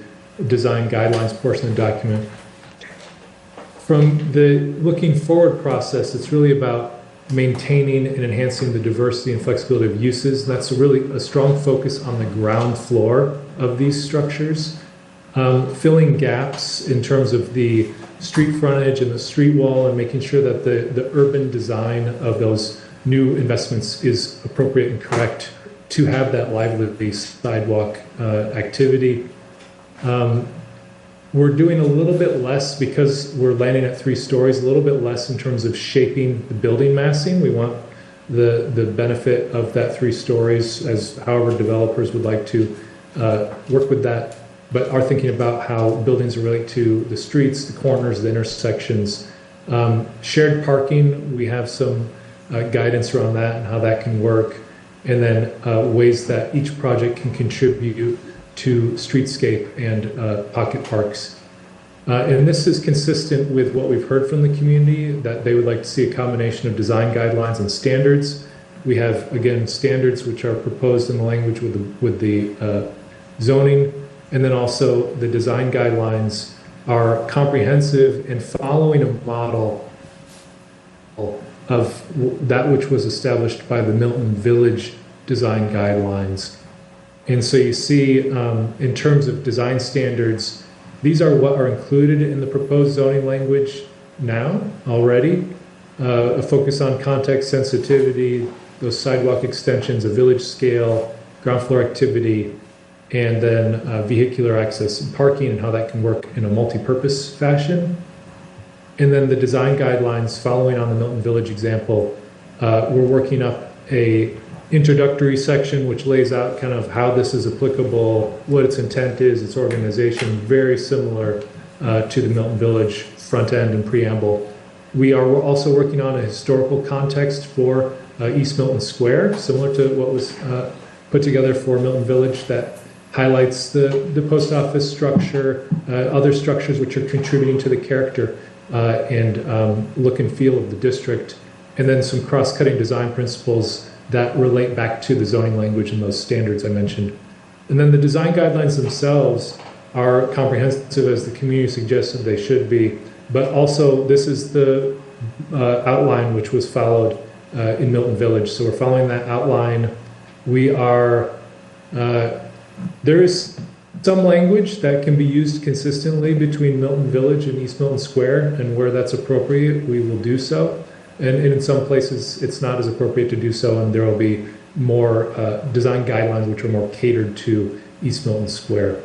design guidelines portion of the document. From the looking forward process, it's really about maintaining and enhancing the diversity and flexibility of uses. And that's really a strong focus on the ground floor of these structures. Filling gaps in terms of the street frontage and the street wall, and making sure that the urban design of those new investments is appropriate and correct to have that lively sidewalk activity. We're doing a little bit less, because we're landing at 3 stories, a little bit less in terms of shaping the building massing. We want the benefit of that 3 stories, as however developers would like to work with that, but are thinking about how buildings relate to the streets, the corners, the intersections. Shared parking, we have some guidance around that and how that can work, and then ways that each project can contribute to streetscape and pocket parks. And this is consistent with what we've heard from the community, that they would like to see a combination of design guidelines and standards. We have, again, standards which are proposed in the language with the zoning, and then also the design guidelines are comprehensive and following a model of that which was established by the Milton Village design guidelines. And so you see, in terms of design standards, these are what are included in the proposed zoning language now already. A focus on context sensitivity, those sidewalk extensions, a village scale, ground floor activity, and then vehicular access and parking, and how that can work in a multi-purpose fashion. And then the design guidelines, following on the Milton Village example, we're working up a introductory section which lays out kind of how this is applicable, what its intent is, its organization, very similar to the Milton Village front end and preamble. We are also working on a historical context for East Milton Square, similar to what was put together for Milton Village, that highlights the post office structure, other structures which are contributing to the character and look and feel of the district, and then some cross-cutting design principles that relate back to the zoning language and those standards I mentioned. And then the design guidelines themselves are comprehensive, as the community suggested they should be, but also this is the outline which was followed in Milton Village. So we're following that outline. We are, there is some language that can be used consistently between Milton Village and East Milton Square, and where that's appropriate, we will do so. And in some places, it's not as appropriate to do so, and there will be more design guidelines which are more catered to East Milton Square.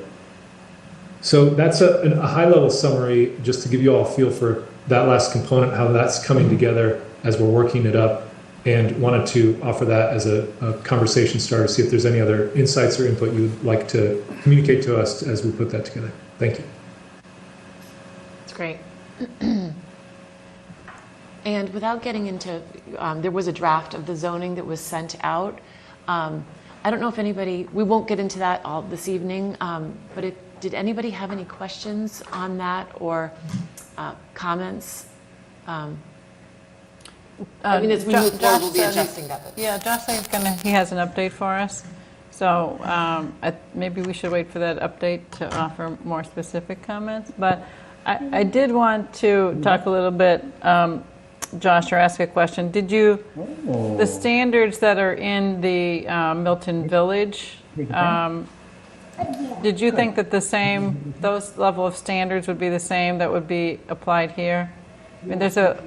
So that's a high-level summary, just to give you all a feel for that last component, how that's coming together as we're working it up, and wanted to offer that as a conversation starter, see if there's any other insights or input you'd like to communicate to us as we put that together. Thank you. That's great. And without getting into, there was a draft of the zoning that was sent out. I don't know if anybody, we won't get into that all this evening, but did anybody have any questions on that or comments? I mean, as we move forward, we'll be adjusting that. Yeah, Josh said he has an update for us. So maybe we should wait for that update to offer more specific comments. But I did want to talk a little bit, Josh, or ask a question. Did you, the standards that are in the Milton Village did you think that those level of standards would be the same that would be applied here? I mean, there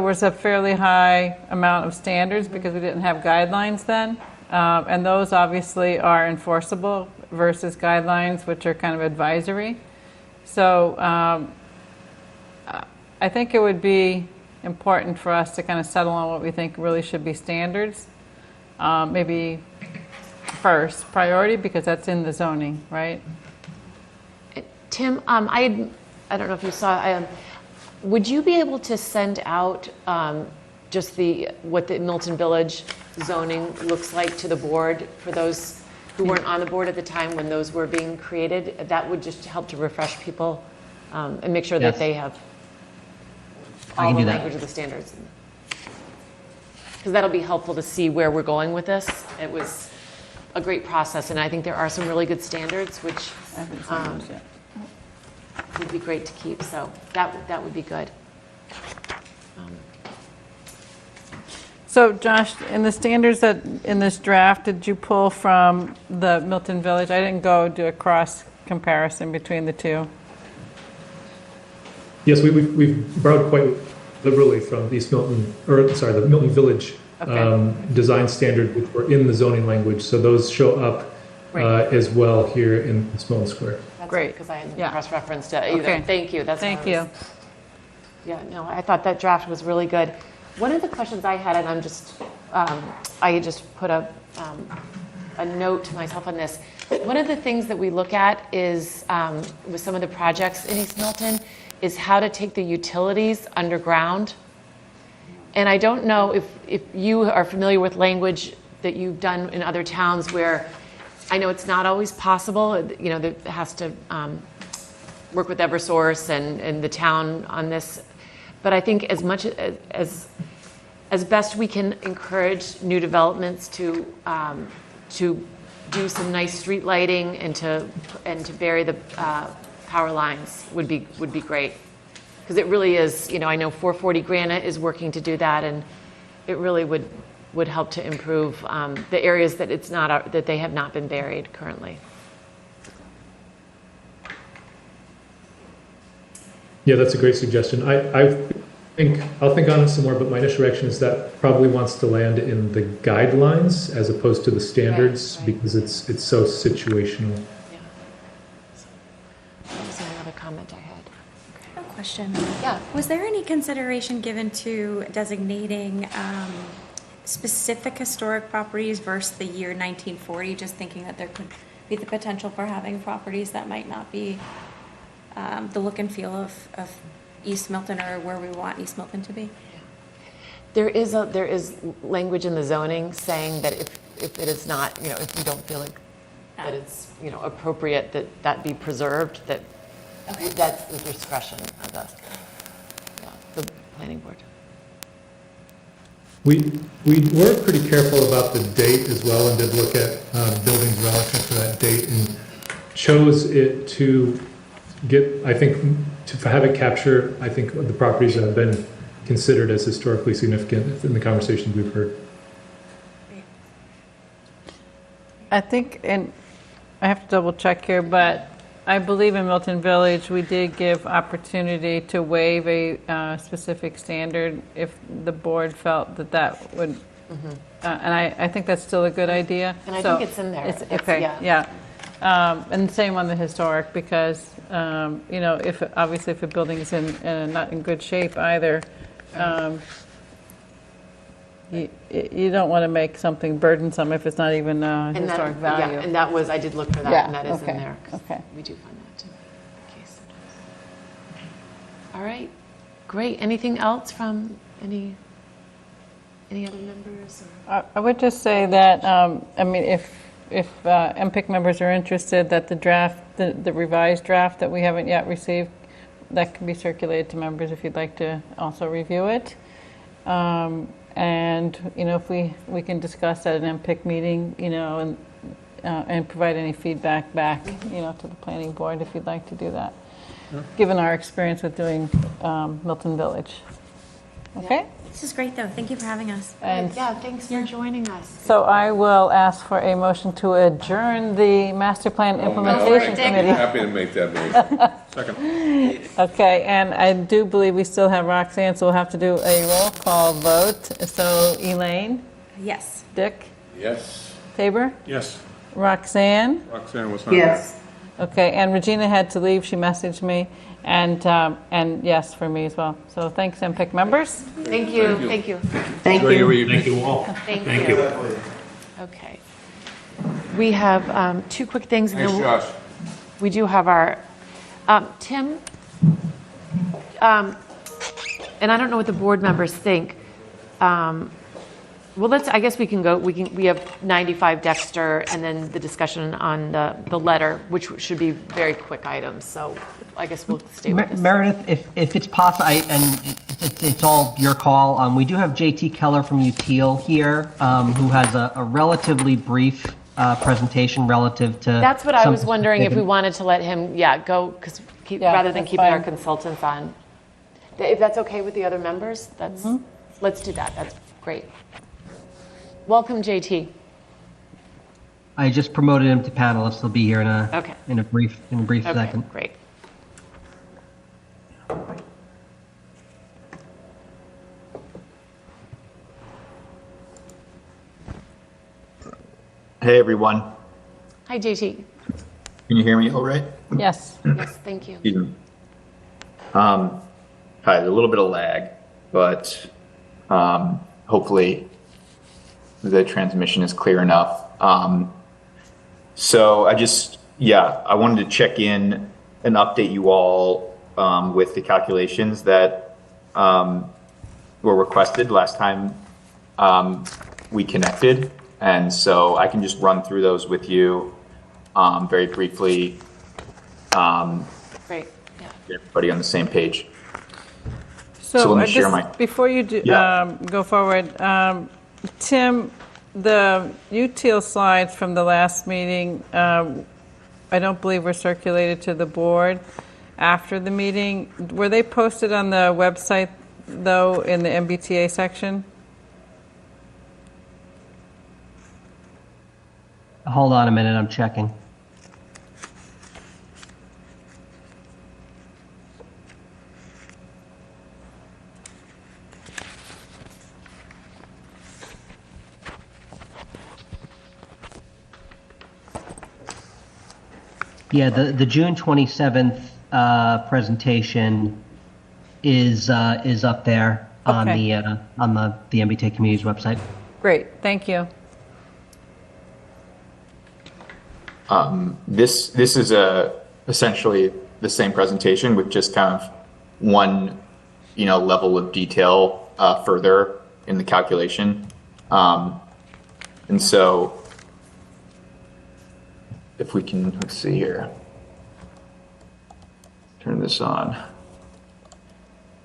was a fairly high amount of standards because we didn't have guidelines then. And those obviously are enforceable versus guidelines, which are kind of advisory. So I think it would be important for us to kind of settle on what we think really should be standards. Maybe first priority, because that's in the zoning, right? Tim, I don't know if you saw, would you be able to send out just what the Milton Village zoning looks like to the board for those who weren't on the board at the time when those were being created? That would just help to refresh people and make sure that they have all the language of the standards. Because that'll be helpful to see where we're going with this. It was a great process, and I think there are some really good standards, which would be great to keep. So that would be good. So Josh, in the standards that in this draft, did you pull from the Milton Village? I didn't go do a cross comparison between the two. Yes, we've borrowed quite liberally from the Milton Village design standard, which were in the zoning language. So those show up as well here in Milton Square. That's great, because I hadn't cross-referenced it either. Okay. Thank you. Thank you. Yeah, no, I thought that draft was really good. One of the questions I had, and I just put a note to myself on this. One of the things that we look at is, with some of the projects in East Milton, is how to take the utilities underground. And I don't know if you are familiar with language that you've done in other towns where I know it's not always possible, that has to work with Eversource and the town on this. But I think as much as best we can encourage new developments to do some nice street lighting and to bury the power lines would be great, because it really is. I know 440 Granite is working to do that, and it really would help to improve the areas that that they have not been buried currently. Yeah, that's a great suggestion. I'll think on it some more, but my initial reaction is that probably wants to land in the guidelines as opposed to the standards, because it's so situational. Yeah. That was another comment I had. A question. Yeah. Was there any consideration given to designating specific historic properties versus the year 1940? Just thinking that there could be the potential for having properties that might not be the look and feel of East Milton, or where we want East Milton to be. There is language in the zoning saying that if it is not, if you don't feel like that it's appropriate that be preserved, that's the discretion of the planning board. We were pretty careful about the date as well, and did look at buildings relative to that date, and chose it to get, I think, to have it capture, I think, the properties that have been considered as historically significant in the conversations we've heard. I think, and I have to double check here, but I believe in Milton Village, we did give opportunity to waive a specific standard if the board felt that would, and I think that's still a good idea. And I think it's in there. Okay, yeah. And same on the historic, because if a building is not in good shape either, you don't want to make something burdensome if it's not even historic value. Yeah, and I did look for that, and that is in there. Okay. We do find that too. Okay, all right, great. Anything else from any other members? I would just say that if MPIC members are interested, that the revised draft that we haven't yet received, that can be circulated to members if you'd like to also review it. And if we can discuss at an MPIC meeting, and provide any feedback back, to the planning board if you'd like to do that, given our experience with doing Milton Village. Okay? Yeah, This is great, though. Thank you for having us. And Yeah, thanks for joining us. so I will ask for a motion to adjourn the Master Plan Implementation Committee. Happy to make that motion. Second. Okay, and I do believe we still have Roxanne, so we'll have to do a roll call vote. So Elaine, Yes. Dick, Yes. Tabor, Yes. Roxanne. Roxanne was not here. Okay, and Regina had to leave. She messaged me, and yes, for me as well. So thanks, MPIC members. Thank you. Thank you. Enjoy your evening. Thank you all. Thank you. Okay. We have two quick things. Thanks, Josh. We do have our, Tim, and I don't know what the board members think. Well, I guess we can go, we have 95 Dexter and then the discussion on the letter, which should be very quick items. So I guess we'll stay with this. Meredith, if it's possible, and it's all your call, we do have JT Keller from UTEAL here, who has a relatively brief presentation relative to. That's what I some was wondering, if we specific- wanted to let him, go, because rather than that's keeping our fine. consultants on. If that's okay with the other members, let's do that. That's great. Welcome, JT. I just promoted him to panelist. He'll be here in a brief Okay, second. great. Hey everyone, Hi, JT. can you hear me all right? Yes. Yes, thank you. Excuse me. Hi, there's a little bit of lag, but hopefully the transmission is clear enough. So I wanted to check in and update you all with the calculations that were requested last time we connected. And so I can just run through those with you very briefly. Great, yeah. Get everybody on the same page. So let me share my. Before you do, go forward, Tim, the UTEAL slides from the last meeting, I don't believe were circulated to the board after the meeting. Were they posted on the website, though, in the MBTA section? Hold on a minute, I'm checking. Yeah, the June 27th presentation is up there on Okay. the MBTA Communities website. Great, thank you. This is essentially the same presentation with just kind of one, level of detail further in the calculation. And so if we can, let's see here, turn this on.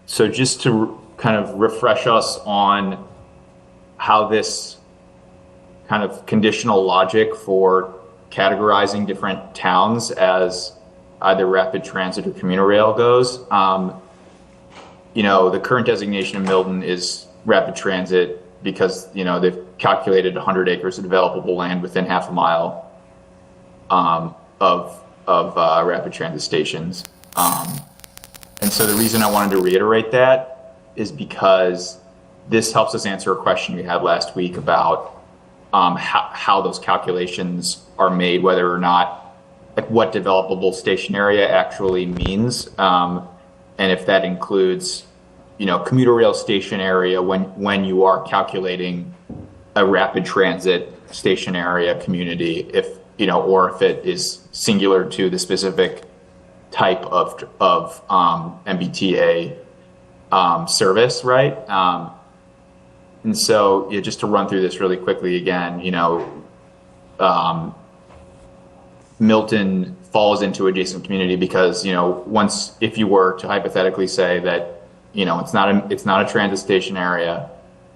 So just to kind of refresh us on how this kind of conditional logic for categorizing different towns as either rapid transit or commuter rail goes. The current designation of Milton is rapid transit because, they've calculated 100 acres of developable land within half a mile of rapid transit stations. And so the reason I wanted to reiterate that is because this helps us answer a question we had last week about how those calculations are made, whether or not, what developable station area actually means, and if that includes, commuter rail station area when you are calculating a rapid transit station area community, or if it is singular to the specific type of MBTA service, right? And so, just to run through this really quickly again, Milton falls into adjacent community because, if you were to hypothetically say that, it's not a transit station area,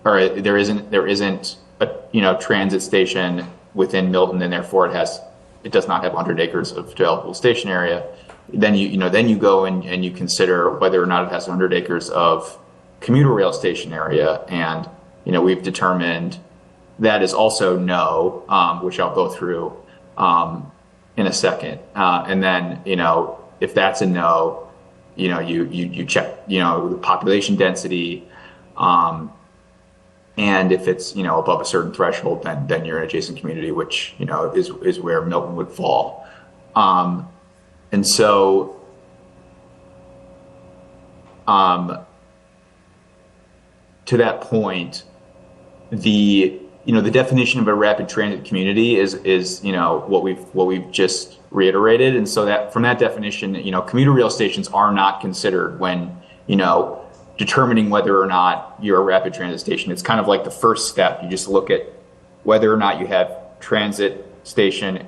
or there isn't a transit station within Milton, and therefore it does not have 100 acres of developable station area, then you go and you consider whether or not it has 100 acres of commuter rail station area. And, we've determined that is also no, which I'll go through in a second. And then, if that's a no, you check, the population density, and if it's, above a certain threshold, then you're an adjacent community, which, is where Milton would fall. And so, to that point, the definition of a rapid transit community is what we've just reiterated. And so that from that definition, commuter rail stations are not considered when, determining whether or not you're a rapid transit station. It's kind of like the first step. You just look at whether or not you have transit station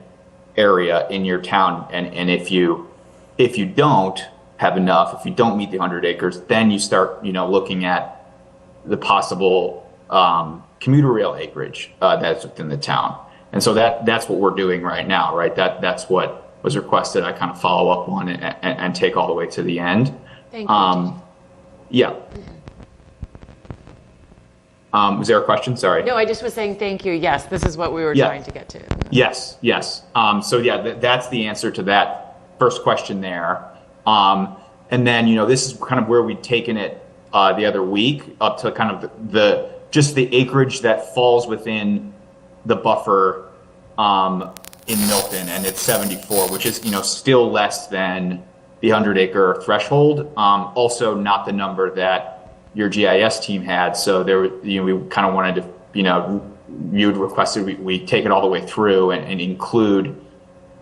area in your town. And if you don't have enough, if you don't meet the 100 acres, then you start, looking at the possible commuter rail acreage that's within the town. And so that's what we're doing right now, right? That's what was requested. I kind of follow up on it and take all the way to the end. Thank you. Yeah. Was there a question? Sorry. No, I just was saying thank you. Yes, this is what we were trying to get to. Yes. So yeah, that's the answer to that first question there. And then, this is kind of where we'd taken it the other week up to kind of just the acreage that falls within the buffer in Milton, and it's 74, which is, still less than the 100-acre threshold. Also not the number that your GIS team had. So there, we kind of wanted to, you had requested we take it all the way through and include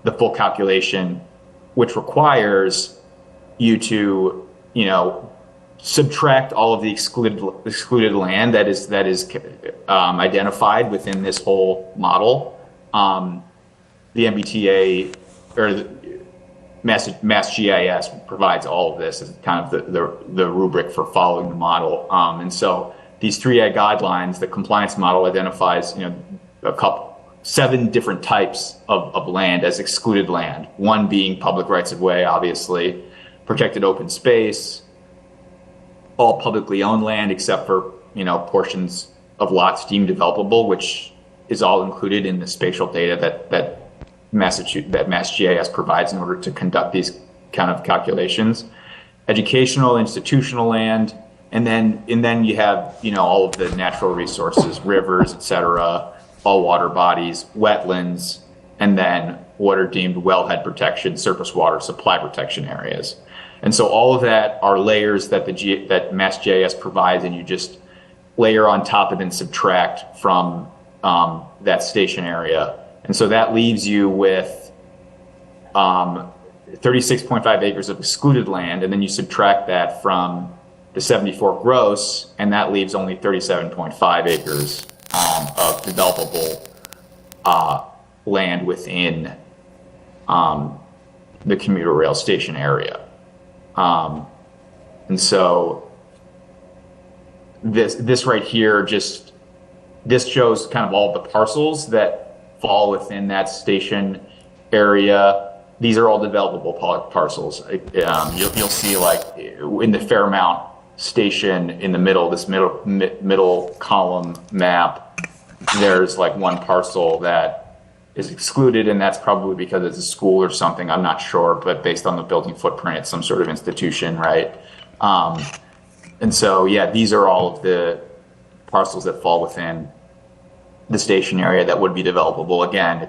the full calculation, which requires you to, subtract all of the excluded land that is identified within this whole model. The MBTA or the Mass GIS provides all of this as kind of the rubric for following the model. And so these 3A guidelines, the compliance model identifies, 7 different types of land as excluded land. One being public rights of way, obviously, protected open space, all publicly owned land except for, portions of lots deemed developable, which is all included in the spatial data that Mass GIS provides in order to conduct these kind of calculations. Educational, institutional land, and then you have all of the natural resources, rivers, etc., all water bodies, wetlands, and then what are deemed wellhead protection, surface water supply protection areas. And so all of that are layers that that Mass GIS provides, and you just layer on top and then subtract from that station area. And so that leaves you with 36.5 acres of excluded land, and then you subtract that from the 74 gross, and that leaves only 37.5 acres of developable land within the commuter rail station area. And so this right here this shows kind of all the parcels that fall within that station area. These are all developable parcels. You'll see, like in the Fairmount station in the middle, this middle column map, there's like one parcel that is excluded, and that's probably because it's a school or something. I'm not sure, but based on the building footprint, it's some sort of institution, right? And so, yeah, these are all of the parcels that fall within the station area that would be developable. Again,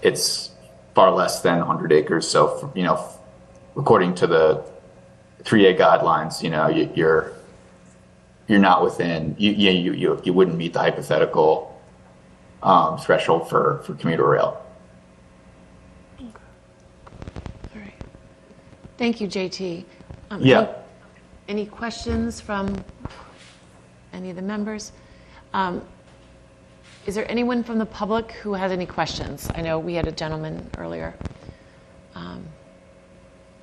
it's far less than 100 acres. So, according to the 3A guidelines, you're not within, you wouldn't meet the hypothetical threshold for commuter rail. All right. Thank you, JT. Yeah. Any questions from any of the members? Is there anyone from the public who has any questions? I know we had a gentleman earlier.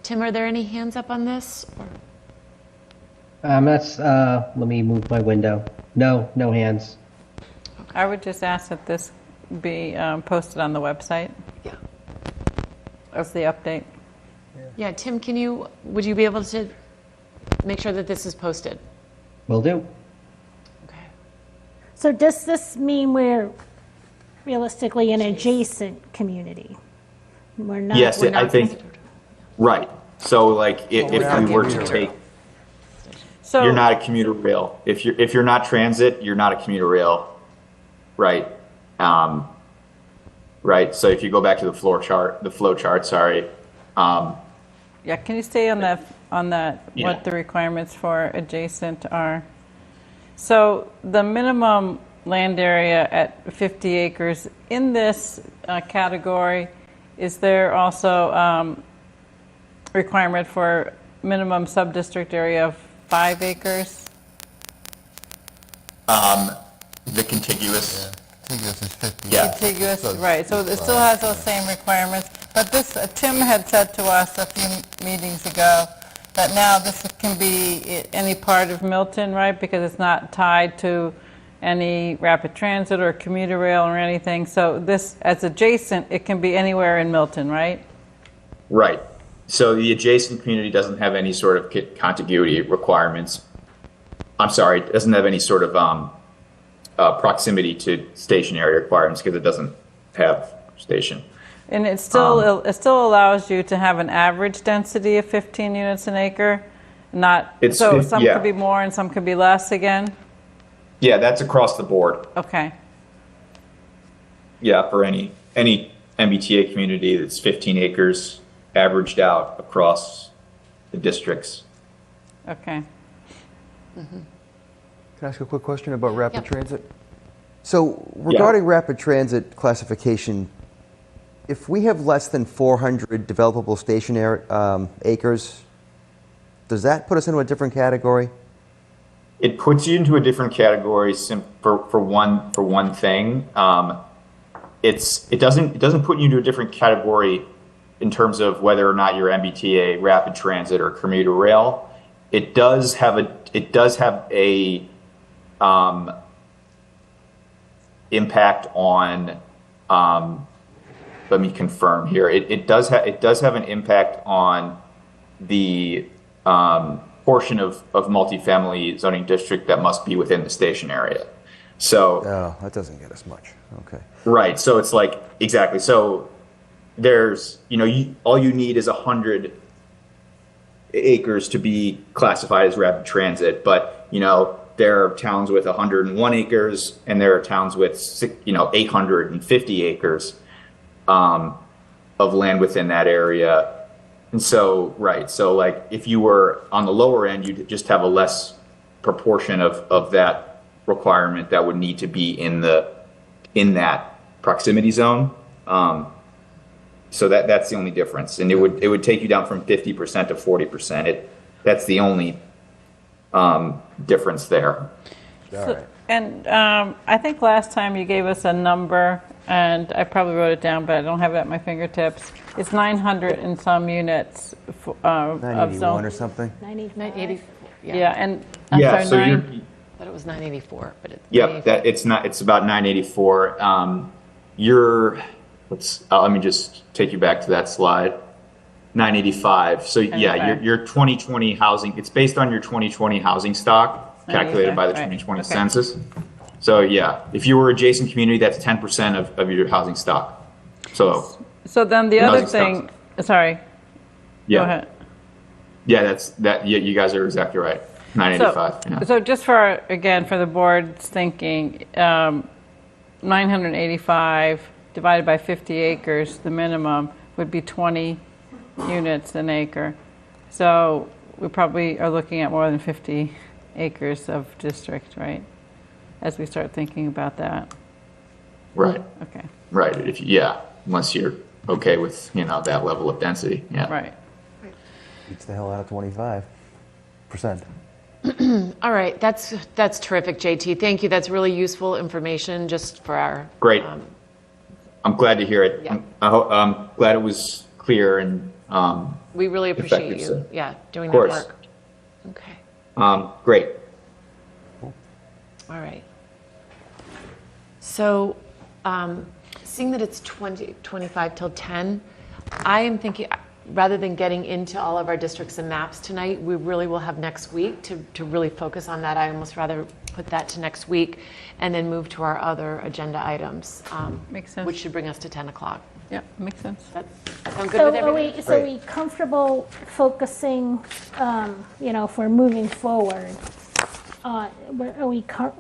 Tim, are there any hands up on this? Let me move my window. No hands. I would just ask that this be posted on the website. Yeah. As the update. Yeah, Tim, would you be able to make sure that this is posted? Will do. So does this mean we're realistically an adjacent community? We're not. Yes, we're not- I think, right. So like if we were to take, So you're not a commuter rail. If you're not transit, you're not a commuter rail, right? Right. So if you go back to the flow chart, sorry. yeah, can you stay on that Yeah. what the requirements for adjacent are? So the minimum land area at 50 acres in this category, is there also requirement for minimum sub-district area of 5 acres? The contiguous. Contiguous is 50. Yeah. Contiguous, right, so it still has those same requirements. But this, Tim had said to us a few meetings ago that now this can be any part of Milton, right? Because it's not tied to any rapid transit or commuter rail or anything. So this, as adjacent, it can be anywhere in Milton, right? Right. So the adjacent community doesn't have any sort of contiguity requirements. I'm sorry, it doesn't have any sort of proximity to station area requirements because it doesn't have station. And it still allows you to have an average density of 15 units an acre, not, so some yeah. could be more and some could be less again? Yeah, that's across the board. Okay. Yeah, for any MBTA community that's 15 acres averaged out across the districts. Okay. Can I ask a quick question about rapid transit? So regarding rapid transit classification, if we have less than 400 developable station acres, does that put us into a different category? It puts you into a different category for one thing. It doesn't put you into a different category in terms of whether or not you're MBTA, rapid transit, or commuter rail. It does have a impact on. Let me confirm here. It does have an impact on the portion of multifamily zoning district that must be within the station area. So that doesn't get us much. Okay. Right. So it's like exactly. So there's all you need is 100 acres to be classified as rapid transit, but there are towns with 101 acres and there are towns with 850 acres of land within that area. And so, right, so like if you were on the lower end, you'd just have a less proportion of that requirement that would need to be in that proximity zone. So that's the only difference, and it would take you down from 50% to 40%. That's the only difference there. So, and I think last time you gave us a number, and I probably wrote it down, but I don't have it at my fingertips. It's 900 and some units of 981 zone. or something? 980. Yeah, and Yeah, I'm so sorry, you're. I thought it was 984, but it's Yep, it's about 984. Let me just take you back to that slide. 985. So yeah, your 2020 housing. It's based on your 2020 housing stock calculated by the 2020 census. So yeah, if you were adjacent community, that's 10% of your housing stock. So then the other housing thing, sorry. Yeah. Go ahead. Yeah, yeah, you guys are exactly right. 985. So just for the board's thinking, 985 divided by 50 acres, the minimum would be 20 units an acre. So we probably are looking at more than 50 acres of district, right? As we start thinking about that. Right. Okay. Right. Unless you're okay with that level of density. Yeah. Right. Beats the hell out of 25%. All right, that's terrific, JT. Thank you. That's really useful information just for our. Great. I'm glad to hear it. Yeah. I'm glad it was clear and we really appreciate effective, you, so. doing Of that course. work. Okay. Great. All right. So, seeing that it's 25 till 10, I am thinking rather than getting into all of our districts and maps tonight, we really will have next week to really focus on that. I almost rather put that to next week and then move to our other agenda items. Makes sense. Which should bring us to 10 o'clock. Yeah, makes sense. That sound good with everybody? So are we comfortable focusing, if we're moving forward,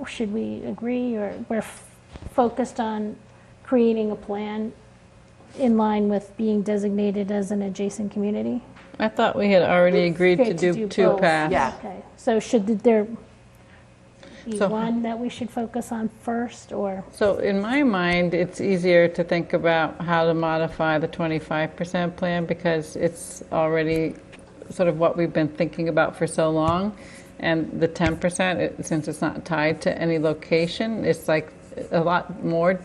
should we agree, or we're focused on creating a plan in line with being designated as an adjacent community? I thought we had already agreed to Okay, do two both. paths. Yeah. Okay, so should there be So- one that we should focus on first, or? So in my mind, it's easier to think about how to modify the 25% plan because it's already sort of what we've been thinking about for so long. And the 10%, since it's not tied to any location, it's like a lot more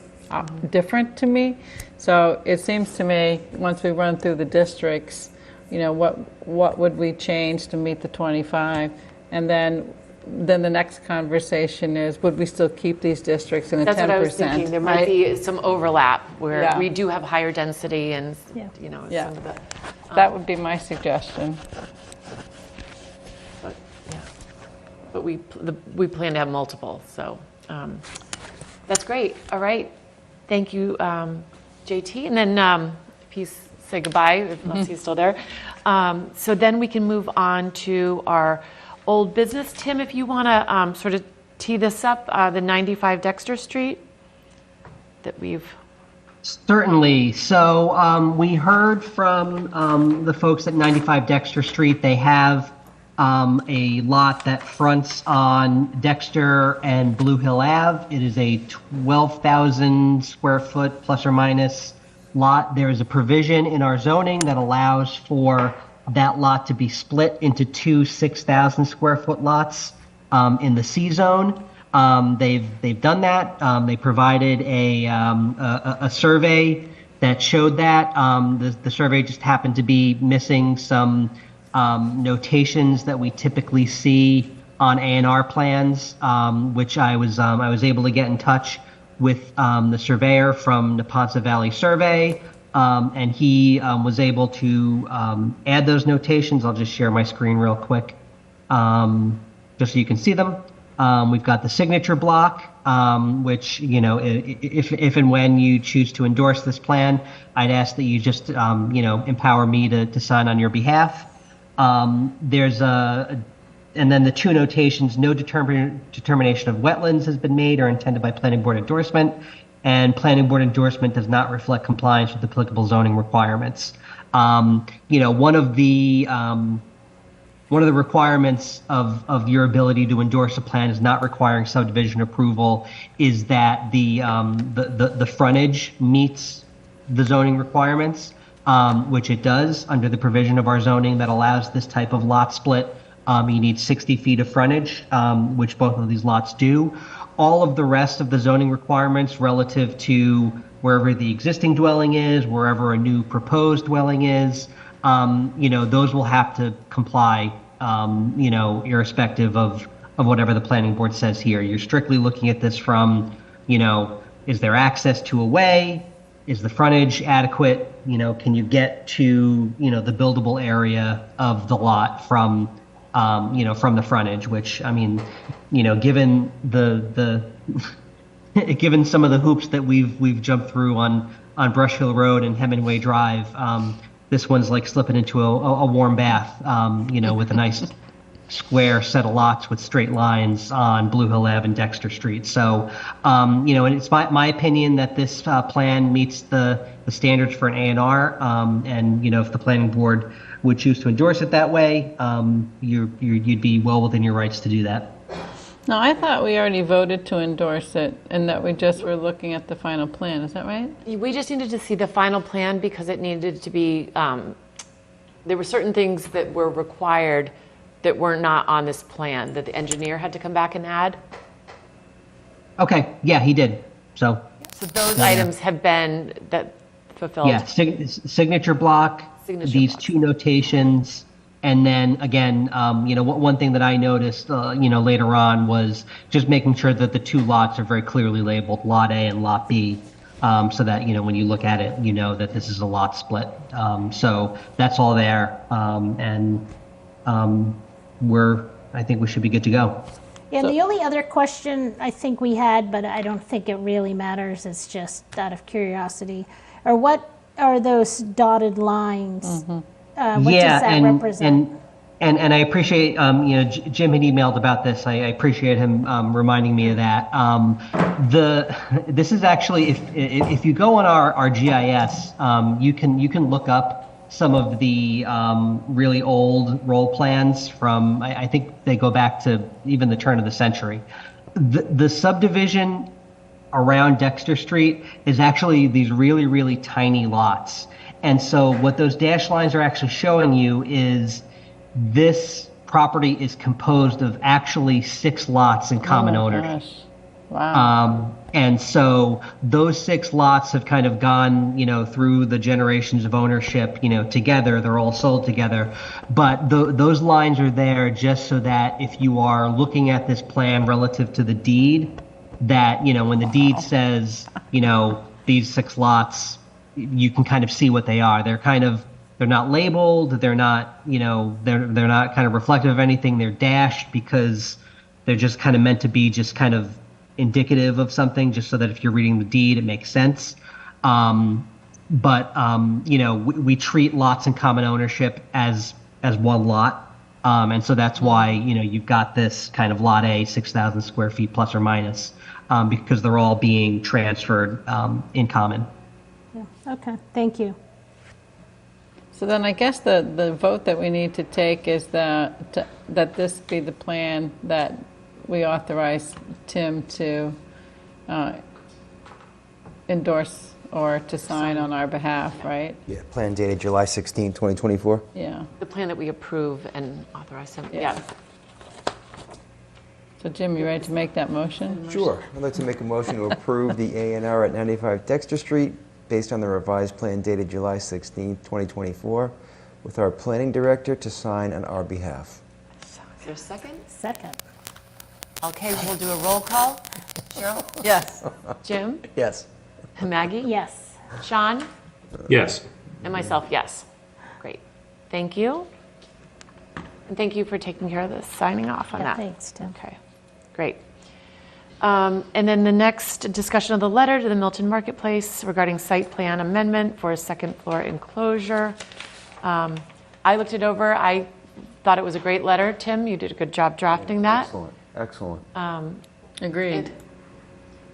different to me. So it seems to me, once we run through the districts, what would we change to meet the 25? And then the next conversation is, would we still keep these districts in a 10%? That's what I was thinking. There might be some overlap where Yeah. we do have higher density and, Yeah. Yeah. some of the. That would be my suggestion. But, yeah. But we plan to have multiple, so that's great. All right. Thank you, JT. And then please say goodbye, unless he's still there. So then we can move on to our old business. Tim, if you want to sort of tee this up, the 95 Dexter Street that we've... Certainly. So we heard from the folks at 95 Dexter Street. They have a lot that fronts on Dexter and Blue Hill Ave. It is a 12,000 square foot plus or minus lot. There is a provision in our zoning that allows for that lot to be split into two 6,000 square foot lots in the C zone. They've done that. They provided a survey that showed that. The survey just happened to be missing some notations that we typically see on A&R plans, which I was able to get in touch with the surveyor from Neponset Valley Survey, and he was able to add those notations. I'll just share my screen real quick, just so you can see them. We've got the signature block, which, if and when you choose to endorse this plan, I'd ask that you just, empower me to sign on your behalf. And then the two notations: no determination of wetlands has been made or intended by planning board endorsement, and planning board endorsement does not reflect compliance with applicable zoning requirements. One of the requirements of your ability to endorse a plan is not requiring subdivision approval is that the frontage meets the zoning requirements, which it does under the provision of our zoning that allows this type of lot split. You need 60 feet of frontage, which both of these lots do. All of the rest of the zoning requirements relative to wherever the existing dwelling is, wherever a new proposed dwelling is, those will have to comply, irrespective of whatever the planning board says here. You're strictly looking at this from, is there access to a way? Is the frontage adequate? Can you get to, the buildable area of the lot from the frontage, which, given given some of the hoops that we've jumped through on Brush Hill Road and Hemingway Drive, this one's like slipping into a warm bath, with a nice square set of lots with straight lines on Blue Hill Ave and Dexter Street. So, and it's my opinion that this plan meets the standards for an A&R, and if the planning board would choose to endorse it that way, you'd be well within your rights to do that. No, I thought we already voted to endorse it and that we just were looking at the final plan. Is that right? We just needed to see the final plan because it needed to be, there were certain things that were required that were not on this plan that the engineer had to come back and add. Okay, yeah, he did. So those items have been fulfilled. Yeah, signature block, these two notations, and then again, one thing that I noticed, later on was just making sure that the two lots are very clearly labeled, Lot A and Lot B. so that, when you look at it, you know that this is a lot split. So that's all there. And I think we should be good to go. And the only other question I think we had, but I don't think it really matters, it's just out of curiosity, or what are those dotted lines? What does that represent? And I appreciate, Jim had emailed about this. I appreciate him reminding me of that. This is actually, if you go on our GIS, you can look up some of the really old roll plans from, I think they go back to even the turn of the century. The subdivision around Dexter Street is actually these really, really tiny lots. And so what those dashed lines are actually showing you is this property is composed of actually 6 lots in common ownership. Gosh. Wow. And so those 6 lots have kind of gone, through the generations of ownership, together. They're all sold together. But those lines are there just so that if you are looking at this plan relative to the deed, that, when the deed says, these 6 lots, you can kind of see what they are. They're not labeled. They're not, they're not kind of reflective of anything. They're dashed because they're just kind of meant to be just kind of indicative of something, just so that if you're reading the deed, it makes sense. We treat lots in common ownership as one lot. And so that's why, you've got this kind of lot A, 6,000 square feet plus or minus, because they're all being transferred in common. Yeah. Okay, thank you. So then I guess the vote that we need to take is that this be the plan that we authorize Tim to endorse or to sign on our behalf, right? Yeah, plan dated July 16, 2024. Yeah. The plan that we approve and authorize him, yeah. So Jim, you ready to make that motion? Sure. I'd like to make a motion to approve the A&R at 95 Dexter Street based on the revised plan dated July 16, 2024, with our planning director to sign on our behalf. Is there a second? Second. Okay, we'll do a roll call. Cheryl? Yes. Jim? Yes. Maggie? Yes. Sean? Yes. And myself, yes. Great. Thank you. And thank you for taking care of this, signing off on that. Thanks, Tim. Okay, great. And then the next discussion of the letter to the Milton Marketplace regarding site plan amendment for a second floor enclosure. I looked it over. I thought it was a great letter. Tim, you did a good job drafting that. Excellent. Excellent. Agreed.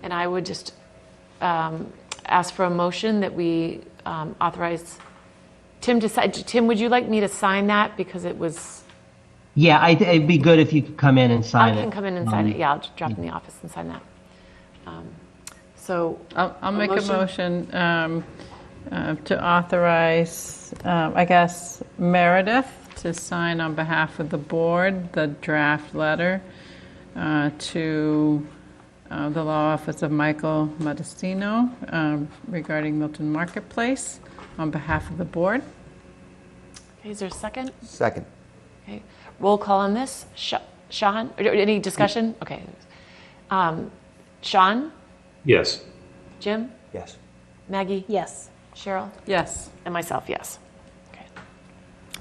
And I would just ask for a motion that we authorize Tim to sign. Tim, would you like me to sign that because it was? Yeah, it'd be good if you could come in and sign it. I can come in and sign it. Yeah, I'll just drop in the office and sign that. So I'll make a motion to authorize, I guess, Meredith to sign on behalf of the board the draft letter to the Law Office of Michael Modestino regarding Milton Marketplace on behalf of the board. Okay, is there a second? Second. Okay, roll call on this. Sean, any discussion? Okay. Sean? Yes. Jim? Yes. Maggie? Yes. Cheryl? Yes. And myself, yes.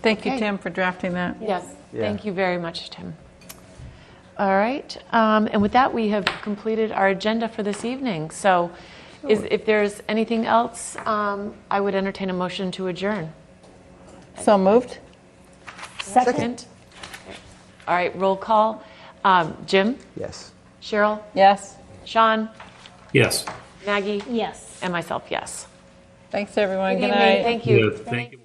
Thank you, Okay. Tim, for drafting that. Yes. Yeah. Thank you very much, Tim. All right. And with that, we have completed our agenda for this evening. So if there's anything else, I would entertain a motion to adjourn. So moved? Second. All right, roll call. Jim? Yes. Cheryl? Yes. Sean? Yes. Maggie? Yes. And myself, yes. Thanks, everyone. Good Good night. evening. Thank you. Yeah, thank you.